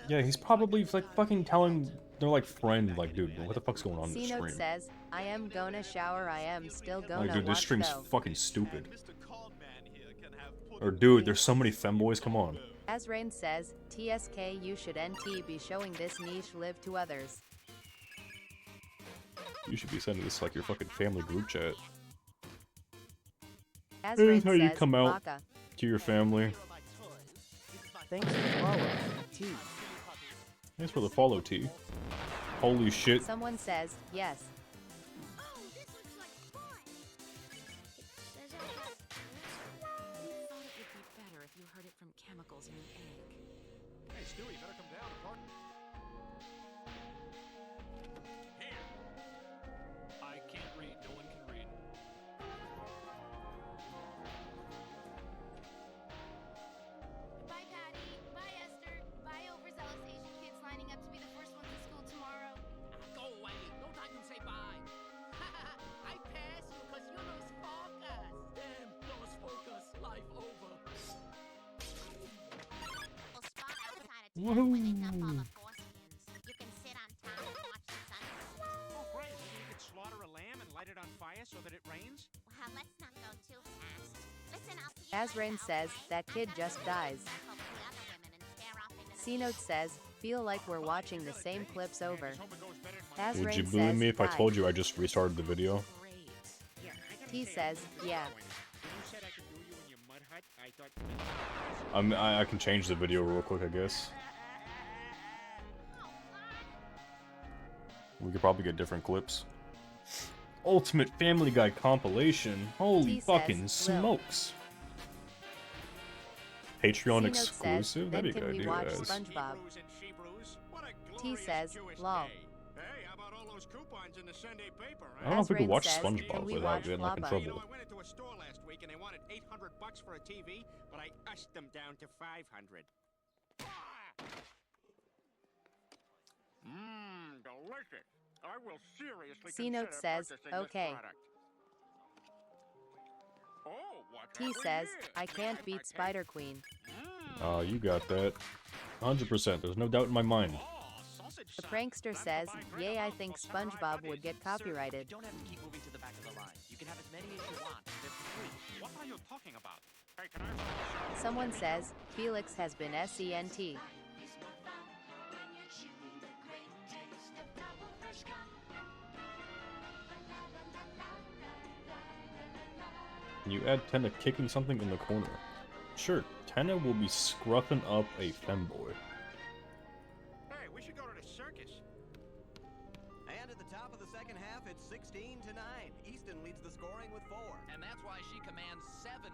Yeah, he's probably like fucking telling their like friend, like, dude, what the fuck's going on in this C-Note stream? says, I am gonna shower, I am still gonna Like, dude, this watch stream's though. fucking stupid. Or, dude, there's so many femboys, come on. As Rain says, TSK you should NT be showing this niche live to others. You should be sending this like your fucking family group chat. As This Rain is how you says, come out Baka. to your family. Thanks for the follow, T. Thanks for the follow, T. Holy shit. Someone says, yes. Better if you heard it from chemicals in an egg. Hey, Stewie, you better come down. Pardon? Here. I can't read. No one can read. Bye, Patty. Bye, Esther. Bye, overzealous Asian kids lining up to be the first ones at school tomorrow. Go away. No time to say bye. I pass you because you lose focus. Damn, lose focus. Life over. Woohoo! You can sit on top and watch the sunset. Oh, great. Maybe you could slaughter a lamb and light it on fire so that it rains? Well, let's not go too fast. Listen, I'll see you As Rain says, that kid just dies. C-Note says, feel like we're watching the same clips over. As Would Rain you believe says, me if I die. told you I just restarted the video? T says, yeah. When you said I could do you in your mud hut, I thought... I can change the video real quick, I guess. We could probably get different clips. Ultimate Family Guy compilation. Holy T says, fucking Lil. smokes. Patreon C-Note exclusive? says, That'd be then a can good we idea, watch guys. SpongeBob? T glorious says, Jewish lol. day. Hey, how about all those coupons in the Sunday paper, I don't know if we could Rain watch says, SpongeBob can we without watch getting like in Flabba? You know, trouble. I went into a store last week and they wanted $800 for a TV, but I ushed them down to $500. Mmm, delicious. I will seriously C-Note consider says, purchasing okay. this product. Oh, what T have we says, here? I can't beat Spider Queen. Oh, you got that. 100%, there's no doubt in my mind. The prankster says, yay, I think SpongeBob would get copyrighted. Don't have to keep moving to the back of the line. You can have as many as you want. They're free. What are you talking about? Hey, can I... Someone says, Felix has been SENT. Can you add Tenna kicking something in the corner? Sure, Tenna will be scruffing up a femboy. Hey, we should go to the circus. And at the top of the second half, it's 16-9. Easton leads the scoring with 4. And that's why she commands $7,000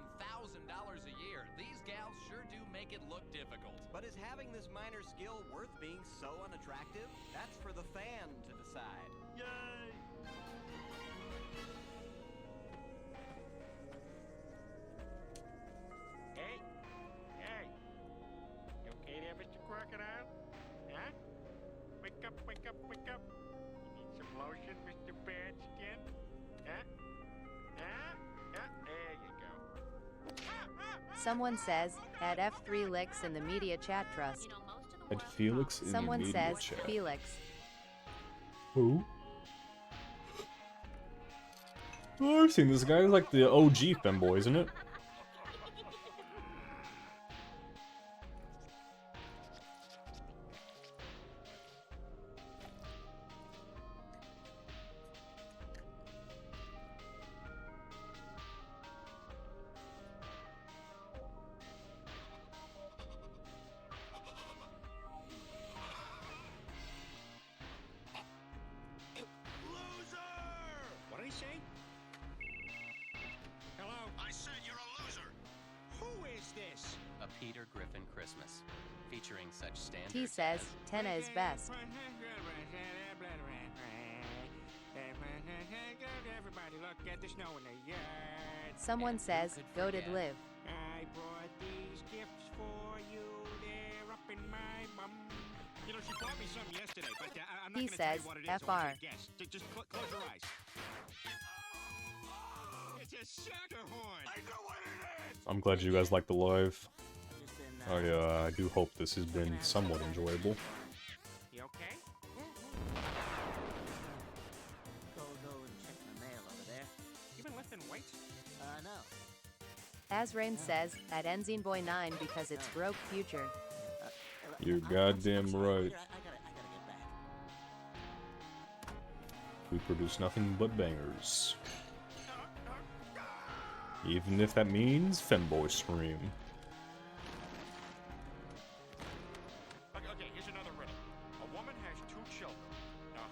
a year. These gals sure do make it look difficult. But is having this minor skill worth being so unattractive? That's for the fan to decide. Yay! Hey, hey. You okay there, Mr. Crocodile? Huh? Wake up, wake up, wake up. You need some lotion, Mr. Bad Skin? Huh? Huh? Yeah, there you go. Someone says, add F3 licks in the media chat trust. Add Felix in Someone the media says, chat. Felix. Who? Oh, I've seen this guy. He's like the OG femboy, isn't it? What did he say? Hello? I said you're a loser. Who is this? A Peter Griffin Christmas, featuring such standards. T says, Tenna is best. Everybody look at the snow in the yard. Someone says, goated live. I brought these gifts for you. They're up in my bum. You know, she bought me some yesterday, but I'm not He going to tell you says, what it is. I FR. want you to guess. Just close your eyes. It's a sucker horn. I know what it is. I'm glad you guys like the live. I do hope this has been somewhat enjoyable. You okay? Go and check the mail over there. You been lifting weights? No. Azrain says, at Enzineboy9 because it's broke future. You're goddamn right. We produce nothing but bangers. Even if that means femboy stream. Okay, here's another riddle. A woman has 2 children.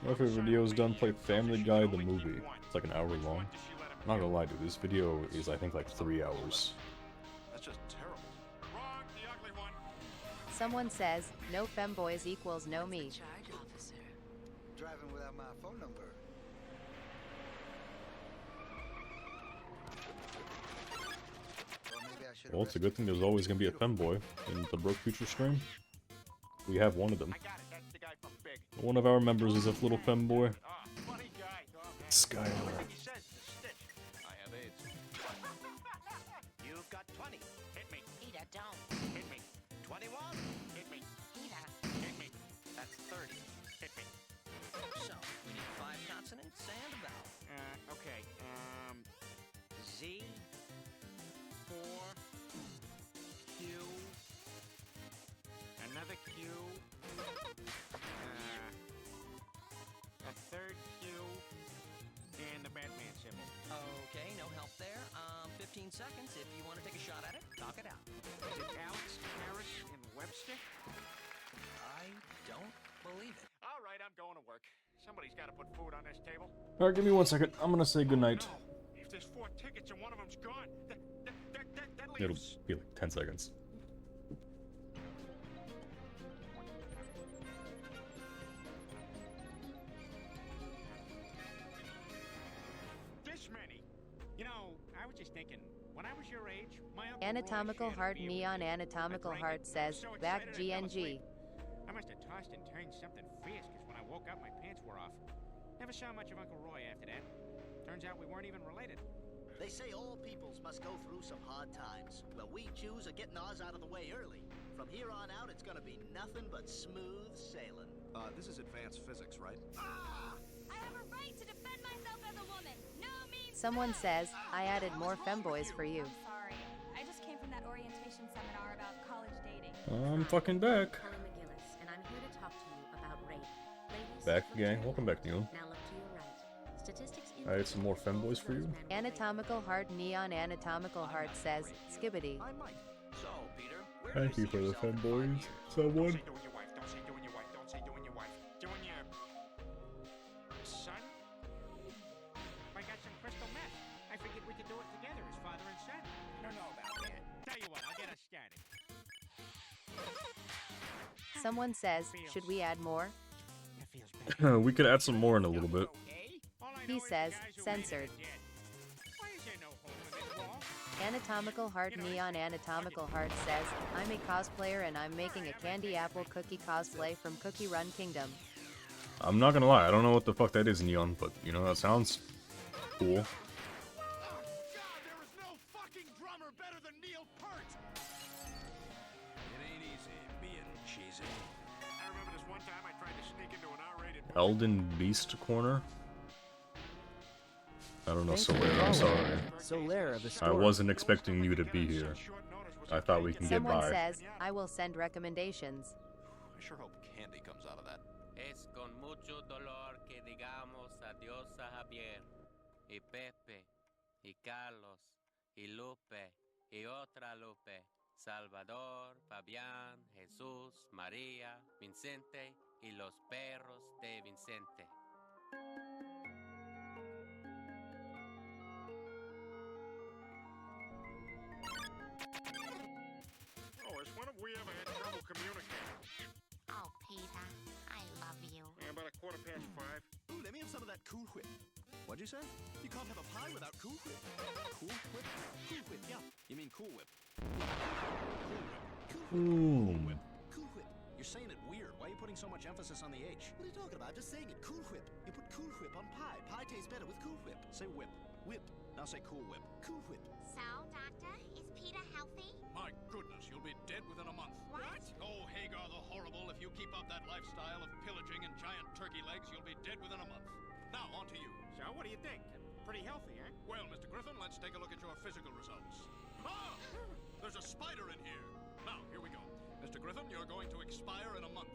My favorite video is done play Family Guy the movie. It's like an hour long. I'm not gonna lie, dude, this video is I think like 3 hours. That's just terrible. Wrong, the ugly one. Someone says, no femboys equals no me. Driving without my phone number. Well, it's a good thing there's always gonna be a femboy in the Broke Future stream. We have one of them. One of our members is a little femboy. Skylar. I have AIDS. You've got 20. Hit me. Peter, don't. Hit me. 21. Hit me. Peter. Hit me. That's 30. Hit me. So, we need 5 consonants and a vowel. Okay, Z, 4, Q, another Q, a third Q, and the Batman symbol. Okay, no help there. 15 seconds if you want to take a shot at it. Talk it out. Is it Alex, Harris, and Webster? I don't believe it. All right, I'm going to work. Somebody's got to put food on this table. Alright, give me 1 second. I'm gonna say goodnight. If there's 4 tickets and one of them's gone, that It'll leaves... be like 10 seconds. This many. You know, I was just thinking, when I was your age, my uncle Anatomical Roy shared a Heart beer with Neon me. Anatomical I drank Heart it. says, So back excited I fell GNG. asleep. I must have tossed and turned something fierce, because when I woke up, my pants were off. Never saw much of Uncle Roy after that. Turns out we weren't even related. They say all peoples must go through some hard times. Well, we Jews are getting ours out of the way early. From here on out, it's gonna be nothing but smooth sailing. This is advanced physics, right? I have a right to defend myself as a woman. No means Someone says, I added more femboys for you. I'm sorry. I just came from that orientation seminar about college dating. I'm fucking back. Kelly McGillis, and I'm here to talk to you about rape. Ladies, Back again. Welcome back, Neil. now look to your right. Statistics I had some more femboys for you. Anatomical Heart Neon Anatomical Heart says, skibbity. So, Peter, where Thank do you you for see the yourself in 5 femboys. years? Someone. Don't say doing your wife. Don't say doing your wife. Don't say doing your wife. Doing your son? I got some crystal meth. I figured we could do it together as father and son. I don't know about that. Tell you what, I'll get us started. Someone says, should we add more? We could add some more in a little bit. He says, censored. Why is there no hole in this wall? Anatomical Heart Neon Anatomical Heart says, I'm a cosplayer and I'm making a candy apple cookie cosplay from Cookie Run Kingdom. I'm not gonna lie, I don't know what the fuck that is, Neon, but you know, that sounds cool. It ain't easy being cheesy. I remember this one time I tried to sneak into an R-rated... Elden Beast Corner? I don't know, Thanks for Solaire, I'm sorry. Solaire of the I story. wasn't expecting you to be here. I thought we can get Someone by. says, I will send recommendations. I sure hope candy comes out of that. Es con mucho dolor que digamos adiós a Javier, y Pepe, y Carlos, y Lupe, y otra Lupe, Salvador, Fabián, Jesús, María, Vicente, y los perros de Vicente. Oh, is when have we ever had trouble communicating? Oh, Peter, I love you. Yeah, about 5:15. Ooh, let me have some of that Cool Whip. What'd you say? You can't have a pie without Cool Whip. Cool Whip? Cool Whip, yeah. You mean Cool Whip. Ooh. Cool Whip. You're saying it weird. Why are you putting so much emphasis on the H? What are you talking about? Just saying it. Cool Whip. You put Cool Whip on pie. Pie tastes better with Cool Whip. Say whip. Whip. Now say Cool Whip. Cool Whip. So, Doctor, is Peter healthy? My goodness, you'll be dead within a month. What? Oh, Hagar the Horrible, if you keep up that lifestyle of pillaging and giant turkey legs, you'll be dead within a month. Now, on to you. So, what do you think? Pretty healthy, huh? Well, Mr. Griffin, let's take a look at your physical results. Ah! There's a spider in here. Now, here we go. Mr. Griffin, you're going to expire in a month.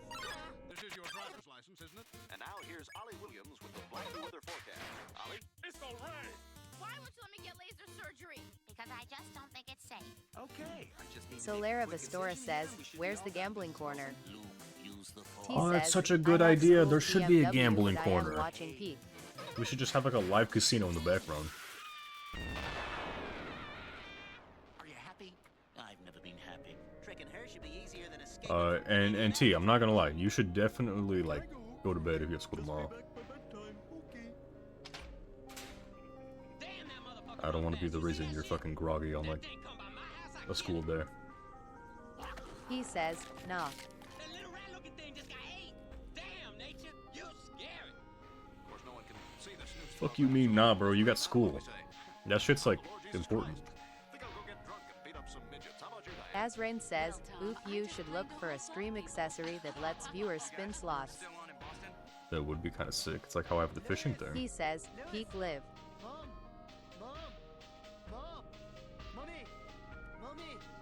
This is your driver's license, isn't it? And now here's Ollie Williams with the Black Weather forecast. Ollie? It's the rain! Why won't you let me get laser surgery? Because I just don't think it's safe. Okay, I just need to make a Solera quick Vestora incision says, here. We should be "Where's all the set. gambling corner?" T Oh, that's says, such a "I good have idea. school There should be a BMW, gambling and I am corner. watching Peak. We should just have like a live casino in the background. Are you happy? I've never been happy. Tricking her should be easier than escaping. And T, I'm not gonna lie, you should definitely like go to bed if you have school tomorrow. I don't want to be the reason you're fucking groggy on like a school day. He says, "Nah." That little rat looking thing just got ate. Damn, nature, you scary. Of course, no one can see this news. Fuck you mean, nah, bro? You got school. That shit's like important. Think I'll go get drunk and beat up some midgets. How about you, Diane? Azrain says, "Oof, you should look for a stream accessory that lets viewers spin slots." That would be kind of sick. It's like how I have the fishing thing. He says, "Peak live."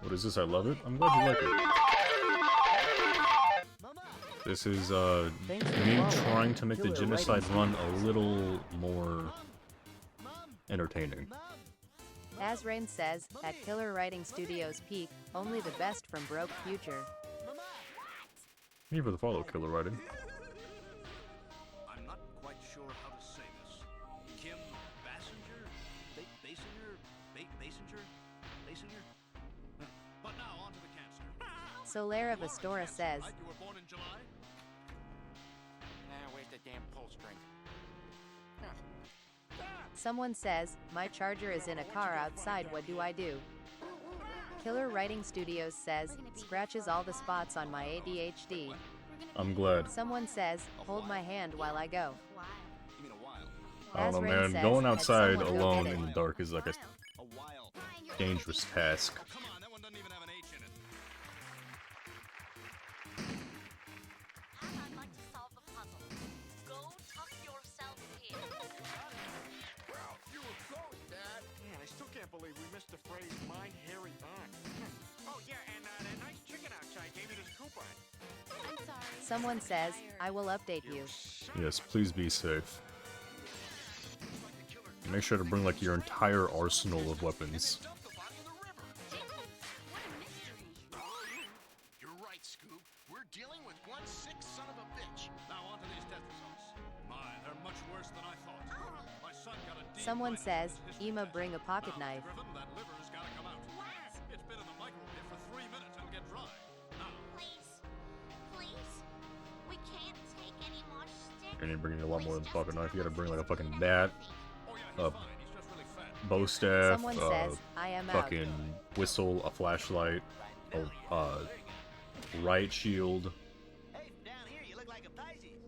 What is this? I love it. I'm glad you like it. This is me trying to make the genocide run a little more entertaining. Azrain says, "At Killer Writing Studios Peak, only the best from Broke Future." Me for the follow, Killer Writing. I'm not quite sure how to say this. Kim Basinger? Basinger? But now on to the cancer. Solera Vestora says, Right, you were born in July? Where's the damn pull string? someone says, "My charger is in a car outside, what do I do?" Killer Writing Studios says, "Scratches all the spots on my ADHD." I'm glad. Someone says, "Hold my hand while I go." You mean a while? I don't know, Azrain man. says, Going "Had outside someone go alone get it." in the dark is like a dangerous task. Come on, that one doesn't even have an H in it. I'd like to solve the puzzle. Go tuck yourself in. Well, you were close, Dad. Man, I still can't believe we missed the phrase "my hairy aunt." Oh, yeah, and that nice chicken outside gave me this coupon. I'm sorry. Someone says, "I will update you." Yes, please be safe. Make sure to bring like your entire arsenal of weapons. You're right, Scoop. We're dealing with one sick son of a bitch. Now on to these test results. My, they're much worse than I thought. My son got a D Someone minus says, in his history "Ema, test. bring a pocket Now, knife." Griffin, that liver's gotta come out. It's been in the microwave for 3 minutes. It'll get dry. Now, Please? We can't take any more sticks. You're gonna bring a lot more than a fucking knife. You gotta bring like a fucking bat, a fine. He's just really fat. bow staff, Someone says, "I am out." fucking whistle, a flashlight, a riot shield. Hey, from down here, you look like a Pisces.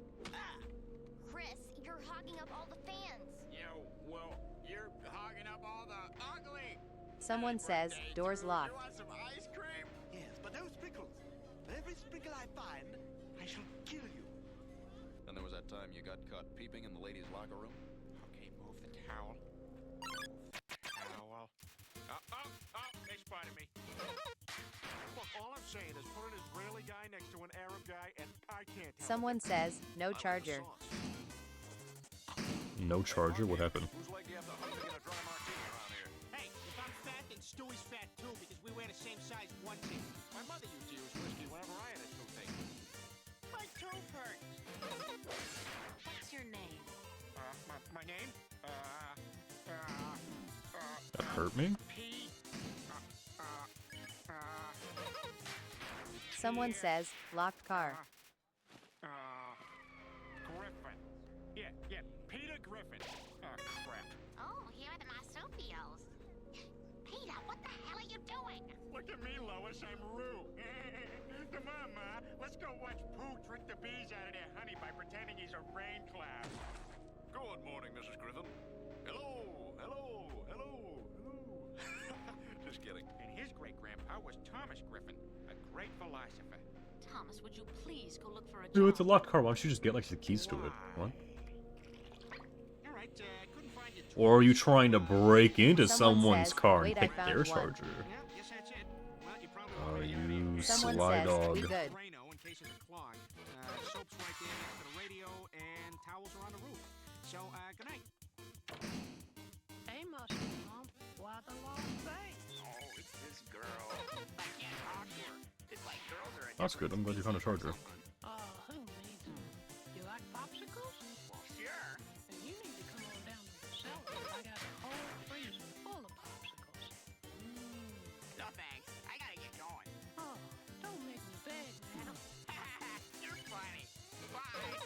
Chris, you're hogging up all the fans. Yeah, well, you're hogging up all the ugly. Someone says, "Doors locked." You want some ice cream? Yes, but no sprinkles. For every sprinkle I find, I shall kill you. And there was that time you got caught peeping in the ladies' locker room? Okay, move the towel. Towel. They spotted me. Look, all I'm saying is put an Israeli guy next to an Arab guy, and I can't tell. Someone says, "No charger." No charger? What happened? Whose leg do you have to hug to get a dry martini around here? Hey, if I'm fat, then Stewie's fat too, because we wear the same size onesie. My mother used to use whiskey whenever I had a toothache. My tooth hurts. What's your name? My name? That hurt me? P. Someone says, "Locked car." Griffin. Yeah, Peter Griffin. Oh, crap. Oh, here are the marsupials. Peter, what the hell are you doing? Look at me, Lois, I'm Roo. Come on, Ma, let's go watch Pooh trick the bees out of their honey by pretending he's a rain cloud. Good morning, Mrs. Griffin. Hello. Just kidding. And his great-grandpa was Thomas Griffin, a great philosopher. Thomas, would you please go look for a job? Dude, it's a locked car. Why don't you just get like the keys to it? What? All right, I couldn't find your Or are you trying to break into Someone someone's says, car and "Wait, I take found their one." charger? Yes, that's it. Well, you probably Oh, you Someone sly says, dog. "We good." Drano in case it's clogged. Soap's right there next to the radio, and towels are on the roof. So, good night. Hey, Muscle Mom. Why the long face? Oh, it's this girl. I can't talk to her. It's like girls are a That's good. I'm glad you found a charger. Who needs them? You like popsicles? Well, sure. Then you need to come on down to the cellar. I got a whole freezer full of popsicles. No thanks. I gotta get going. Oh, don't make me beg now. You're funny. Bye.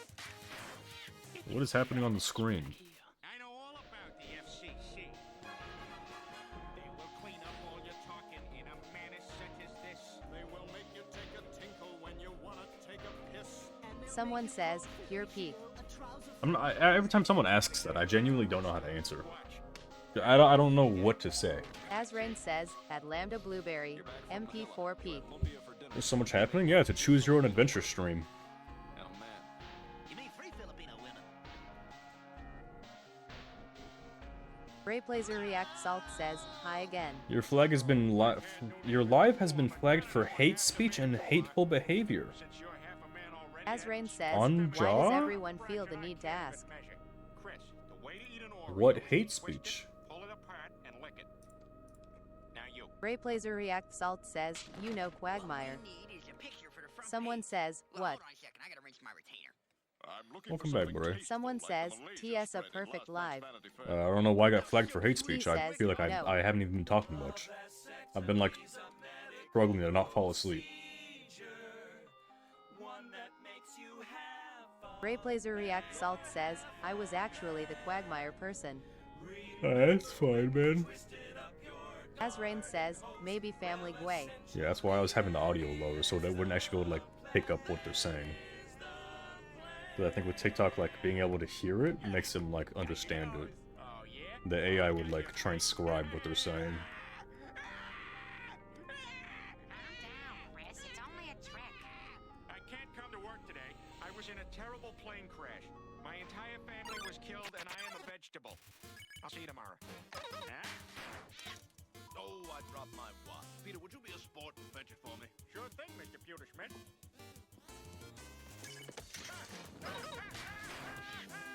What is happening on the screen? I know all about the FCC. They will clean up all your talking in a manner such as this. They will make you take a tinkle when you wanna take a piss. Someone says, "Pure peak." Every time someone asks that, I genuinely don't know how to answer. I don't know what to say. Azrain says, "At Lambda Blueberry, MP4 peak." There's so much happening. Yeah, it's a choose your own adventure stream. You mean 3 Filipino women? Brayblazer React Salt says, "Hi again." Your your live has been flagged for hate speech and hateful behavior. Azrain says, On "Why jaw? does everyone feel the need to ask?" Chris, the way to eat an Oreo What is hate twist it, speech? pull it apart, and lick it. Now you. Brayblazer React Salt says, "You know Quagmire." Someone says, "What?" Hold on a second, I gotta rinse my retainer. Welcome back, Bray. Someone says, "TS a perfect live." I don't know why I got flagged for hate speech. I says, feel like no. I haven't even been talking much. I've been like struggling to not fall asleep. Brayblazer React Salt says, "I was actually the Quagmire person." That's fine, man. Azrain says, "Maybe Family Guay." Yeah, that's why I was having the audio lower, so they wouldn't actually be able to like pick up what they're saying. But I think with TikTok, like being able to hear it makes them like understand it. The AI would like transcribe what they're saying. Chris, it's only a trick. I can't come to work today. I was in a terrible plane crash. My entire family was killed, and I am a vegetable. I'll see you tomorrow. Huh? Oh, I dropped my watch. Peter, would you be a sport and fetch it for me? Sure thing, Mr. Pewterschmidt.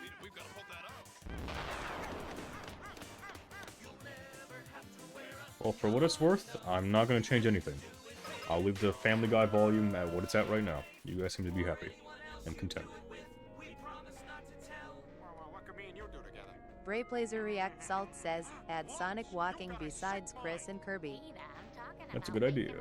Peter, we've got to put that out. Well, for what it's worth, I'm not going to change anything. I'll leave the Family Guy volume at what it's at right now. You guys seem to be happy and content. Well, what can me and you do together? Brayblazer React Salt says, "Add Sonic walking besides Chris and Kirby." That's a good idea.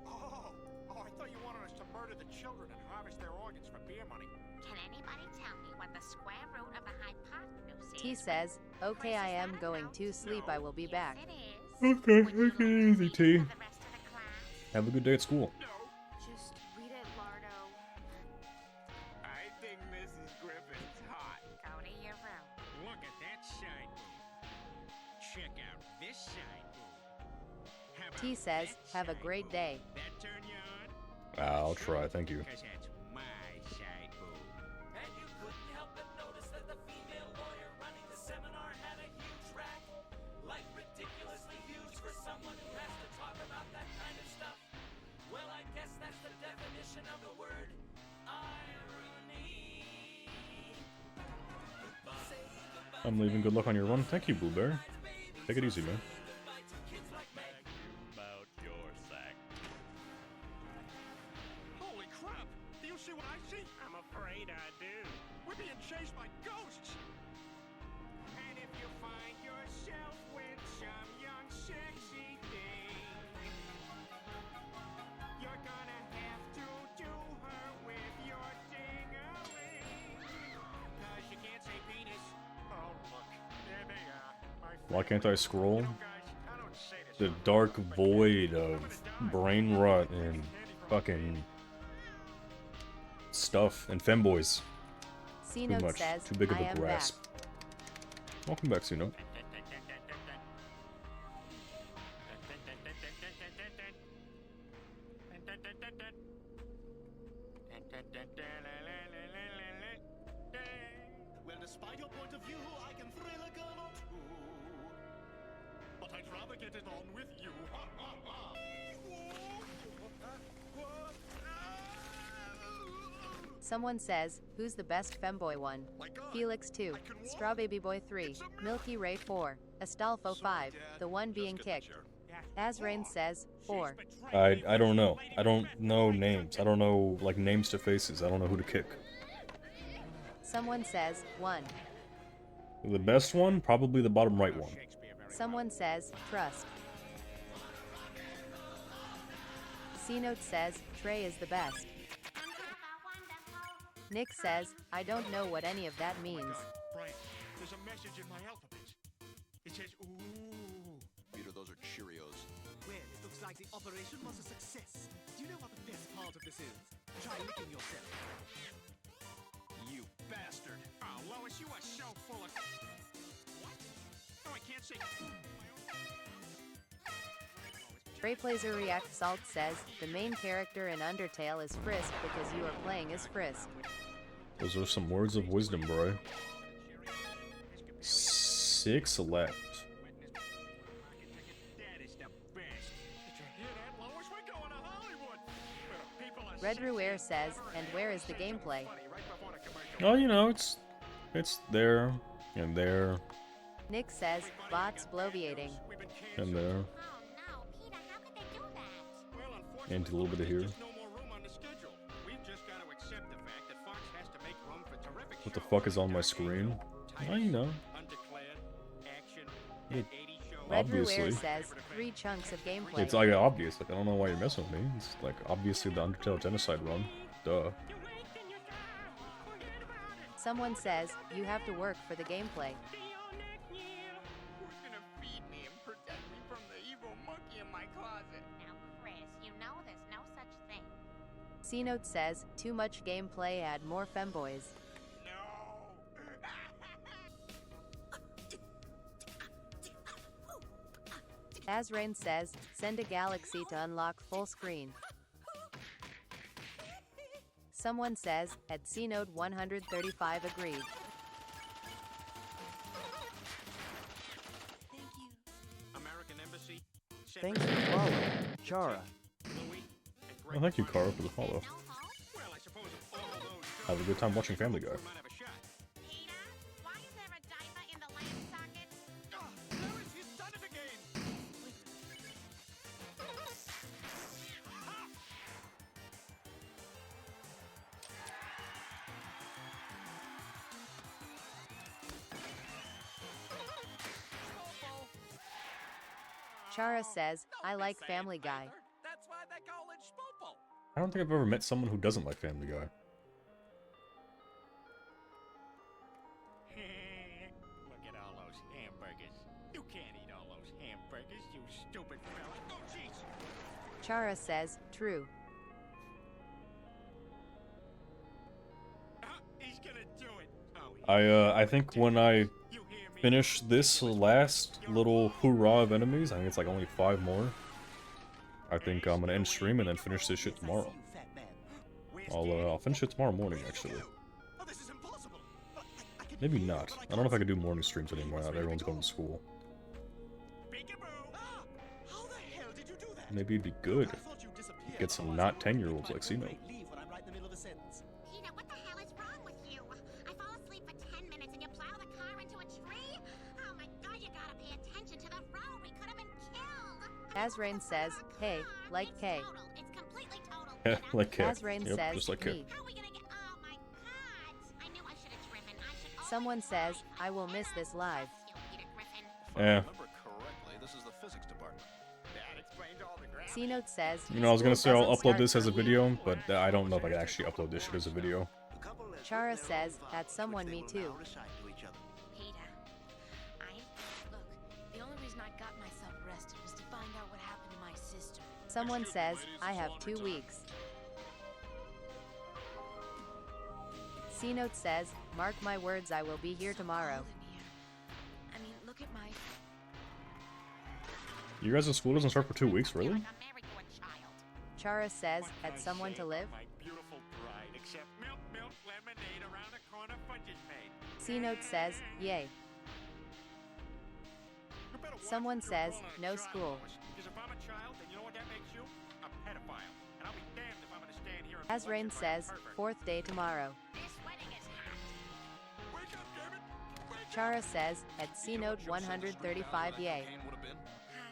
Oh, I thought you wanted us to murder the children and harvest their organs for beer money. Can anybody tell me what the square root of the hypotenuse is? T says, "Okay, I am going to sleep. I will be back." Okay, take it easy, T. Have a good day at school. Just read it, Lardo. I think Mrs. Griffin's hot. Go to your room. Look at that side boob. Check out this side boob. How about T says, that "Have a side great boob? day." That turn you on? I'll try, thank you. 'Cause that's my side boob. And you couldn't help but notice that the female lawyer running the seminar had a huge rack. Like ridiculously huge for someone who has to talk about that kind of stuff. Well, I guess that's the definition of the word irony. I'm leaving. Good luck on your run. Thank you, Blueberry. Take it easy, man. About your sack. Holy crap! Do you see what I see? I'm afraid I do. We're being chased by ghosts. And if you find yourself with some young sexy thing, you're gonna have to do her with your ding-a-ling. 'Cause you can't say penis. Oh, look. There they are. Why can't I scroll? I don't say this. The dark void of brain rot and fucking stuff and femboys. Too C-Note much. says, Too big of "I a am grasp. Welcome back, C-Note. Well, despite your point of view, I can thrill a girl get it on with you. Someone says, who's the best femboy one? Felix 2, Strawbaby Boy 3, Milky Ray 4, Astolfo 5, the one being kicked. Azrain says, 4. I don't know. I don't know names. I don't know, like, names to faces. I don't know who to kick. Someone says, 1. The best one? Probably the bottom right one. Someone says, trust. C-Note says, Trey is the best. Nick says, I don't know what any of that means. Brian, there's a message in my alphabet. It says, ooh. Peter, those are Cheerios. Well, it looks like the operation was a success. Do you know what the best part of this is? Try licking yourself. You bastard. Oh, Lois, you are so full of... What? Oh, I can't say... Rayplazer React Salt says, the main character in Undertale is Frisk because you are playing as Frisk. Those are some words of wisdom, bro. 6 left. Red Ruer says, and where is the gameplay? Oh, you know, it's there, and there, Nick says, bots bloviating. and there, and a little bit of here. What the fuck is on my screen? Oh, you know. It, Red Ruer obviously. says, 3 chunks of gameplay. It's like obvious. Like, I don't know why you're messing with me. It's like obviously the Undertale genocide run. Duh. Someone says, you have to work for the gameplay. Who's gonna feed me and protect me from the evil monkey in my closet? Now, Chris, you know there's no such thing. C-Note says, too much gameplay, add more femboys. Azrain says, send a galaxy to unlock full screen. Someone says, at C-Note 135 agreed. American Embassy. Thanks for following, Chara. Well, thank you, Kara, for the follow. Have a good time watching Family Guy. Chara says, I like Family Guy. That's why they call it Spopo. I don't think I've ever met someone who doesn't like Family Guy. Look at all those hamburgers. You can't eat all those hamburgers, you stupid fella. Oh, jeez. Chara says, true. He's gonna do it. Oh, I think when I finish this last little hoorah of enemies, I think it's like only 5 more. I think I'm gonna end stream and then finish this shit tomorrow. I'll finish it tomorrow morning, actually. Maybe not. I don't know if I can do morning streams anymore now that everyone's going to school. Maybe it'd be good. Get some not 10-year-olds like C-Note. Peter, what the hell is wrong with you? I fall asleep for 10 minutes and you plow the car into a tree? Oh my god, you gotta pay attention to the road. We could have been killed. Azrain says, hey, like K. It's completely total. Like K. Azrain Yep, says, just like K. me. How are we gonna get... Oh my god. I knew I should have driven. I should... Someone says, I will miss this live. Yeah. This is the physics department. That explains all the graphs. C-Note says, You know, I was gonna say I'll doesn't upload start this as a for me. video, but I don't know if I can actually upload this shit as a video. Chara says, that's someone me too. Peter, look, the only reason I got myself arrested was to find out what happened to my sister. Someone says, I have 2 weeks. C-Note says, mark my words, I will be here tomorrow. I mean, look at my... You guys' school doesn't start for 2 weeks, really? Chara says, had someone to live? My beautiful bride, except milk, lemonade around the corner, fudge is made. C-Note says, yay. You better Someone says, no school. Because if I'm a child, then you know what that makes you? A pedophile. And I'll be damned if I'm gonna stand here and As be Rain lectured by a says, pervert. 4th day tomorrow. This wedding is hot. Wake up, damn it! Chara says, at C-Note 135 yay.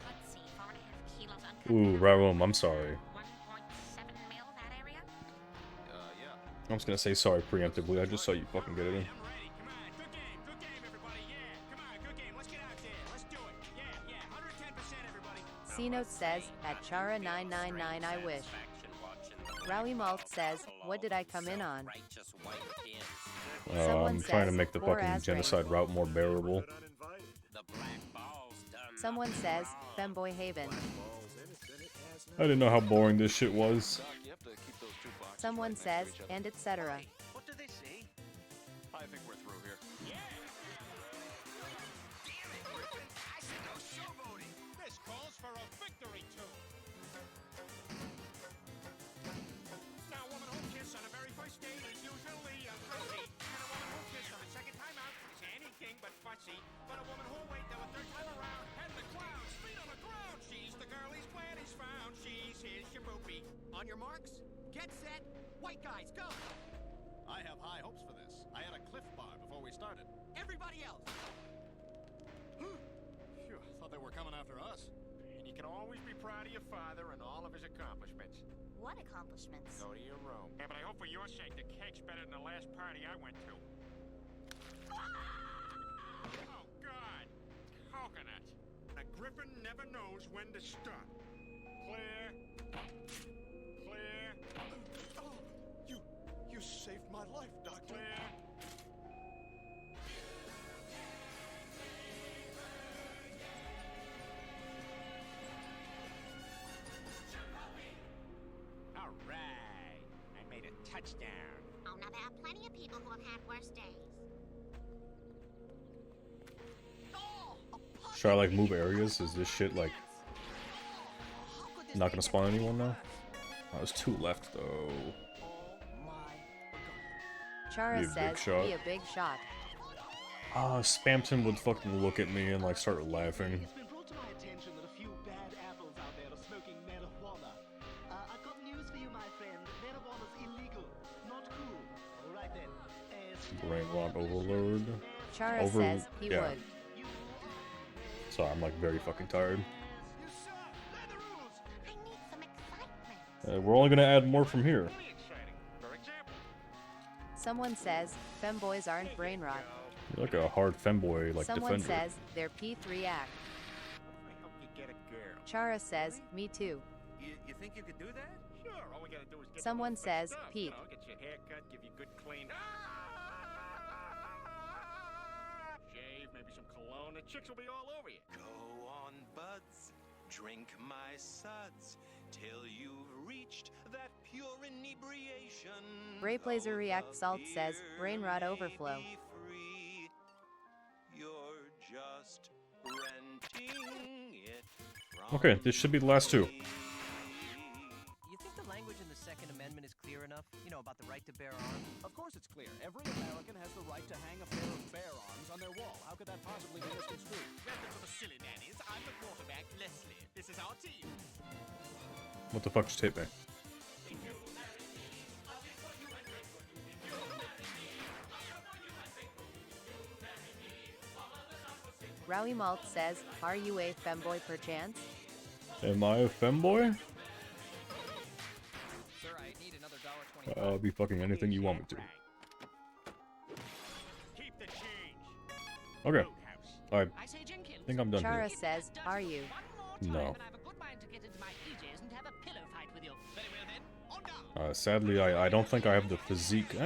Let's see, 4.5 kilos uncut. Ooh, Rarum, I'm sorry. 1.7 mil, that area? Yeah. I'm just gonna say sorry preemptively. I just saw you fucking get it in. I'm ready. Come on. Good game, everybody. Yeah. Come on, good game. Let's get out there. Let's do it. Yeah. 110%, everybody. C-Note says, at Chara 999 I wish. Rowie Malt says, what did I come in on? Someone I'm trying to says, make the "Or fucking as genocide Rain." route more bearable. Someone says, Femboy Haven. I didn't know how boring this shit was. Someone says, and etc. What do they say? I think we're through here. Damn it, Griffin. I said no showboating. This calls for a victory tune. Now, a woman who kisses on the very first date is usually a pussy. And a woman who kisses on the second time out is anything but fussy. But a woman who'll wait till the third time around, head in the clouds, feet on the ground. She's the girl he's glad he's found. She's his shaboopy. On your marks, get set, white guys, go! I have high hopes for this. I had a cliff bar before we started. Everybody else! Phew, thought they were coming after us. And you can always be proud of your father and all of his accomplishments. What accomplishments? Go to your room. Yeah, but I hope for your sake the cake's better than the last party I went to. Oh, God. Coconut. A griffin never knows when to stop. Clear. Clear. Oh, you saved my life, Doctor. Clear. All right. I made a touchdown. Oh, now there are plenty of people who have had worse days. Should I like move areas? Is this shit like not gonna spawn anyone now? Oh, there's 2 left though. Chara Be a big says, shot. be a big shot. Spamton would fucking look at me and like start laughing. It's been brought to my attention that a few bad apples out there are smoking marijuana. I've got news for you, my friend. Marijuana's illegal. Not cool. All right then. Brain rot overload. Chara says he would. Sorry, I'm like very fucking tired. I need some excitement. We're only gonna add more from here. Someone says, femboys aren't brain rot. You're like a hard femboy, like Someone defender. says, they're P3 act. I hope you get a girl. Chara says, me too. You think you could do that? Sure. All we gotta do is get Someone the little says, stuff, Pete. You know, get your hair cut, give you good clean. Shave, maybe some cologne. The chicks will be all over you. Go on, buds, drink my suds, till you've reached that pure inebriation. Brayplazer React Salt says, brain rot overflow. Free. You're just renting it from Okay, this should be the last 2. You think the language in the Second Amendment is clear enough? You know, about the right to bear arms? Of course it's clear. Every American has the right to hang a pair of bear arms on their wall. How could that possibly be misconstrued? Welcome to the Silly Nannies. I'm the quarterback, Leslie. This is our team. What the fuck just hit me? Rowie Malt says, are you a femboy perchance? Am I a femboy? Sir, I need another $1.25. I'll be fucking anything you want me to. Keep the change. Okay. I I say, Jenkins. think I'm done Chara here. says, are you? No. I have a good mind to get into my PJs and have a pillow fight with you. Very well then, on down. Sadly, I don't think I have the physique.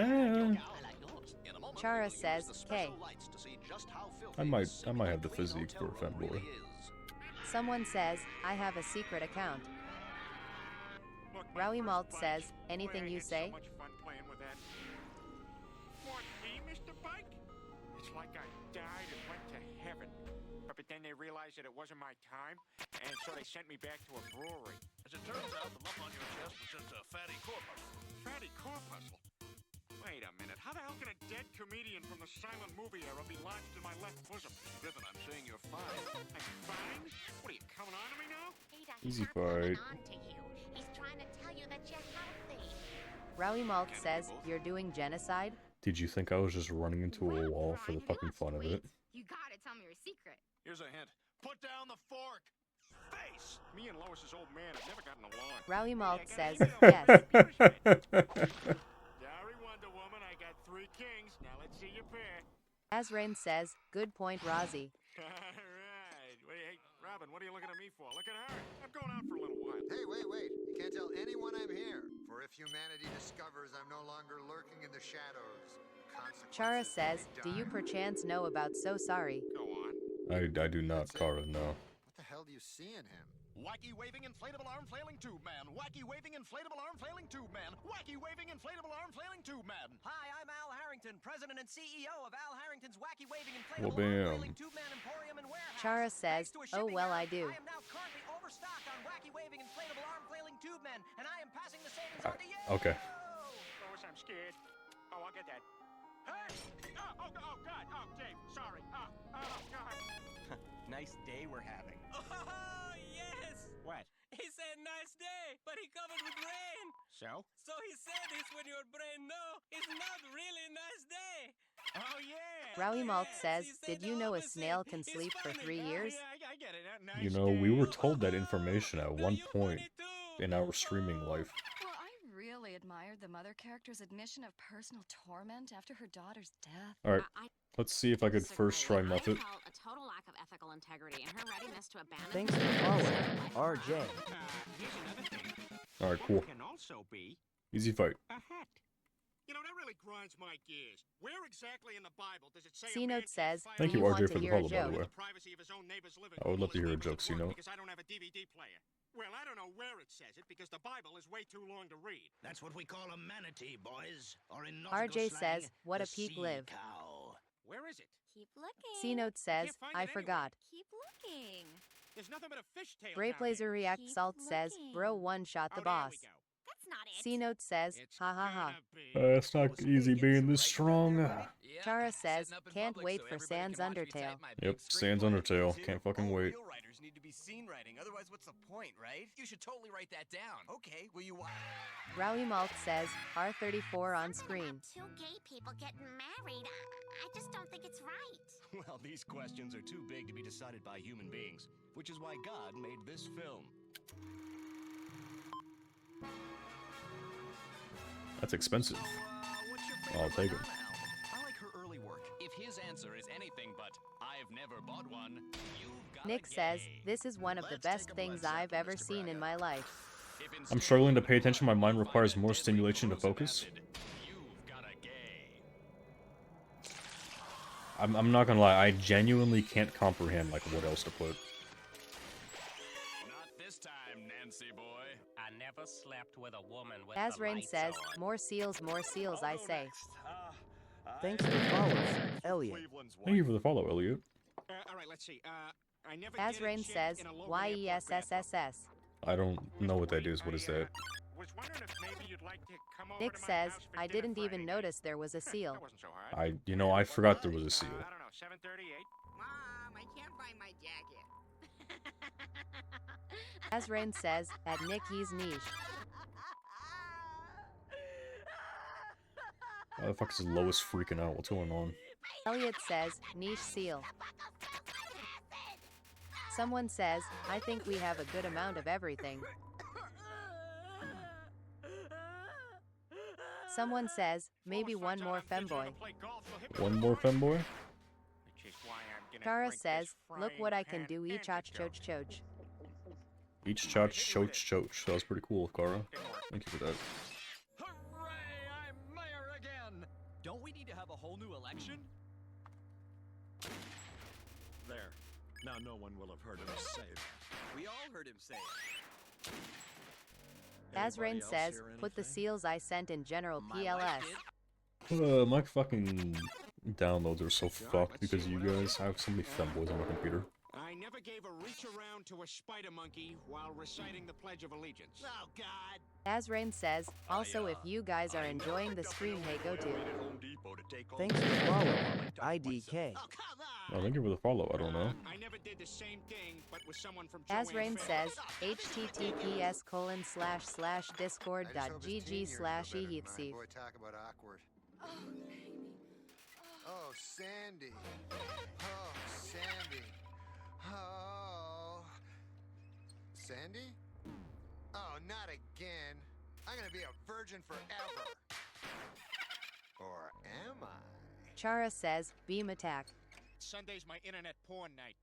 Chara says, K. I might have the physique for a femboy. Someone says, I have a secret account. Rowie Malt says, anything you say? So much fun playing with that. What, me, Mr. Bike? It's like I died and went to heaven. But then they realized that it wasn't my time, and so they sent me back to a brewery. As it turns out, the lump on your chest was just a fatty corpuscle. Fatty corpuscle? Wait a minute. How the hell can a dead comedian from the silent movie era be lodged in my left bosom? Griffin, I'm saying you're fine. I'm fine? Easy stop coming fight. on to you. He's trying to tell you that you're healthy. Rowie Malt says, you're doing genocide? Did you think I was just running into a wall for the fucking fun of it? You gotta tell me your secret. Here's a hint. Put down the fork. Face! Me and Lois's old man have never gotten along. Rowie Malt says, yes. Sorry, Wonder Woman, I got 3 kings. Now let's see your pair. Azrain says, good point, Rozaeee. Alright. Hey, Robin, what are you looking at me for? Look at her. I'm going out for a little while. Hey, wait. You can't tell anyone I'm here. For if humanity discovers I'm no longer lurking in the shadows, Chara says, do you perchance know about So Sorry? Go on. I do not, Kara, no. What the hell do you see in him? Wacky waving inflatable arm flailing tube man. Wacky waving inflatable arm flailing tube man. Wacky waving inflatable arm flailing tube man. Hi, I'm Al Harrington, president and CEO of Al Harrington's Wacky Waving Well, Inflatable Arm bam. Flailing Tube Man Emporium and Warehouse. Chara says, oh well I do. I am now currently overstocked on Wacky Waving Inflatable Arm Flailing Tube Men, and I am passing the savings on to you. Okay. Lois, I'm scared. Oh, I'll get that. Hey! Oh, God. Oh, Dave, sorry. Oh, God. Nice day we're having. Oh, yes! What? He said nice day, but he covered with rain. So? So he said this when your brain know it's not really a nice day. Oh, yeah. Rowie Malt says, Yes, he did said you the know a opposite. snail can It's sleep for funny. 3 years? Yeah, I get it. Nice You know, we were day. told that information at one point in our streaming life. Well, I really admired the mother character's admission of personal torment after her daughter's death. Alright, let's see if I could first try method. I call a total lack of ethical integrity and her readiness to abandon. Thanks for following, RJ. Here's another thing. Alright, cool. Can also be Easy fight. a hat. You know, that really grinds my gears. Where exactly in the Bible does it say C Note says, Thank do you, you want RJ, to for the hear a follow, by the joke? way. the privacy of his own neighbor's living I would room love to while hear a his joke, neighbors C at work Note. Because I don't have a DVD player. Well, I don't know where it says it because the Bible is way too long to read. That's what we call a manatee, boys. Or in nautical RJ slang, says, what the a peak sea live. cow. Where is it? Keep looking. C Note says, Can't find I it anywhere. forgot. Keep looking. There's nothing but a fishtail. Bray down Blazer there. React Keep Salt says, bro looking. one shot the Oh, there boss. we go. That's not it. C Note says, It's ha ha ha. gonna be. It's not easy being this strong. Yeah, Chara says, sitting up in can't public wait so for everybody Sans can watch me Undertale. type my big Yep, screen Sans play. Undertale. Too. Can't fucking All wait. real writers need to be scene writing, otherwise what's the point, right? You should totally write that down. Okay, will you Rowie Malt says, R34 on screen. Two gay people getting married. I just don't think it's right. Well, these questions are too big to be decided by human beings, which is why God made this film. That's expensive. what's your I'll take it. Madonna album? I like her early work. If his answer is anything but, I've never bought one, you've got Nick says, this is one of the best things I've ever seen in my life. I'm struggling to pay attention. My mind requires more stimulation to focus. I'm not gonna lie. I genuinely can't comprehend like what else to put. Not this time, Nancy boy. I never slept with a woman with Azrain the lights says, on. more seals, I say. Thanks for following, Elliot. Thank you for the follow, Elliot. All right, let's see. I never Azrain did a chick says, in a local airport YESSSS. I don't know what that is. What is that? Was wondering if maybe you'd like to come over Nick to my says, house for I dinner didn't even Friday notice there was a seal. That wasn't so hard. I forgot there was a seal. I don't know, 7:38. Mom, I can't find my jacket. Azrain says, at Nicky's niche. Why the fuck is Lois freaking out? What's going on? Elliot says, niche seal. Someone says, I think we have a good amount of everything. Someone says, maybe one more femboy. One more femboy? Which is why I'm gonna Kara drink says, this look what I frying can do, pan each choch antidote. choch choch. Each choch choch choch. That was pretty cool, Kara. Thank you for that. Hooray! I'm mayor again! Don't we need to have a whole new election? There. Now no one will have heard him say that. We all heard him say it. Azrain Anybody else says, hear put the anything? seals I sent in general My wife PLS. did. My fucking downloads are so fucked because of you guys. I have so many femboys on my computer. I never gave a reach around to a spider monkey while reciting the Pledge of Allegiance. Oh, God. Azrain says, also if you guys are enjoying the stream, hey go to. Thanks for following, IDK. Oh, thank you for the follow. I don't know. I never did the same thing, but with someone from Azrain Joanne says, https://discord.gg/eheatsif. Boy, talk about awkward. Oh, baby. Oh, Sandy. Oh, Sandy. Oh. Sandy? Oh, not again. I'm gonna be a virgin forever. Or am I? Chara says, beam attack. Sunday's my internet porn night.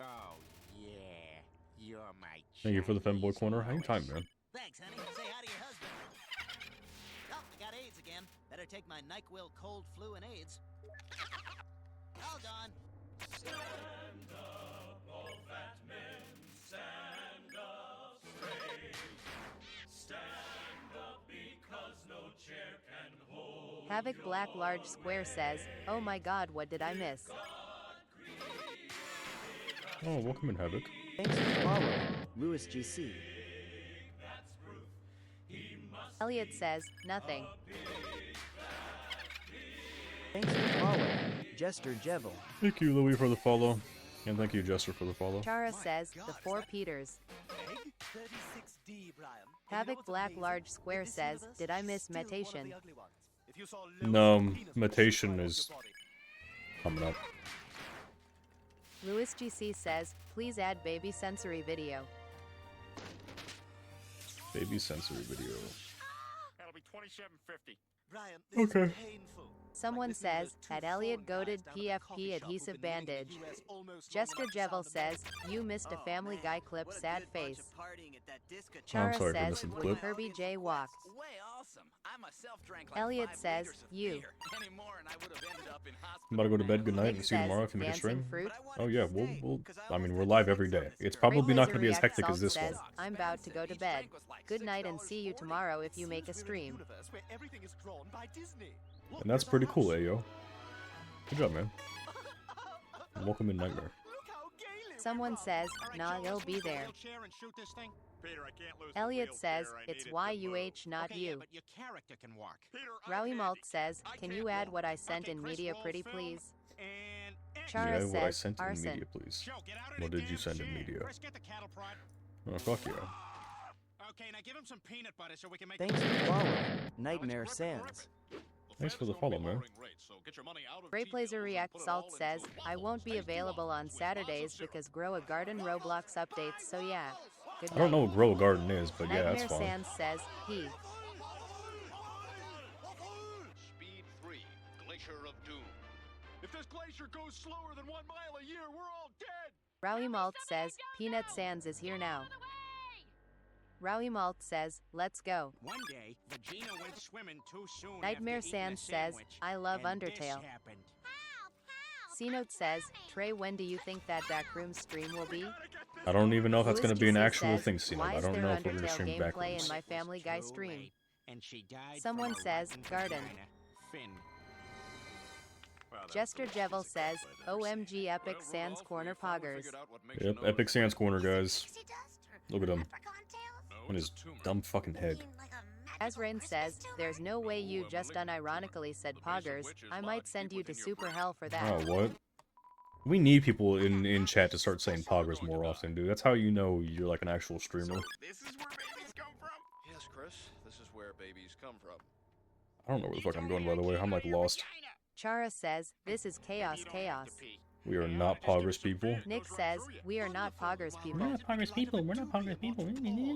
Oh, yeah. You're my Thank you for the femboy corner. Anytime, man. Thanks, honey. Say hi to your husband. Oh, I got AIDS again. Better take my NyQuil cold flu and AIDS. All gone. Stand up, all fat men, stand up straight. Stand up because no chair can hold. Havoc Black Large Square says, oh my god, what did I miss? Oh, welcome in, Havoc. Thanks for following, Louis GC. Elliot says, nothing. Thanks for following, Jester Jevil. Thank you, Louis, for the follow. And thank you, Jester, for the follow. Chara says, the four Peters. Havoc Black Large Square says, did I miss Metation? No, Metation is coming up. Louis GC says, please add baby sensory video. Baby sensory video. That'll be $27.50. Brian, Okay. Someone says, at Elliot goated PFP adhesive bandage. Jester Jevil says, you missed a Family Guy clip, sad face. Chara sorry for says, missing the would clip. Kirby J walk? Way awesome. I myself drank like Elliot 5 says, liters of you. beer. Any more and I would have ended up in hospital. I'm about to go to bed. Good night and see you Says, tomorrow if you make a dancing stream. fruit? Oh yeah, I mean, we're live every day. It's probably not going to be as hectic as this one. Says, I'm about to go to bed. Good night and see you tomorrow if you make a stream. Where everything is drawn by Disney. And that's pretty cool, Ayo. Good job, man. And welcome in Nightmare. Someone says, nah, you'll be there. Elliot says, it's YUH, not you. But your character can walk. Rowie Malt says, can you add what I sent in media pretty please? And Chara Yeah, what I says, sent in arson. media, please. What did you send in media? Oh, fuck yeah. Okay, now give him some peanut butter so we can make. Thanks for following, Nightmare Sans. Thanks for the follow, man. Great Blazer React Salt says, I won't be available on Saturdays because Grow a Garden Roblox updates, so yeah. Good I don't know night. what Grow a Garden is, but yeah, that's Nightmare fine. Sans says, he. Speed 3, Glacier of Doom. If this glacier goes slower than 1 mile a year, we're all dead! Rowie Malt says, Peanut Sans is here now. Rowie Malt says, let's go. One day, Vagina went swimming too soon. Nightmare after eating a Sans says, sandwich, I love and this Undertale. happened. C-Note says, Trey, when do you think that Backroom stream will be? I don't even know if that's Louis going to be an GC actual says, thing, C-Note. why I is don't there know if we're going to Undertale stream gameplay Backrooms. in my Family Guy stream? And she died Someone from a says, rotten garden. vagina. Finn. Jester Jevil says, OMG Epic Sans Corner Poggers. Yep, Epic Sans Corner, guys. Look at him. On his dumb fucking head. Azrain says, there's no way you just unironically said Poggers. I might send you to Super Hell for that. Oh, what? We need people in chat to start saying Poggers more often, dude. That's how you know you're like an actual streamer. This is where babies come from? Yes, Chris. This is where babies come from. I don't know where the fuck I'm going, by the way. I'm like lost. Chara says, this is chaos. We are not Poggers people. Nick says, we are not Poggers people. We're not Poggers people. We're not Poggers people.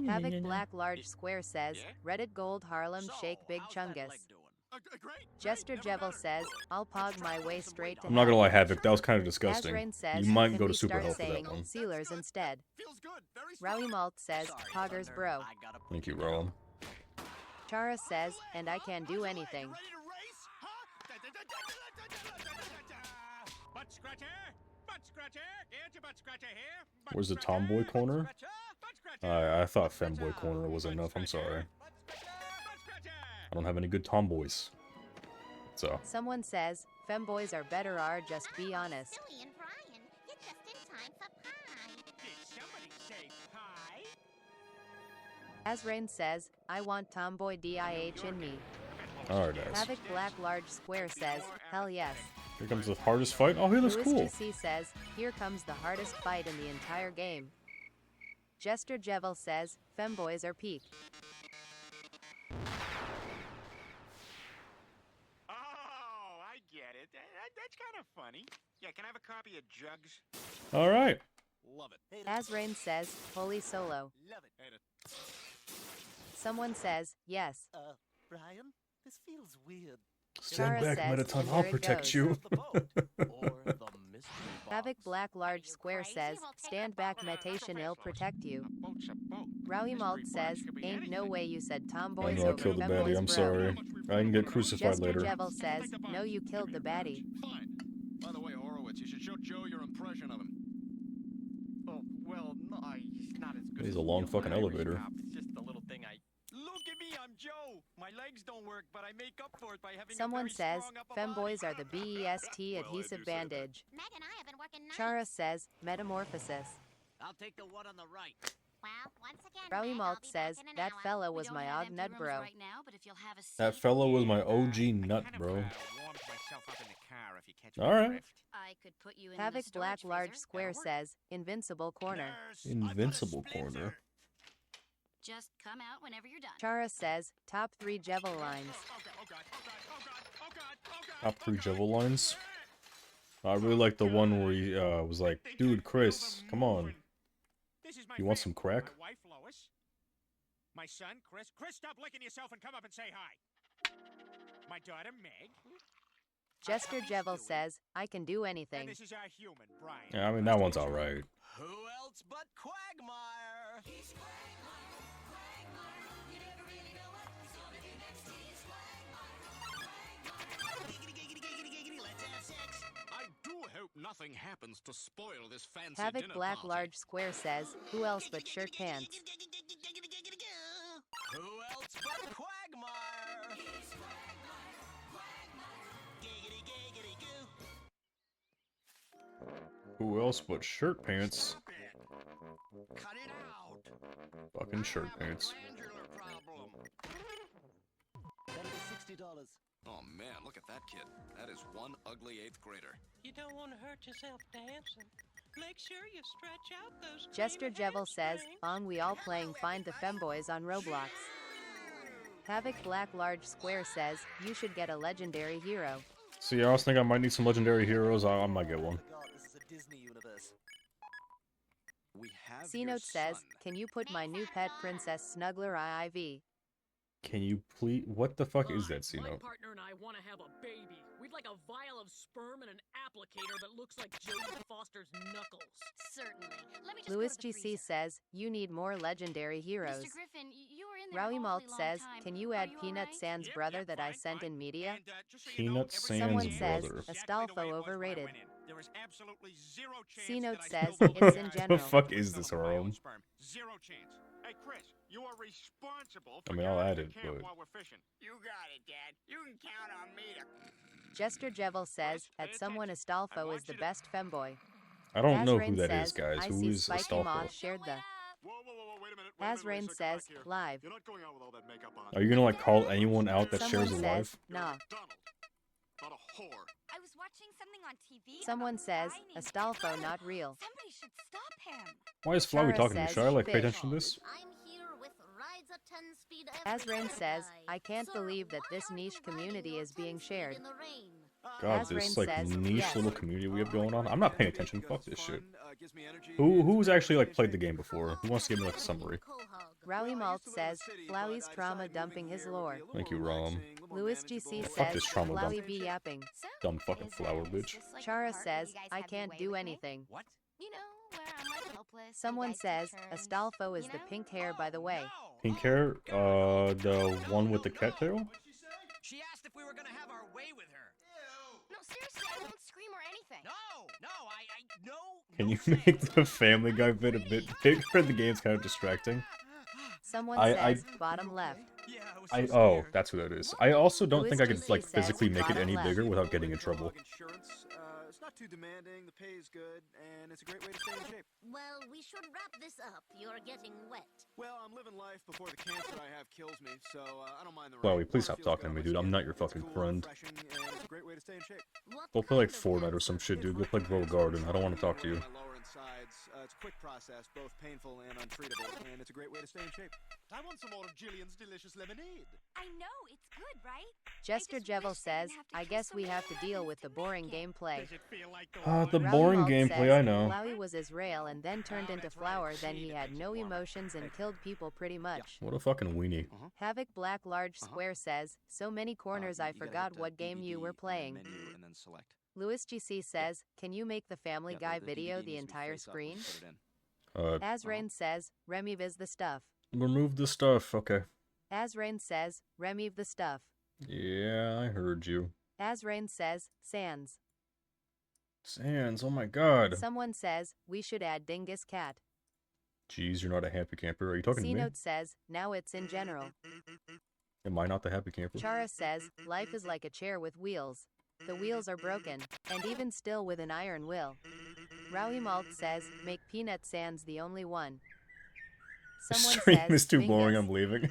Havoc Black Large Square says, Reddit Gold Harlem Shake Big Chungus. Jester Jevil says, I'll pog my way straight to I'm not gonna hell. lie, Havoc, that was kind of disgusting. Azrain says, You might can go we to Super start Hell for saying that one. Sealers instead. Rowie Malt says, Poggers bro. Thank you, Rowan. Chara says, and I can do anything. Butt scratcher! Butt scratcher! Get your butt scratcher here! Where's the tomboy corner? I thought femboy corner was enough. I'm sorry. I don't have any good tomboys. So. Someone says, femboys are better are just be honest. Silly and Brian, you just time for pie. Did somebody say pie? Azrain says, I want tomboy DIH in me. Alright, guys. Havoc Black Large Square says, hell yes. Here comes the hardest fight. Oh, he looks cool. Louis GC says, here comes the hardest fight in the entire game. Jester Jevel says, femboys are peak. Oh, I get it. That's kind of funny. Yeah, can I have a copy of Jugs? Alright. Love it. Azrain says, holy solo. Love it. Someone says, yes. Brian, this feels weird. Stand Chara back, says, Metaton. and I'll there it protect goes. you. Havoc Black Large Square says, stand back Metation ill protect you. Rowie Malt says, ain't no way you said I tomboys know I over killed the femboys, baddie. I'm bro. sorry. I can get crucified Jester later. Jevel says, no you killed the baddie. Fine. By the way, Horowitz, you should show Joe your impression of him. Oh, well, no, he's not as good. He's as a long the fucking Irish elevator. cop. It's just a little thing I... Look at me, I'm Joe. My legs don't work, but I make up for it by having Someone a very says, strong upper femboys body. are the BEST adhesive bandage. Meg and I have been working nights. Chara says, metamorphosis. I'll take the one on the right. Well, once again, Rowie Meg, Malt I'll be says, back in an that hour. fella We was don't my have og empty nut rooms bro. right now, but if you'll have a seat, That fella was my OG nut, Kind of, bro. warmed myself up in the car, if you catch my Alright. drift. I could put you in Havoc the Black storage Large freezer. Square says, invincible corner. Invincible corner. Just come out whenever you're done. Chara says, top 3 Jevel lines. Top 3 Jevel lines. I really like the one where he was like, dude, Chris, come on. This is my You want family. some crack? My wife, Lois. My son, Chris. Chris, stop licking yourself and come up and say hi. My daughter, Meg. Jester Jevel says, I can do And anything. this is our human, Brian. Yeah, I mean, that one's alright. Who else but Quagmire? He's I do hope nothing happens to spoil this fancy Havoc dinner Black party. Large Square says, who else but shirt pants? Who else but Quagmire? Who else but shirt pants? Cut it out. Fucking shirt pants. Glandular problem. That'll be $60. Oh man, look at that kid. That is one ugly 8th grader. You don't want to hurt yourself dancing. Make sure you stretch out those. Jester Jevel says, on we all playing Find the Femboys on Roblox. Havoc Black Large Square says, you should get a legendary hero. See, I was thinking I might need some legendary heroes. I might get one. God, this is a Disney universe. We have C your Note says, son. can you put my new pet princess Snuggler IIV? Can you please? What the fuck is that, C My Note? partner and I want to have a baby. We'd like a vial of sperm and an applicator that looks like Jodie Foster's knuckles. Certainly. Let me just Louis go to the GC freezer. says, you need more legendary heroes. Mr. Griffin, you were in there Rowie an Malt awfully long says, time. can you Are add you Peanut alright? Sans brother that I sent in media? And, just so you know, Peanut every Sans Someone says, brother. Astolfo overrated. There is absolutely zero chance C Note that I says, spilled it's the in guy's general. The fuck milk is with this, my own Rome? sperm. Zero chance. Hey, Chris, you are responsible I for mean, I'll guarding add the it, camp but- while we're fishing. You got it, Dad. You can count on me to... Jester Jevel says, at someone Astolfo is the best femboy. I don't know who Azrain that says, is, guys. I Who see is Spiky Astolfo? Moth shared the. Wait a minute. Azrain says, live. You're not going out with all that makeup on. Are you gonna like call anyone out that Someone shares a says, live? nah. Not a whore. I was watching something on TV. Someone about says, Brian. Astolfo not real. Somebody should stop him. Why is Flowey Chara talking to me? says, Should I like pay fish. attention to this? I'm here with rides at 10 speed Azrain says, I can't Sir, believe that why this aren't niche you riding community your is being 10 speed shared. in the rain? God, Azrain this like says, niche yes. little community we have going on. I'm not paying attention. Fuck this shit. Gives me energy. Who's actually like played the game before? Who wants to give me like a summary? Rowie Malt says, Flowey's trauma dumping his lore. Thank you, Rom. Louis GC Fuck says, this trauma Flowey dump. be yapping. Dumb fucking flower bitch. Chara says, I can't do anything. What? You know, where I'm like helpless. you Someone guys take says, turns, Astolfo is you the know? pink hair, by the way. Pink hair? The one with the cattail? She asked if we were gonna have our way with her. No, seriously, I won't scream or anything. No, Can you make the Family Guy bit a bit bigger? The game's kind of distracting. Someone I- says, bottom left. Oh, that's who that is. I also don't Louis think I could GC like says, physically make it bottom any left. bigger without getting in trouble. not too demanding, the pay is good, and it's a great way to stay in shape. Well, we should wrap this up. You're getting wet. Well, I'm living life before the cancer I have kills me, so I don't mind the rain. Chloe, please Water stop feels talking to good on me, my dude. I'm skin. not your It's fucking cool, friend. refreshing, and it's a great way to stay in shape. Go play like Fortnite or some shit, dude. Go play Grow a Garden. I don't want to talk to you. My lower insides. It's a quick process, both painful and untreatable, and it's a great way to stay in shape. I want some more of Jillian's delicious lemonade. I know, it's good, right? Jester Jevel says, I guess we have to deal with the boring gameplay. The boring Rowdy Malt gameplay, says, I know. Flowey was Israel and then turned into flour, then he had no emotions and killed people pretty much. What a fucking weenie. Havoc Black Large Square says, so many corners I forgot what game you were playing. And then select. Louis GC says, can you make the Family Guy video the entire screen? Azrain says, remove the stuff. Remove the stuff, okay. Azrain says, remove the stuff. Yeah, I heard you. Azrain says, Sans. Sans, oh my god. Someone says, we should add Dingus Cat. Jeez, you're not a happy camper. Are you talking to me? C-Note says, now it's in general. Am I not the happy camper? Chara says, life is like a chair with wheels. The wheels are broken, and even still with an iron will. Rowie Malt says, make Peanut Sans the only one. Someone Stream says, is too Mingus. boring, I'm leaving.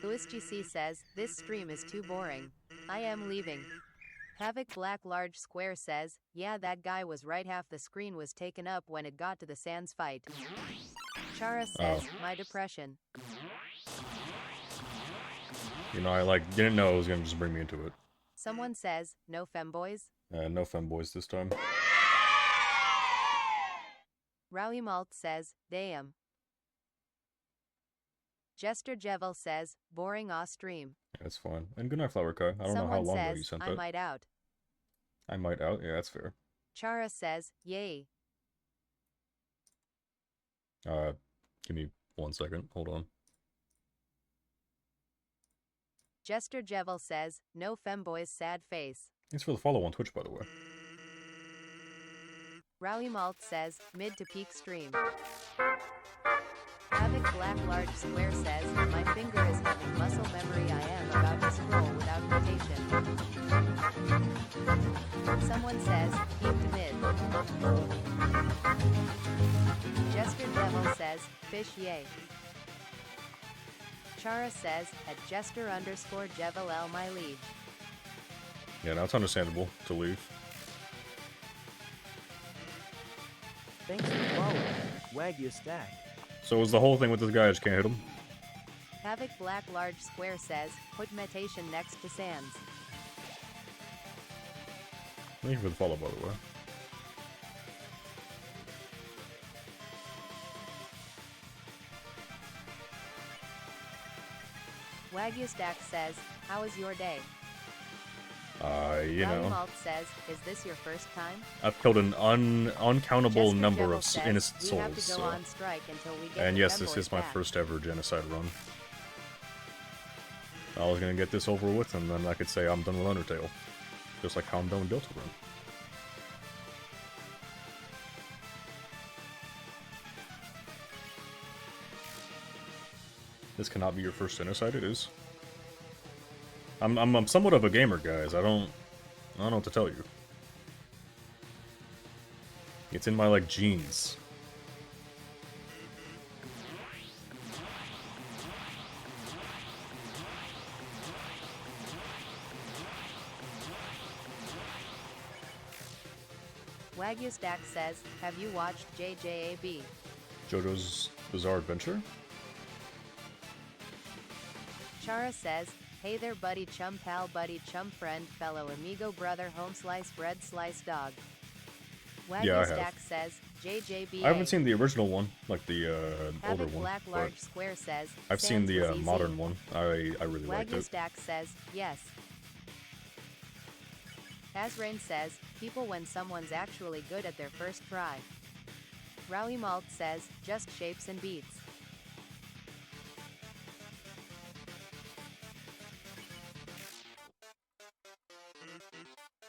Louis GC says, this stream is too boring. I am leaving. Havoc Black Large Square says, yeah, that guy was right, half the screen was taken up when it got to the Sans fight. Chara says, my depression. You know, I didn't know it was gonna just bring me into it. Someone says, no femboys. No femboys this time. Rowie Malt says, damn. Jester Jevel says, boring aw stream. That's fine. And good night, Flower Kai. I don't know how long ago you sent that. I might out. I might out? Yeah, that's fair. Chara says, yay. Give me 1 second. Hold on. Jester Jevel says, no femboys sad face. Thanks for the follow on Twitch, by the way. Rowie Malt says, mid to peak stream. Havoc Black Large Square says, my finger is having muscle memory, I am about to scroll without notation. Someone says, peak to mid. Jester Devil says, fish yay. Chara says, at Jester_Jevel L my liege. Yeah, now it's understandable to leave. Thanks for following. Wagyu Stack. So was the whole thing with this guy, I just can't hit him? Havoc Black Large Square says, put metation next to Sans. Thank you for the follow, by the way. Wagyu Stack says, how is your day? You know. Malt says, is this your first time? I've killed an uncountable Jester number Devil of says, innocent we souls, have to go so... on strike until we get And the yes, this femboys is my back. first ever genocide run. I was gonna get this over with, and then I could say I'm done with Undertale. Just like how I'm done with Deltarune. This cannot be your first genocide. It is. I'm somewhat of a gamer, guys. I don't know what to tell you. It's in my genes. Wagyu Stack says, have you watched JJAB? JoJo's Bizarre Adventure? Chara says, hey there buddy chum pal buddy chum friend fellow amigo brother home slice bread slice dog. Wagyu Yeah, I Stack have. says, JJBA. I haven't seen the original one, like the older Havoc one. Black but Large Square says, I've seen Sans the was easy. modern one. I really liked Wagyu it. Stack says, yes. Azrain says, people when someone's actually good at their first try. Rowie Malt says, just shapes and beats.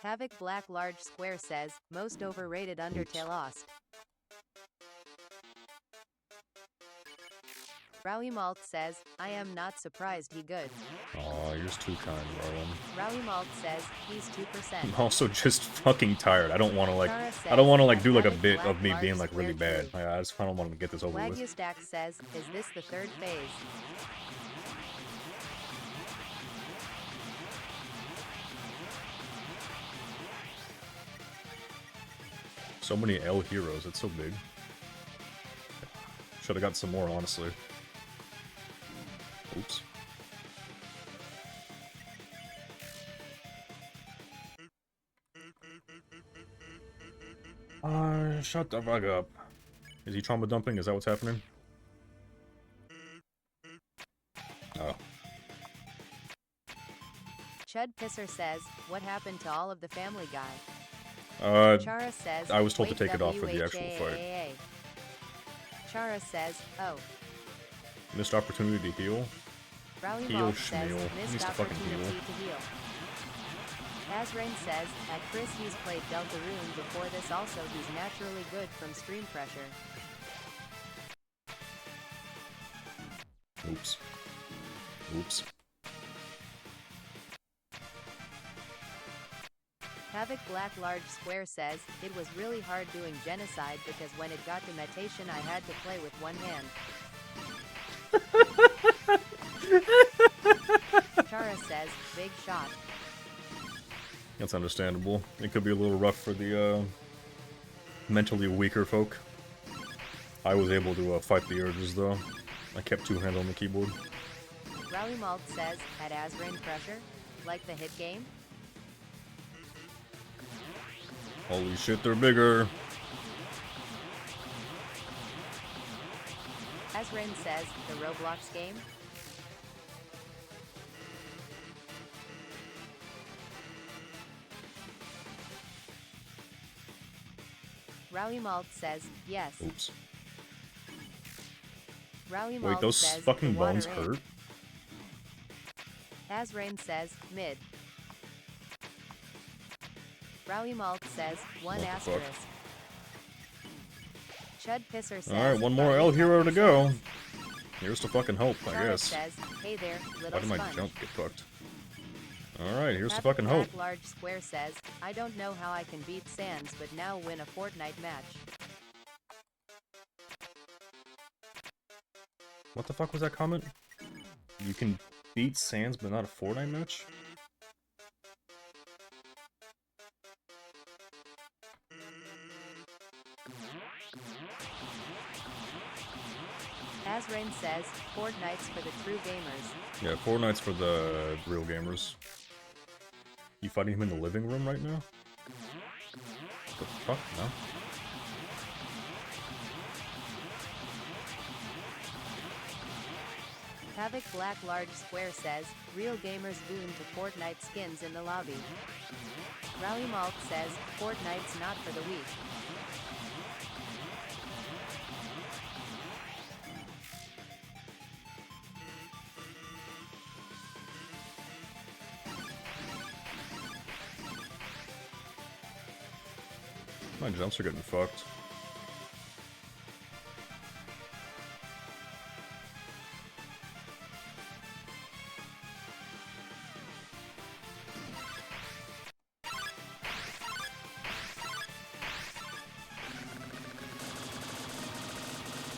Havoc Black Large Square says, most overrated Undertale Ost. Rowie Malt says, I am not surprised he good. Aw, you're just too kind, Rowan. Rowie Malt says, he's 2%. I'm also just fucking tired. I don't want to like, Tara I don't want to says, like do like a Havoc bit Black of me Large being like really Square bad. True. I just kind of want to get this over with. Wagyu Stack says, is this the third phase? So many L heroes, it's so big. Should have got some more, honestly. Oops. Shut the fuck up. Is he trauma dumping? Is that what's happening? Oh. Chud Pisser says, what happened to all of the Family Guy? Chara says, I was told to wait, take it off for the actual fight. WHAAA. Chara says, oh. Missed opportunity to heal? Rowie Heal Malt says, Schmeal. He needs missed to fucking opportunity heal. to heal. Azrain says, at Chris he's played Deltarune before this, also he's naturally good from stream pressure. Oops. Oops. Havoc Black Large Square says, it was really hard doing Genocide because when it got to metation I had to play with one hand. Chara says, big shot. That's understandable. It could be a little rough for the mentally weaker folk. I was able to fight the urges though. I kept two hands on the keyboard. Rowie Malt says, at Azrain pressure? Like the hit game? Holy shit, they're bigger. Azrain says, the Roblox game? Rowie Malt says, yes. Oops. Rowie Wait, Malt those says, fucking the water bones in. hurt? Azrain says, mid. Rowie Malt says, one What the asterisk. fuck? Chud Pisser says, Alright, one more "But L we hero got to these go. guys." Here's to fucking hope, I Chara guess. says, hey there, Why little did my sponge. jump get fucked? Alright, here's to Havoc fucking hope. Black Large Square says, I don't know how I can beat Sans but now win a Fortnite match. What the fuck was that comment? You can beat Sans but not a Fortnite match? Azrain says, Fortnite's for the true gamers. Yeah, Fortnite's for the real gamers. You fighting him in the living room right now? What the fuck? No? Havoc Black Large Square says, real gamers boon to Fortnite skins in the lobby. Rowie Malt says, Fortnite's not for the weak. My jumps are getting fucked.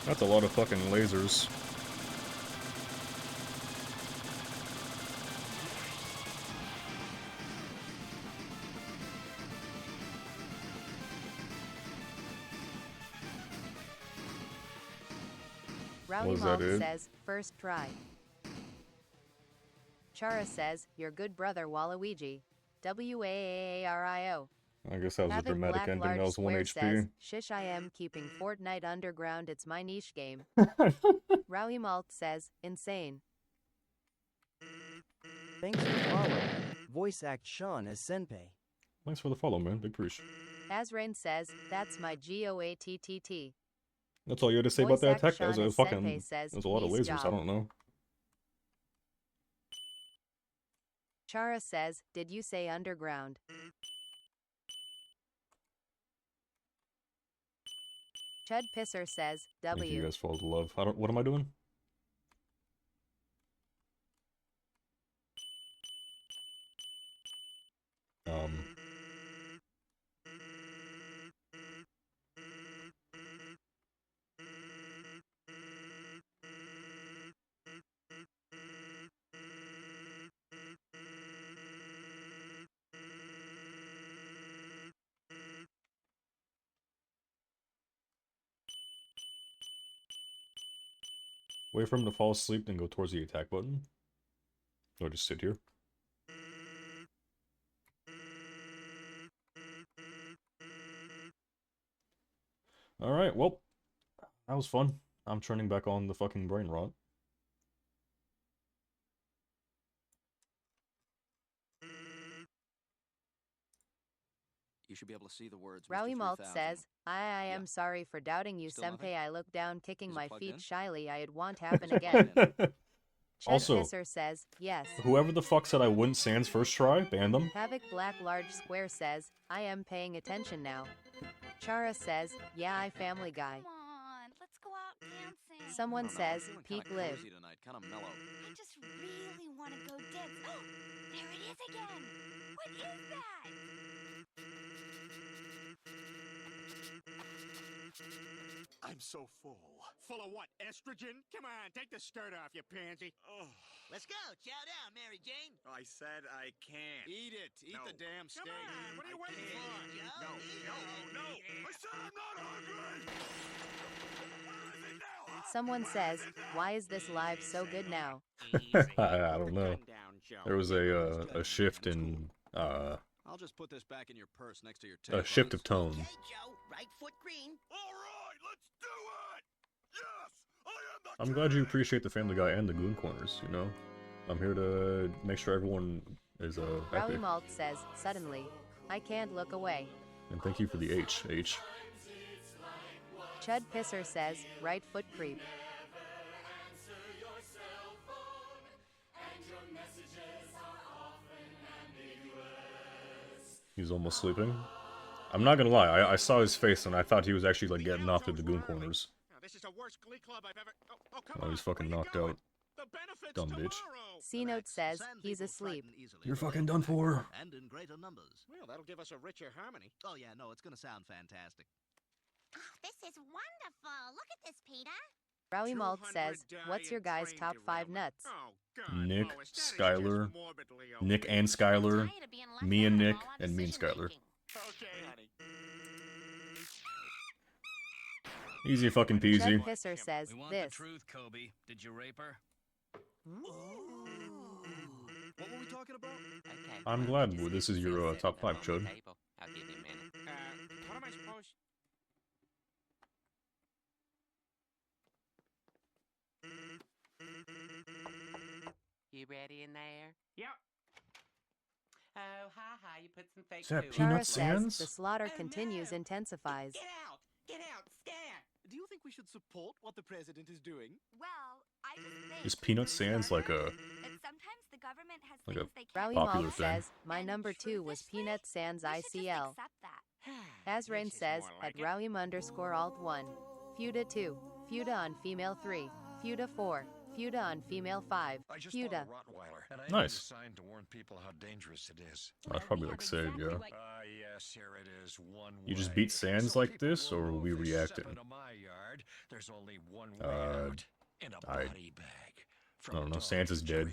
That's a lot of fucking lasers. Rowie Was Malt that it? says, first try. Chara says, your good brother Waluigi. WAAARIO. I guess that was a Havoc dramatic Black ending. Large That was 1 Square HP. says, shish I am keeping Fortnite Underground, it's my niche game. Rowie Malt says, insane. Thanks for following. Voice act Sean as Senpei. Thanks for the follow, man. Big appreciate. Azrain says, that's my GOATTT. That's all you had to say about Voice that act attack? That was Sean a as fucking... Senpei says, There's a lot of "Nice lasers, I job." don't know. Chara says, did you say underground? Chud Pisser says, Thank you W. guys for all the love. I don't... What am I doing? Wait for him to fall asleep, then go towards the attack button. Or just sit here. Alright, well, that was fun. I'm turning back on the fucking brain rot. You should be able to see the words. Rowie Mr. Malt 3000. says, I am sorry for doubting you, Still nothing? Senpai. I looked down, kicking Is it my plugged feet in? shyly. I'd want happen again. Chud Also, Pisser says, yes. whoever the fuck said I wouldn't Sans first try, ban them. Havoc Black Large Square says, I am paying attention now. Chara says, yeah, I Family Guy. Come on, let's go out dancing. Someone says, Feeling peak kinda live. cozy tonight, kind of mellow. I just really want to go dance. There it is again. What is that? I'm so full. Full of what? Estrogen? Come on, take the skirt off, you pansy. Oh. Let's go. Chow down, Mary Jane. I said I can't. Eat it. Eat No. the damn steak. Come on, what are you waiting for? No, no. I said I'm not hungry. Someone says, why is this live so good now? I don't know. There was a shift in I'll just put this back in your purse next to your tape. a shift of tone. Okay, Joe. Right foot green. All right, let's do it. Yes, I am the I'm glad you appreciate the Family Guy and the Goon Corners, you know? I'm here to make sure everyone is happy. Rowie Malt says, suddenly, I can't look away. And thank you for the H. Chud Pisser says, right foot creep. He's almost sleeping. I'm not gonna lie, I saw his face and I thought he was actually like getting off to the Goon Corners. This is the worst glee club I've ever... Oh, come Oh, he's fucking knocked out. Dumb bitch. C-Note says, he's asleep. You're fucking done for. And in greater numbers. Well, that'll give us a richer harmony. Oh yeah, no, it's gonna sound fantastic. Oh, this is wonderful. Look at this, Peter. Rowie Malt says, what's your guys' top 5 nuts? Nick, Skylar, Nick and Skylar, me and Nick, and me and Skylar. Easy fucking peasy. Chud Pisser says, We want this. the truth, Kobe. Did you rape her? What were we talking about? I'm glad this is your top 5, Chud. I'll give you a minute. What am I supposed... You ready in there? Yep. Oh, ha, you put some fake Is that poo Peanut on Chara it. Sans? says, the slaughter continues, intensifies. Get out. Get out. Scan. Do you think we should support what the president is doing? Well, I just think Is Peanut Sans like a that sometimes the government has like a things they can't Rowie popular Malt thing? says, my number 2 was Peanut Sans we should just ICL. accept that. Azrain says, at Rowie_alt1. Feuda 2. Feuda on female 3. Feuda 4. Feuda on female 5. I just Feuda. bought a Rottweiler, and I Nice. need a sign to warn people how dangerous it is. I'd probably like Sage, yeah. Yes, here it is. One You just way. beat Sans So like people this, will or know will we if they react step it? into my yard, there's only one way out. In a I body bag. I don't know, Sans is dead.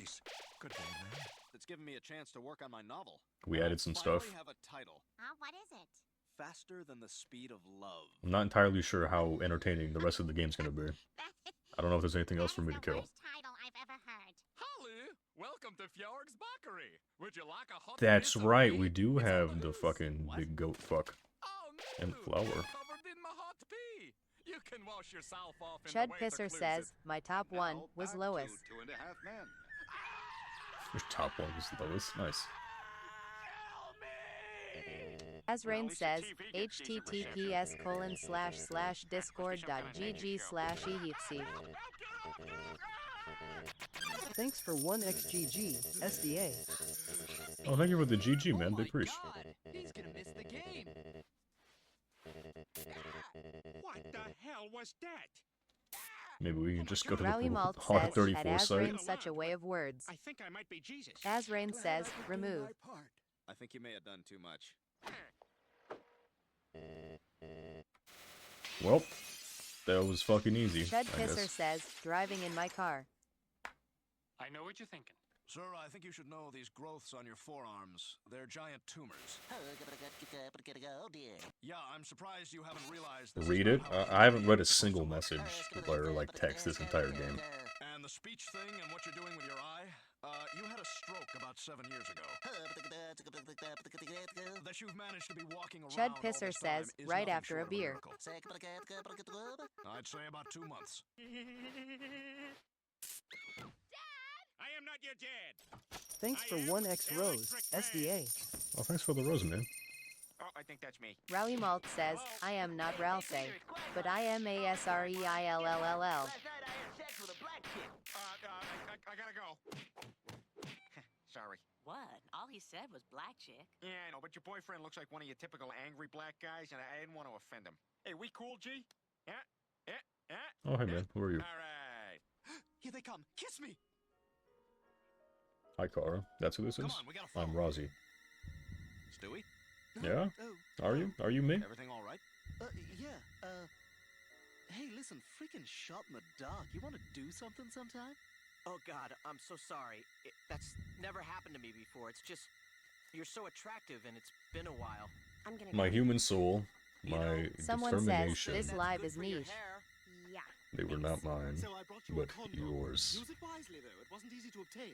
Good day, man. It's given me a chance to work on my novel. We added some Finally stuff. have a title. What is it? Faster than the speed of love. I'm not entirely sure how entertaining the rest of the game's gonna be. I don't know if there's anything else for me to kill. Title I've ever heard. Holly, welcome to Fjorg's Bakery. Would you like a hot That's piece of right, meat? we do have the fucking big goat fuck. And flour. Covered in my hot pea. You can wash yourself off in Chud the waiter Pisser closet. says, my top 1 was Lois. 2.5 men. Your top one was Lois. Nice. Azrain says, https://discord.gg/ehc. Thanks for 1xgg, SDA. Oh, thank you for the GG, man. Big priest. He's gonna miss the game. What the hell was that? Maybe we can just go to Rowie the Malt Hard says, 34 at site. Azrain such a way of words. I think I might be Jesus. Azrain says, remove. I think you may have done too much. Well, that was fucking easy, Chud I Pisser guess. says, driving in my car. I know what you're thinking. Sir, I think you should know these growths on your forearms. They're giant tumors. Yeah, I'm surprised you haven't realized this. Read it? I haven't read a single message or like text this entire game. speech thing and what you're doing with your eye? You had a stroke about 7 years ago. That you've managed to be walking around Chud all Pisser this time says, is right nothing after short a of beer. miracle. I'd say about 2 months. I am not your dad. Thanks for 1x Rose, SDA. Oh, thanks for the rose, man. Oh, I think that's me. Rowie Malt says, I am not Ralsei, but I am ASREILLLL. I gotta go. Sorry. What? All he said was black chick. Yeah, I know, but your boyfriend looks like one of your typical angry black guys, and I didn't want to offend him. Hey, we cool, G? Yeah? Yeah? Yeah? Oh, hey, man. Who are you? All right. Here they come. Kiss me. Hi, Kara. That's who this is? I'm rozaeee. Stewie? Yeah? Oh. Are you? Are you me? Everything all right? Yeah. Hey, listen, freaking shot in the dark. You want to do something sometime? Oh, God, I'm so sorry. That's never happened to me before. It's just, you're so attractive, and it's been a while. I'm gonna My human soul, my Someone says, determination. this live is niche. Yeah. They were not mine, So I brought you but a condom. yours. Use it wisely, though. It wasn't easy to obtain.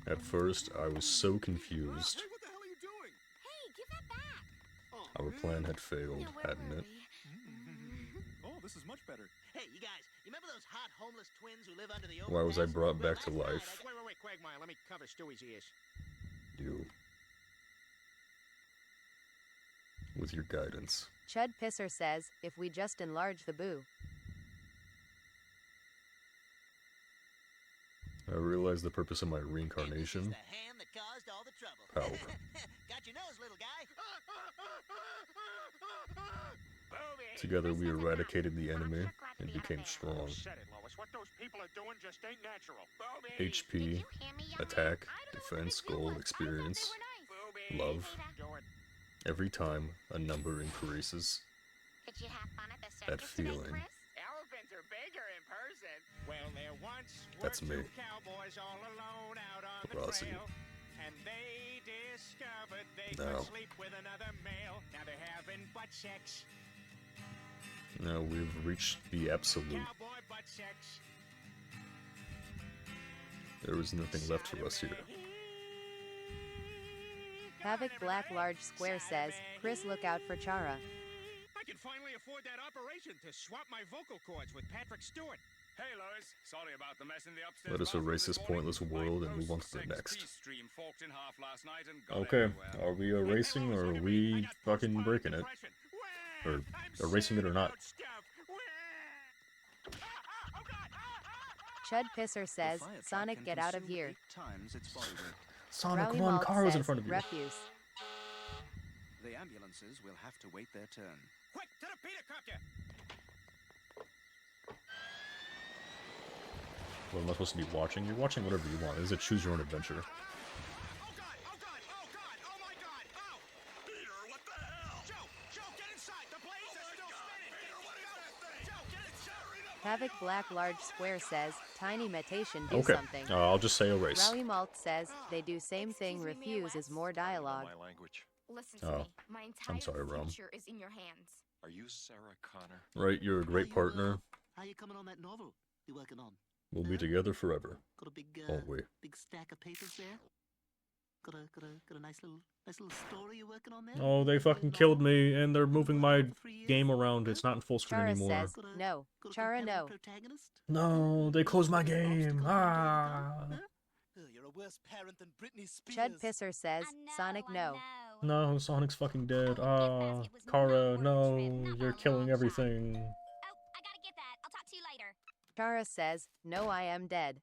At first, I was so confused. Hey, what the hell are you doing? Hey, give that back. Our plan had failed, hadn't it? Oh, this is much better. Hey, you guys, you remember those hot homeless twins who live under the Why was I overpass? brought Well, back to last night life? Wait, Quagmire, let me cover Stewie's ears. You. With your guidance. Chud Pisser says, if we just enlarge the boo. I realized the purpose of my reincarnation. The hand that caused all the trouble. Power. Got your nose, little guy. Together we eradicated the enemy and became strong. Said it, Lois. What those people are doing just ain't natural. HP, attack, defense, gold, experience, love. Every time a number increases. Did you have fun at the That circus today, feeling. Chris? Elephants are bigger in person. Well, there once That's were me. two cowboys all alone out on the rozaeee. trail, and they discovered they No. could sleep with another male. Now they're having butt sex. Now we've reached the absolute. Cowboy butt sex. There was nothing left for us here. Havoc Black Large Square says, Chris look out for Chara. I can finally afford that operation to swap my vocal cords with Patrick Stewart. Hey, Lois. Sorry about the mess in the upstairs. Let us bathroom erase this this morning. pointless world and move on to the Sex next. peace stream forked in half last night and got Okay, everywhere. are we erasing or are we fucking breaking it? Or erasing it or not? Chud Pisser says, Sonic get out of here. Times its body weight. Sonic, Rowie run, Malt Kara's in says, front of you. refuse. The ambulances will have to wait their turn. Quick, to the Peter copter! What am I supposed to be watching? You're watching whatever you want. This is a choose your own adventure. Havoc Black Large Square says, Tiny Metation do Okay, something. I'll just say erase. Rowie Malt says, they do same thing, refuse is more dialogue. My language. Listen to Oh, me. My entire I'm sorry, Rom. future is in your hands. Are you Sarah Connor? Right, you're a great partner. How you coming on that novel you working on? We'll be together forever. Got a big, Won't we? big stack of papers there? Got a nice little story you working on there? Oh, they fucking killed me, and they're moving my game around. It's not in full screen Chara anymore. says, no. Chara, no. No, they closed my game. Ah. You're a worse parent than Britney Spears. Chud Pisser says, Sonic, no. No, Sonic's fucking dead. Ah, Kara, no, you're killing everything. I gotta get that. I'll talk to you later. Chara says, no, I am dead.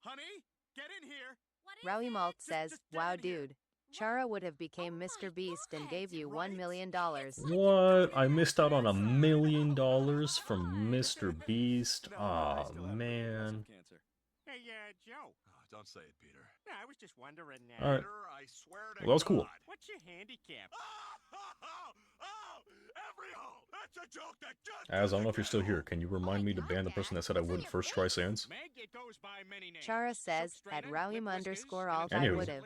Honey, get in here! Rowie Malt says, wow, dude. Chara would have became Mr. Beast and gave you $1 million. What? I missed out on $1 million from Mr. Beast. Aw, man. Hey, Joe. Oh, don't say it, Peter. No, I was just wondering. All right. Peter, I swear to Well, that was cool. What's your handicap? Oh, every hole. That's As I don't know if you're still here, can you remind me to ban the person that said I wouldn't first try Sans? Chara says, at Rowim underscore alt I Anywho. would've.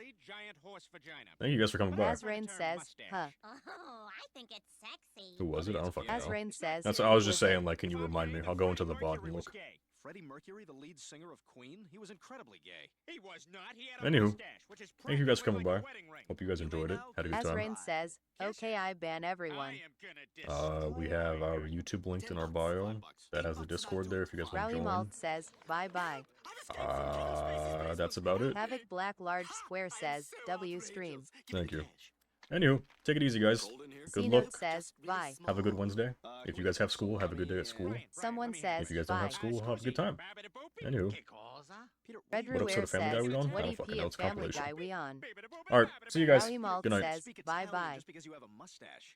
Thank you guys for coming by. Azrain says, huh. Oh, I think it's sexy. Who was it? I don't fucking know. Azrain says, That's I was who just was saying, it? like, can you remind me? I'll go into the VOD and look. Freddie Mercury, the lead singer of Queen, he was incredibly gay. He was not. He had a Anywho, mustache, which is thank you guys for practically coming like by. a wedding ring. Hope you guys enjoyed it. Had a good time. Azrain says, okay, I ban everyone. We have our YouTube linked in our bio. That has the Discord there if you guys want to Rowdy join. Malt says, bye bye. That's about it. Havoc Black Large Square says, W stream. Thank you. Anywho, take it easy, guys. Good C luck. Note says, bye. Have a good Wednesday. If you guys have school, have a good day at school. Someone says, If you guys don't bye. have school, have a good time. Anywho, Red what episode of Family Guy says, we on? what I don't EP fucking know. of It's Family compilation. Guy we on? Alright, see you guys. Rowdy Malt Good night. says, bye bye. Just because you have a mustache.